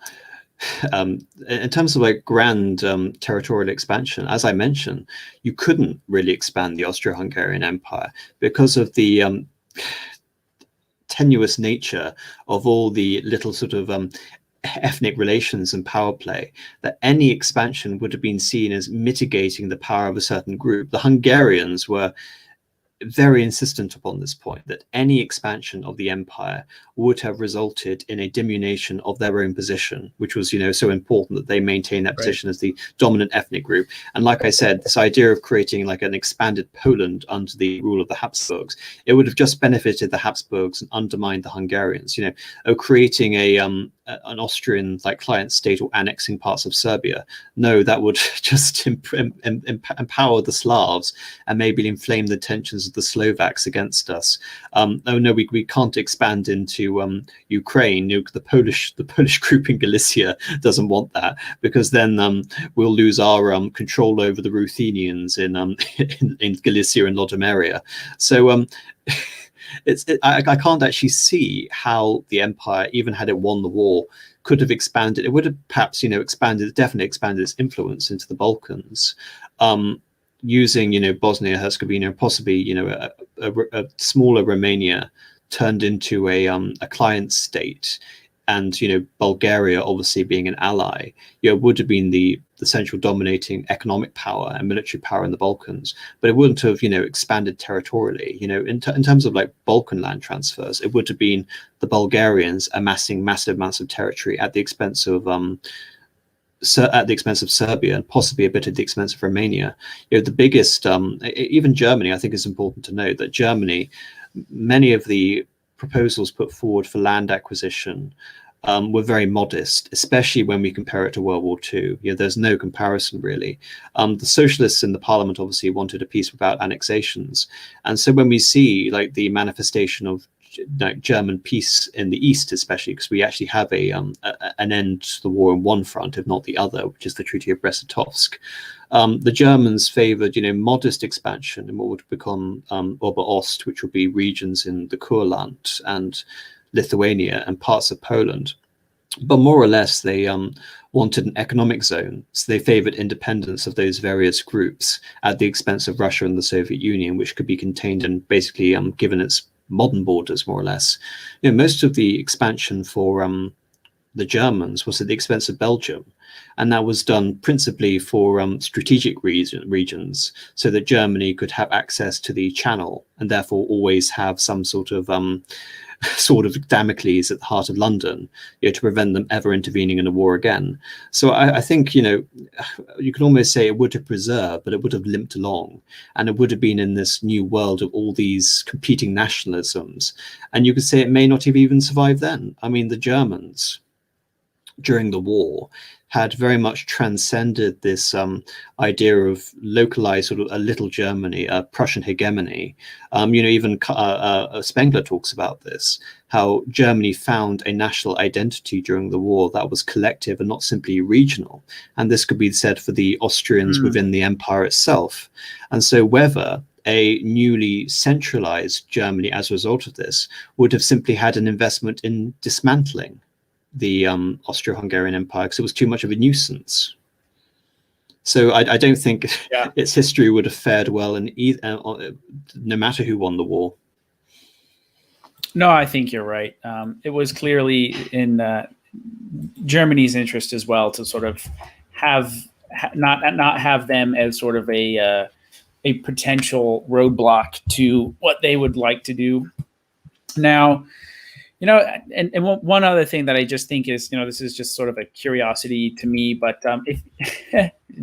in terms of like grand territorial expansion. As I mentioned, you couldn't really expand the Austro-Hungarian Empire because of the tenuous nature of all the little sort of ethnic relations and power play, that any expansion would have been seen as mitigating the power of a certain group. The Hungarians were very insistent upon this point, that any expansion of the empire would have resulted in a diminution of their own position, which was so important that they maintain that position as the dominant ethnic group. And like I said, this idea of creating like an expanded Poland under the rule of the Habsburgs, it would have just benefited the Habsburgs and undermined the Hungarians. Creating an Austrian like client state or annexing parts of Serbia, no, that would just empower the Slavs and maybe inflame the tensions of the Slovaks against us. Oh no, we can't expand into Ukraine. The Polish group in Galicia doesn't want that, because then we'll lose our control over the Ruthenians in Galicia and Lodomeria. So I can't actually see how the empire, even had it won the war, could have expanded. It would have perhaps definitely expanded its influence into the Balkans, using Bosnia Herzegovina, possibly a smaller Romania turned into a client state, and Bulgaria obviously being an ally, would have been the central dominating economic power and military power in the Balkans. But it wouldn't have expanded territorially. In terms of like Balkan land transfers, it would have been the Bulgarians amassing massive amounts of territory at the expense of Serbia, and possibly a bit at the expense of Romania. The biggest, even Germany, I think it's important to note that Germany, many of the proposals put forward for land acquisition were very modest, especially when we compare it to World War II. There's no comparison really. The socialists in the parliament obviously wanted a peace without annexations, and so when we see like the manifestation of German peace in the east, especially because we actually have an end to the war on one front, if not the other, which is the Treaty of Brest-Litovsk. The Germans favoured, modest expansion in what would become Ober-Ost, which would be regions in the Kurland and Lithuania and parts of Poland. But more or less, they wanted an economic zone, so they favored independence of those various groups at the expense of Russia and the Soviet Union, which could be contained and basically given its modern borders, more or less. Most of the expansion for the Germans was at the expense of Belgium, and that was done principally for strategic regions, so that Germany could have access to the Channel and therefore always have some sort of Damocles at the heart of London, to prevent them ever intervening in a war again. So I think, you can almost say it would have preserved, but it would have limped along, and it would have been in this new world of all these competing nationalisms. And you could say it may not have even survived then. I mean, the Germans during the war had very much transcended this idea of localized sort of a little Germany, a Prussian hegemony. Even Spengler talks about this, how Germany found a national identity during the war that was collective and not simply regional. And this could be said for the Austrians within the empire itself. And so whether a newly centralized Germany as a result of this would have simply had an investment in dismantling the Austro-Hungarian Empire because it was too much of a nuisance. So I don't think its history would have fared well in no matter who won the war. No, I think you're right. It was clearly in Germany's interest as well to sort of not have them as sort of a potential roadblock to what they would like to do. Now, and one other thing that I just think is, this is just sort of a curiosity to me, but if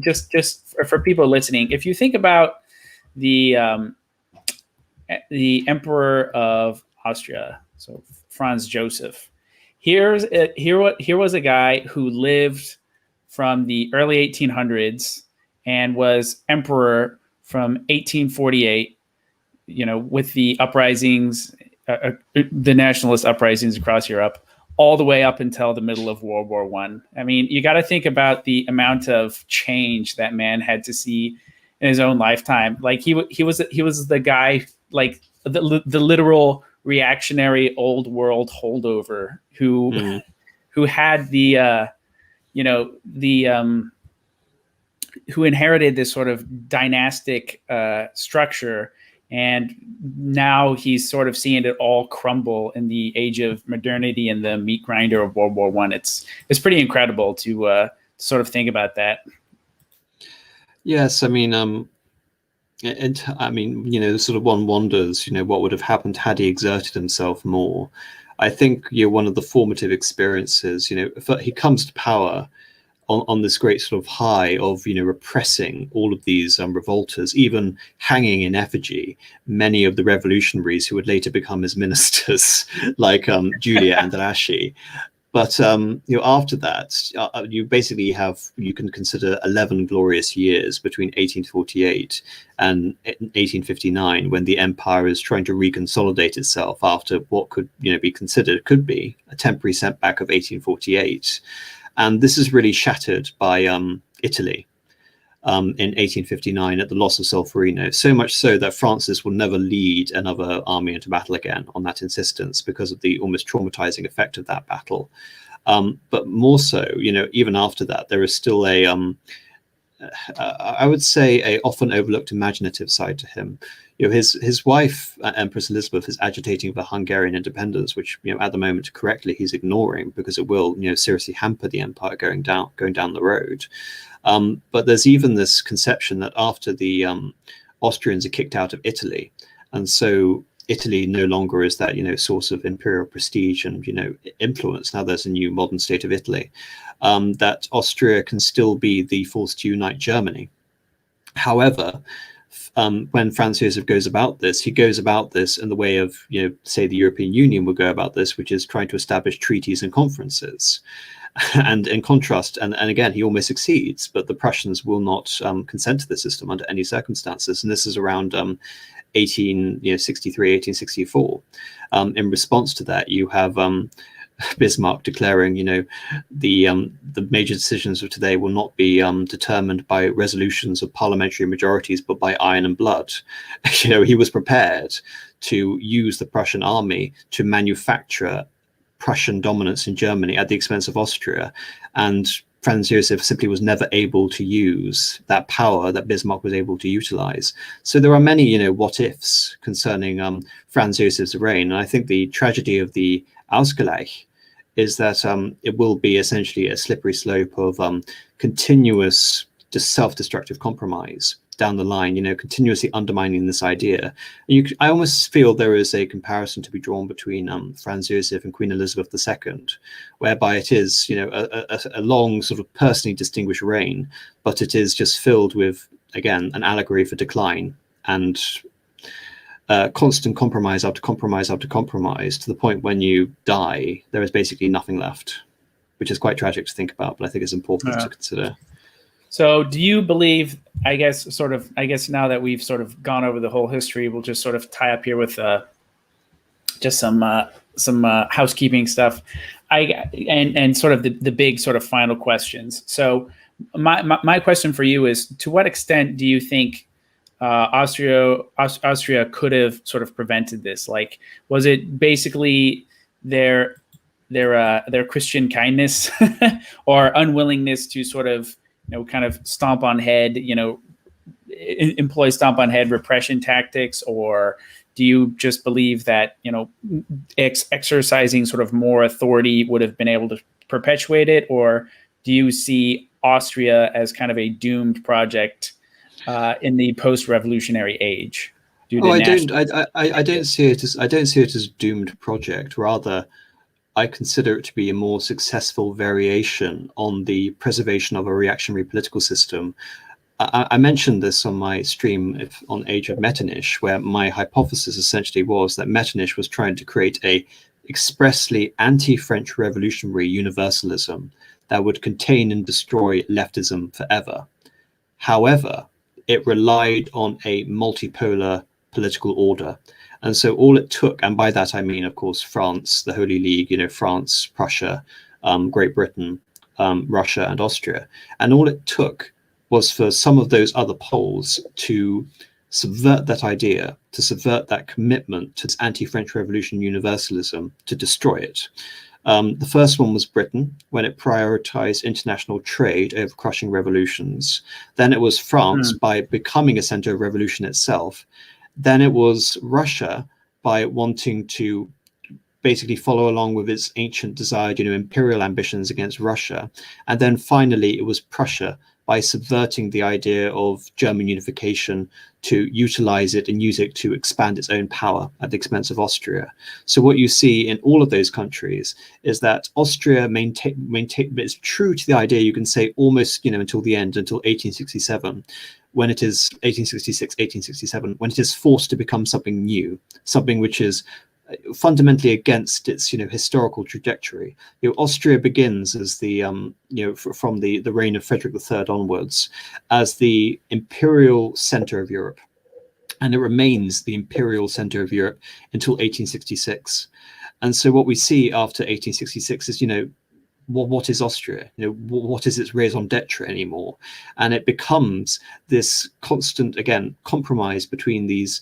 just for people listening, if you think about the Emperor of Austria, so Franz Joseph, here was a guy who lived from the early 1800s and was emperor from 1848, with the uprisings, the nationalist uprisings across Europe, all the way up until the middle of World War I. I mean, you got to think about the amount of change that man had to see in his own lifetime. Like he was the guy, like the literal reactionary old world holdover who had who inherited this sort of dynastic structure. And now he's sort of seeing it all crumble in the age of modernity and the meat grinder of World War I. It's pretty incredible to sort of think about that. Yes, I mean, sort of one wonders, what would have happened had he exerted himself more. I think one of the formative experiences, he comes to power on this great sort of high of repressing all of these revolters, even hanging in effigy many of the revolutionaries who would later become his ministers, like Giulia Andreaschi. But after that, you can consider 11 glorious years between 1848 and 1859, when the empire is trying to reconsolidate itself after what could could be a temporary setback of 1848. And this is really shattered by Italy in 1859 at the loss of Solferino, so much so that Francis will never lead another army into battle again on that insistence because of the almost traumatizing effect of that battle. But more so, even after that, there is still I would say, a often overlooked imaginative side to him. His wife, Empress Elizabeth, is agitating for Hungarian independence, which at the moment correctly he's ignoring because it will seriously hamper the empire going down the road. But there's even this conception that after the Austrians are kicked out of Italy, and so Italy no longer is that source of imperial prestige and influence. Now there's a new modern state of Italy. That Austria can still be the force to unite Germany. However, when Franz Joseph goes about this, he goes about this in the way of, say, the European Union would go about this, which is trying to establish treaties and conferences. And in contrast, and again, he almost succeeds, but the Prussians will not consent to the system under any circumstances. And this is around 1863, 1864. In response to that, you have Bismarck declaring, the major decisions of today will not be determined by resolutions of parliamentary majorities, but by iron and blood. He was prepared to use the Prussian army to manufacture Prussian dominance in Germany at the expense of Austria, and Franz Josef simply was never able to use that power that Bismarck was able to utilize. So there are many, what ifs concerning Franz Josef's reign. And I think the tragedy of the Ausgleich is that it will be essentially a slippery slope of continuous self-destructive compromise down the line, continuously undermining this idea. I almost feel there is a comparison to be drawn between Franz Josef and Queen Elizabeth II, whereby it is, a long sort of personally distinguished reign, but it is just filled with, again, an allegory for decline and constant compromise after compromise after compromise, to the point when you die, there is basically nothing left, which is quite tragic to think about, but I think it's important to consider. So do you believe, I guess now that we've sort of gone over the whole history, we'll just sort of tie up here with just some housekeeping stuff, and sort of the big sort of final questions. So my question for you is, to what extent do you think Austria could have sort of prevented this? Like, was it basically their Christian kindness or unwillingness to sort of, kind of stomp on head, employ stomp on head repression tactics? Or do you just believe that, exercising sort of more authority would have been able to perpetuate it? Or do you see Austria as kind of a doomed project in the post-revolutionary age? I don't see it as a doomed project. Rather, I consider it to be a more successful variation on the preservation of a reactionary political system. I mentioned this on my stream on Age of Metternich, where my hypothesis essentially was that Metternich was trying to create a expressly anti-French revolutionary universalism that would contain and destroy leftism forever. However, it relied on a multipolar political order. And so all it took, and by that I mean, of course, France, the Holy League, France, Prussia, Great Britain, Russia, and Austria. And all it took was for some of those other poles to subvert that idea, to subvert that commitment to anti-French Revolution universalism, to destroy it. The first one was Britain, when it prioritized international trade over crushing revolutions. Then it was France by becoming a center of revolution itself. Then it was Russia by wanting to basically follow along with its ancient desired, imperial ambitions against Russia. And then finally, it was Prussia by subverting the idea of German unification to utilize it and use it to expand its own power at the expense of Austria. So what you see in all of those countries is that Austria is true to the idea, you can say, almost, until the end, until 1867. When it is 1866, 1867, when it is forced to become something new, something which is fundamentally against its, historical trajectory. Austria begins as the, from the reign of Frederick III onwards, as the imperial center of Europe. And it remains the imperial center of Europe until 1866. And so what we see after 1866 is, what is Austria? What is its raison d'etre anymore? And it becomes this constant, again, compromise between these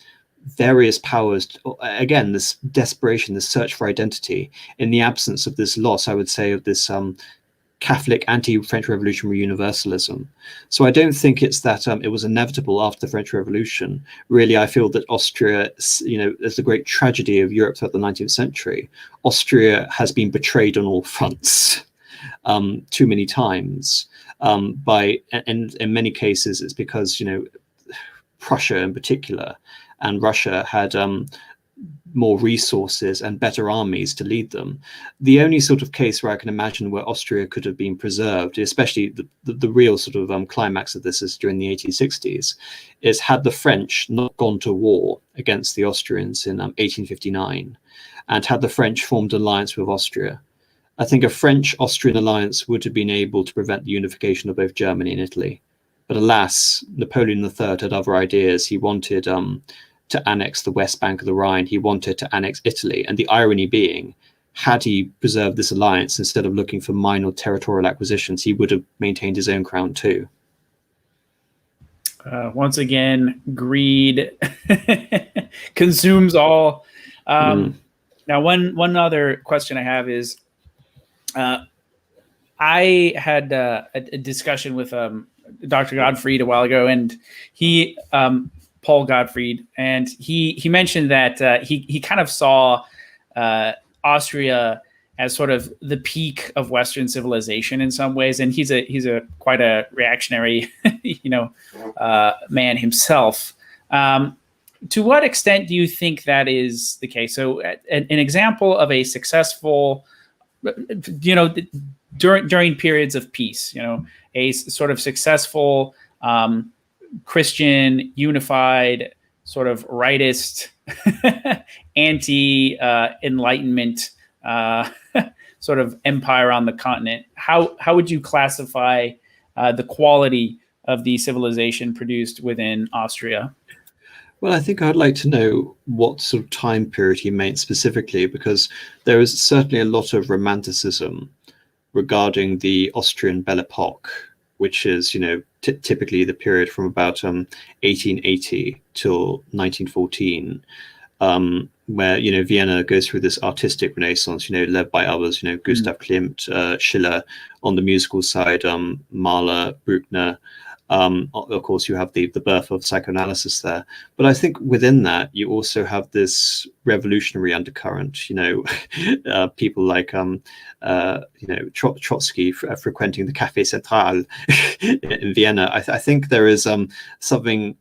various powers. Again, this desperation, this search for identity in the absence of this loss, I would say, of this Catholic anti-French Revolutionary universalism. So I don't think it's that it was inevitable after the French Revolution. Really, I feel that Austria, as the great tragedy of Europe throughout the 19th century, Austria has been betrayed on all fronts. Too many times in many cases it's because Prussia in particular and Russia had more resources and better armies to lead them. The only sort of case where I can imagine where Austria could have been preserved, especially the real sort of climax of this is during the 1860s, is had the French not gone to war against the Austrians in 1859 and had the French formed an alliance with Austria. I think a French-Austrian alliance would have been able to prevent the unification of both Germany and Italy. But alas, Napoleon III had other ideas. He wanted to annex the west bank of the Rhine. He wanted to annex Italy. And the irony being, had he preserved this alliance instead of looking for minor territorial acquisitions, he would have maintained his own crown too. Once again, greed consumes all. Now, one other question I have is, I had a discussion with Dr. Gottfried a while ago, and he Paul Gottfried, and he mentioned that he kind of saw Austria as sort of the peak of Western civilization in some ways, and he's a quite a reactionary, man himself. To what extent do you think that is the case? So, an example of a successful, during periods of peace, a sort of successful Christian unified sort of rightist anti-enlightenment sort of empire on the continent. How would you classify the quality of the civilization produced within Austria? Well, I think I'd like to know what sort of time period he meant specifically, because there is certainly a lot of romanticism regarding the Austrian Belle Epoque, which is, typically the period from about 1880 till 1914, where, Vienna goes through this artistic renaissance, led by others, Gustav Klimt, Schiller. On the musical side, Mahler, Bruckner. Of course, you have the birth of psychoanalysis there. But I think within that, you also have this revolutionary undercurrent, people like, Trotsky frequenting the Café Central in Vienna. I think there is something,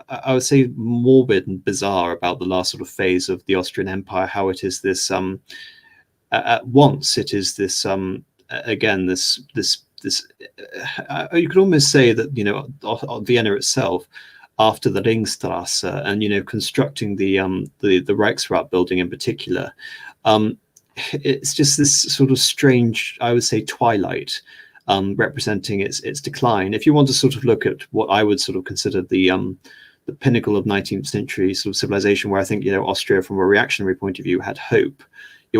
I would say, morbid and bizarre about the last sort of phase of the Austrian Empire, how it is this, at once, it is this, again, this you could almost say that Vienna itself, after the Ringstrasse and constructing the Reichsrat building in particular, it's just this sort of strange, I would say, twilight, representing its decline. If you want to sort of look at what I would sort of consider the pinnacle of 19th century sort of civilization, where I think Austria, from a reactionary point of view, had hope.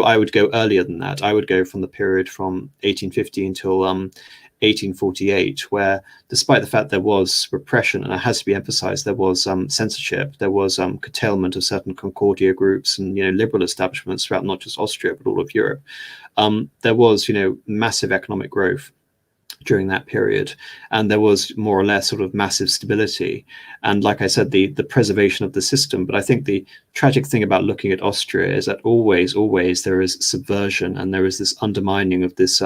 I would go earlier than that. I would go from the period from 1850 until 1848, where, despite the fact there was repression, and it has to be emphasized, there was censorship, there was curtailment of certain Concordia groups and liberal establishments throughout not just Austria but all of Europe. There was massive economic growth during that period, and there was more or less sort of massive stability, and, like I said, the preservation of the system. But I think the tragic thing about looking at Austria is that always there is subversion, and there is this undermining of this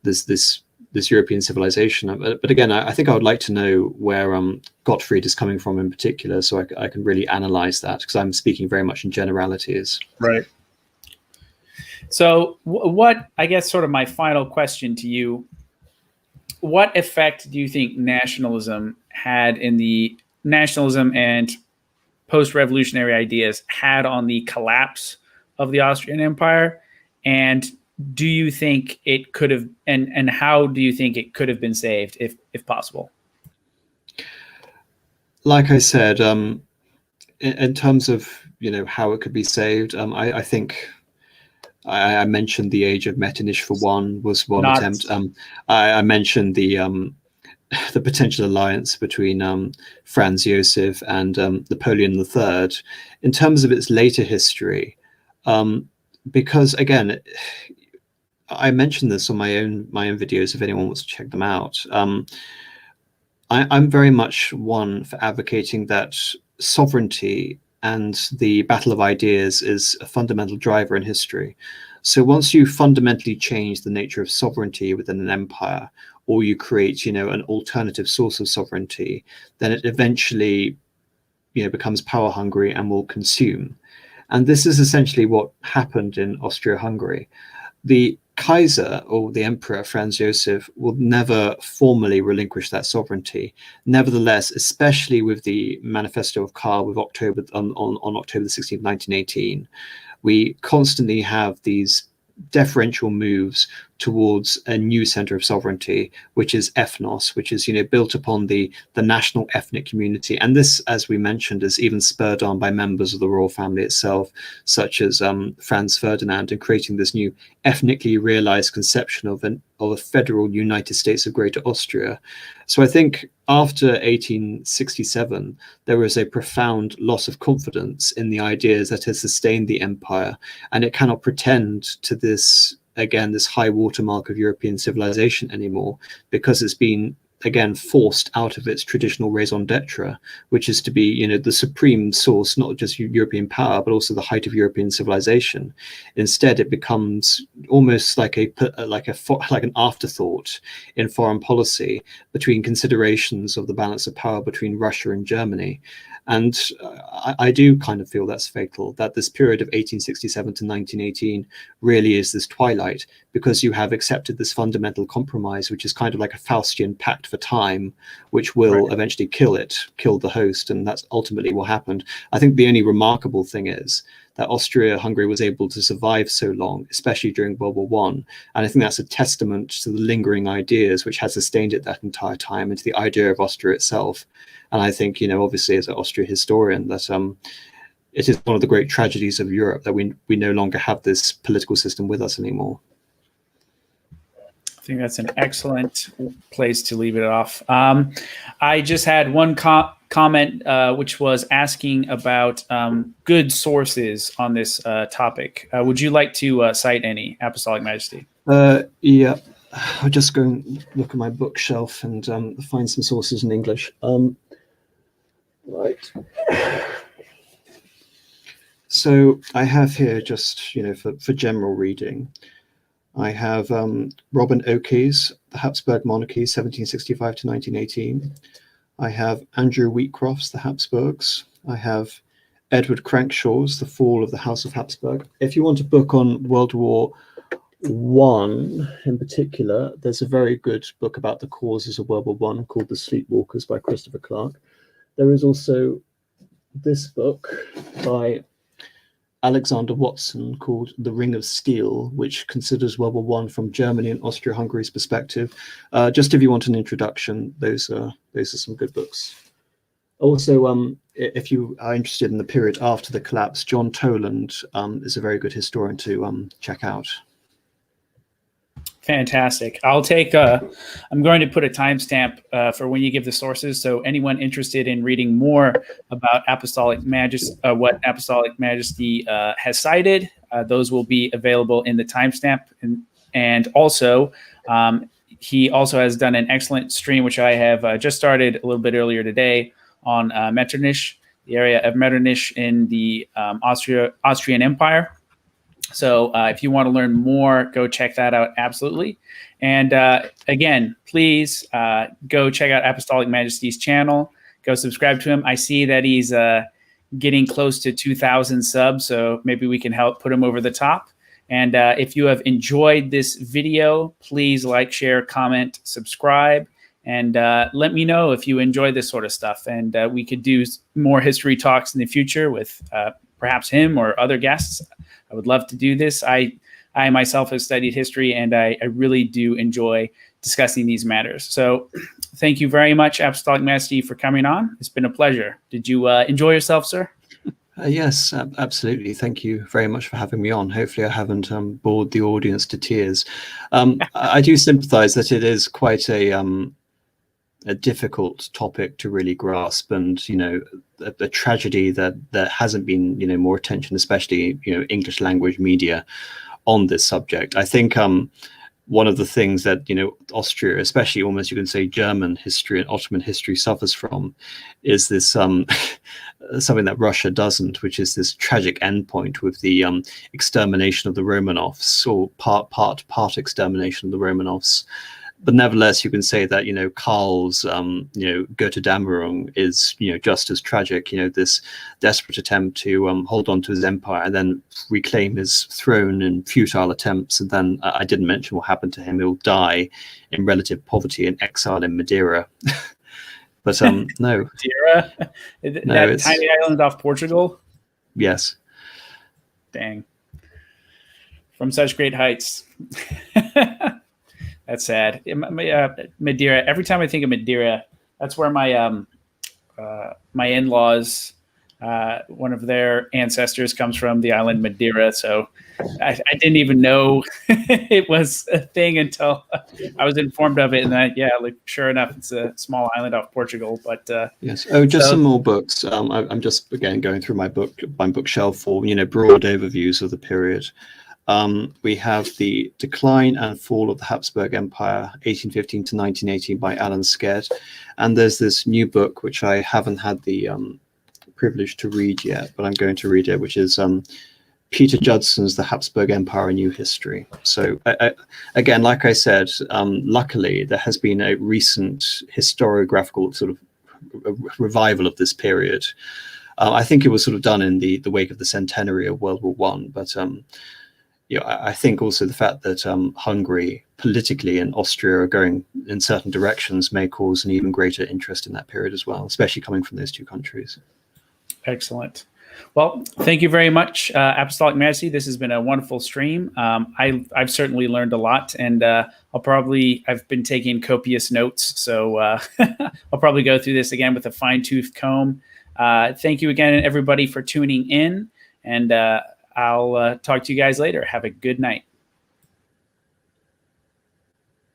this European civilization. But again, I think I would like to know where Gottfried is coming from in particular, so I can really analyze that, because I'm speaking very much in generalities. Right. So what, I guess, sort of my final question to you, what effect do you think nationalism and post-revolutionary ideas had on the collapse of the Austrian Empire? And do you think it could have, and how do you think it could have been saved, if possible? Like I said, in terms of how it could be saved, I think I mentioned the age of Metternich for one was one attempt. I mentioned the potential alliance between Franz Josef and Napoleon III. In terms of its later history, because again, I mentioned this on my own videos if anyone wants to check them out. I'm very much one for advocating that sovereignty and the battle of ideas is a fundamental driver in history. So once you fundamentally change the nature of sovereignty within an empire, or you create, an alternative source of sovereignty, then it eventually, becomes power hungry and will consume. And this is essentially what happened in Austria-Hungary. The Kaiser, or the Emperor Franz Josef, will never formally relinquish that sovereignty. Nevertheless, especially with the Manifesto of Karl on October the 16th, 1918, we constantly have these deferential moves towards a new center of sovereignty, which is ethnos, which is, built upon the national ethnic community. And this, as we mentioned, is even spurred on by members of the royal family itself, such as Franz Ferdinand, in creating this new ethnically realized conception of a federal United States of Greater Austria. So I think after 1867, there was a profound loss of confidence in the ideas that had sustained the empire, and it cannot pretend to this, again, this high watermark of European civilization anymore, because it's been, again, forced out of its traditional raison d'etre, which is to be, the supreme source, not just European power, but also the height of European civilization. Instead, it becomes almost like an afterthought in foreign policy between considerations of the balance of power between Russia and Germany. And I do kind of feel that's fatal, that this period of 1867 to 1918 really is this twilight, because you have accepted this fundamental compromise, which is kind of like a Faustian pact for time, which will eventually kill the host. And that's ultimately what happened. I think the only remarkable thing is that Austria-Hungary was able to survive so long, especially during World War One. And I think that's a testament to the lingering ideas which has sustained it that entire time, and to the idea of Austria itself. And I think, obviously as an Austria historian, that it is one of the great tragedies of Europe that we no longer have this political system with us anymore. I think that's an excellent place to leave it off. I just had one comment, which was asking about good sources on this topic. Would you like to cite any, Apostolic Majesty? Yeah, I'll just go and look at my bookshelf and find some sources in English. Right. So I have here, just, for general reading, I have Robin Oakes, The Habsburg Monarchy, 1765 to 1918. I have Andrew Wheatcroft's The Habsburgs. I have Edward Crankshaw's The Fall of the House of Habsburg. If you want a book on World War I in particular, there's a very good book about the causes of World War I called The Sleepwalkers by Christopher Clark. There is also this book by Alexander Watson called The Ring of Steel, which considers World War I from Germany and Austria-Hungary's perspective. Just if you want an introduction, those are some good books. Also, if you are interested in the period after the collapse, John Toland is a very good historian to check out. Fantastic. I'm going to put a timestamp for when you give the sources. So anyone interested in reading more about Apostolic Majesty, what Apostolic Majesty has cited, those will be available in the timestamp. And also, he also has done an excellent stream, which I have just started a little bit earlier today, on Metternich, the area of Metternich in the Austrian Empire. So if you want to learn more, go check that out. Absolutely. And again, please go check out Apostolic Majesty's channel. Go subscribe to him. I see that he's getting close to 2,000 subs, so maybe we can help put him over the top. And if you have enjoyed this video, please like, share, comment, subscribe, and let me know if you enjoy this sort of stuff. And we could do more history talks in the future with perhaps him or other guests. I would love to do this. I myself have studied history, and I really do enjoy discussing these matters. So thank you very much, Apostolic Majesty, for coming on. It's been a pleasure. Did you enjoy yourself, sir? Yes, absolutely. Thank you very much for having me on. Hopefully I haven't bored the audience to tears. I do sympathize that it is quite a difficult topic to really grasp, and a tragedy that there hasn't been more attention, especially English language media, on this subject. I think one of the things that Austria, especially almost you can say German history and Ottoman history, suffers from is this something that Russia doesn't, which is this tragic endpoint with the extermination of the Romanovs, or part extermination of the Romanovs. But nevertheless, you can say that Karl's Götterdämmerung is just as tragic. This desperate attempt to hold on to his empire and then reclaim his throne in futile attempts. And then I didn't mention what happened to him. He'll die in relative poverty and exile in Madeira. But no, Madeira, that tiny island off Portugal. Yes. Dang. from such great heights. That's sad. Madeira. Every time I think of Madeira, that's where my my in-laws, one of their ancestors comes from, the island Madeira. So I didn't even know it was a thing until I was informed of it. And like, sure enough, it's a small island off Portugal. But yes. Oh, just some more books. I'm just again going through my bookshelf for broad overviews of the period. We have The Decline and Fall of the Habsburg Empire, 1815 to 1918 by Alan Sked. And there's this new book, which I haven't had the privilege to read yet, but I'm going to read it, which is Peter Judson's The Habsburg Empire, A New History. So again, like I said, luckily there has been a recent historiographical sort of revival of this period. I think it was sort of done in the wake of the centenary of World War I, but I think also the fact that Hungary politically and Austria are going in certain directions may cause an even greater interest in that period as well, especially coming from those two countries. Excellent. Well, thank you very much, Apostolic Majesty. This has been a wonderful stream. I've certainly learned a lot, and I've been taking copious notes, so I'll probably go through this again with a fine-tooth comb. Thank you again, everybody, for tuning in, and I'll talk to you guys later. Have a good night.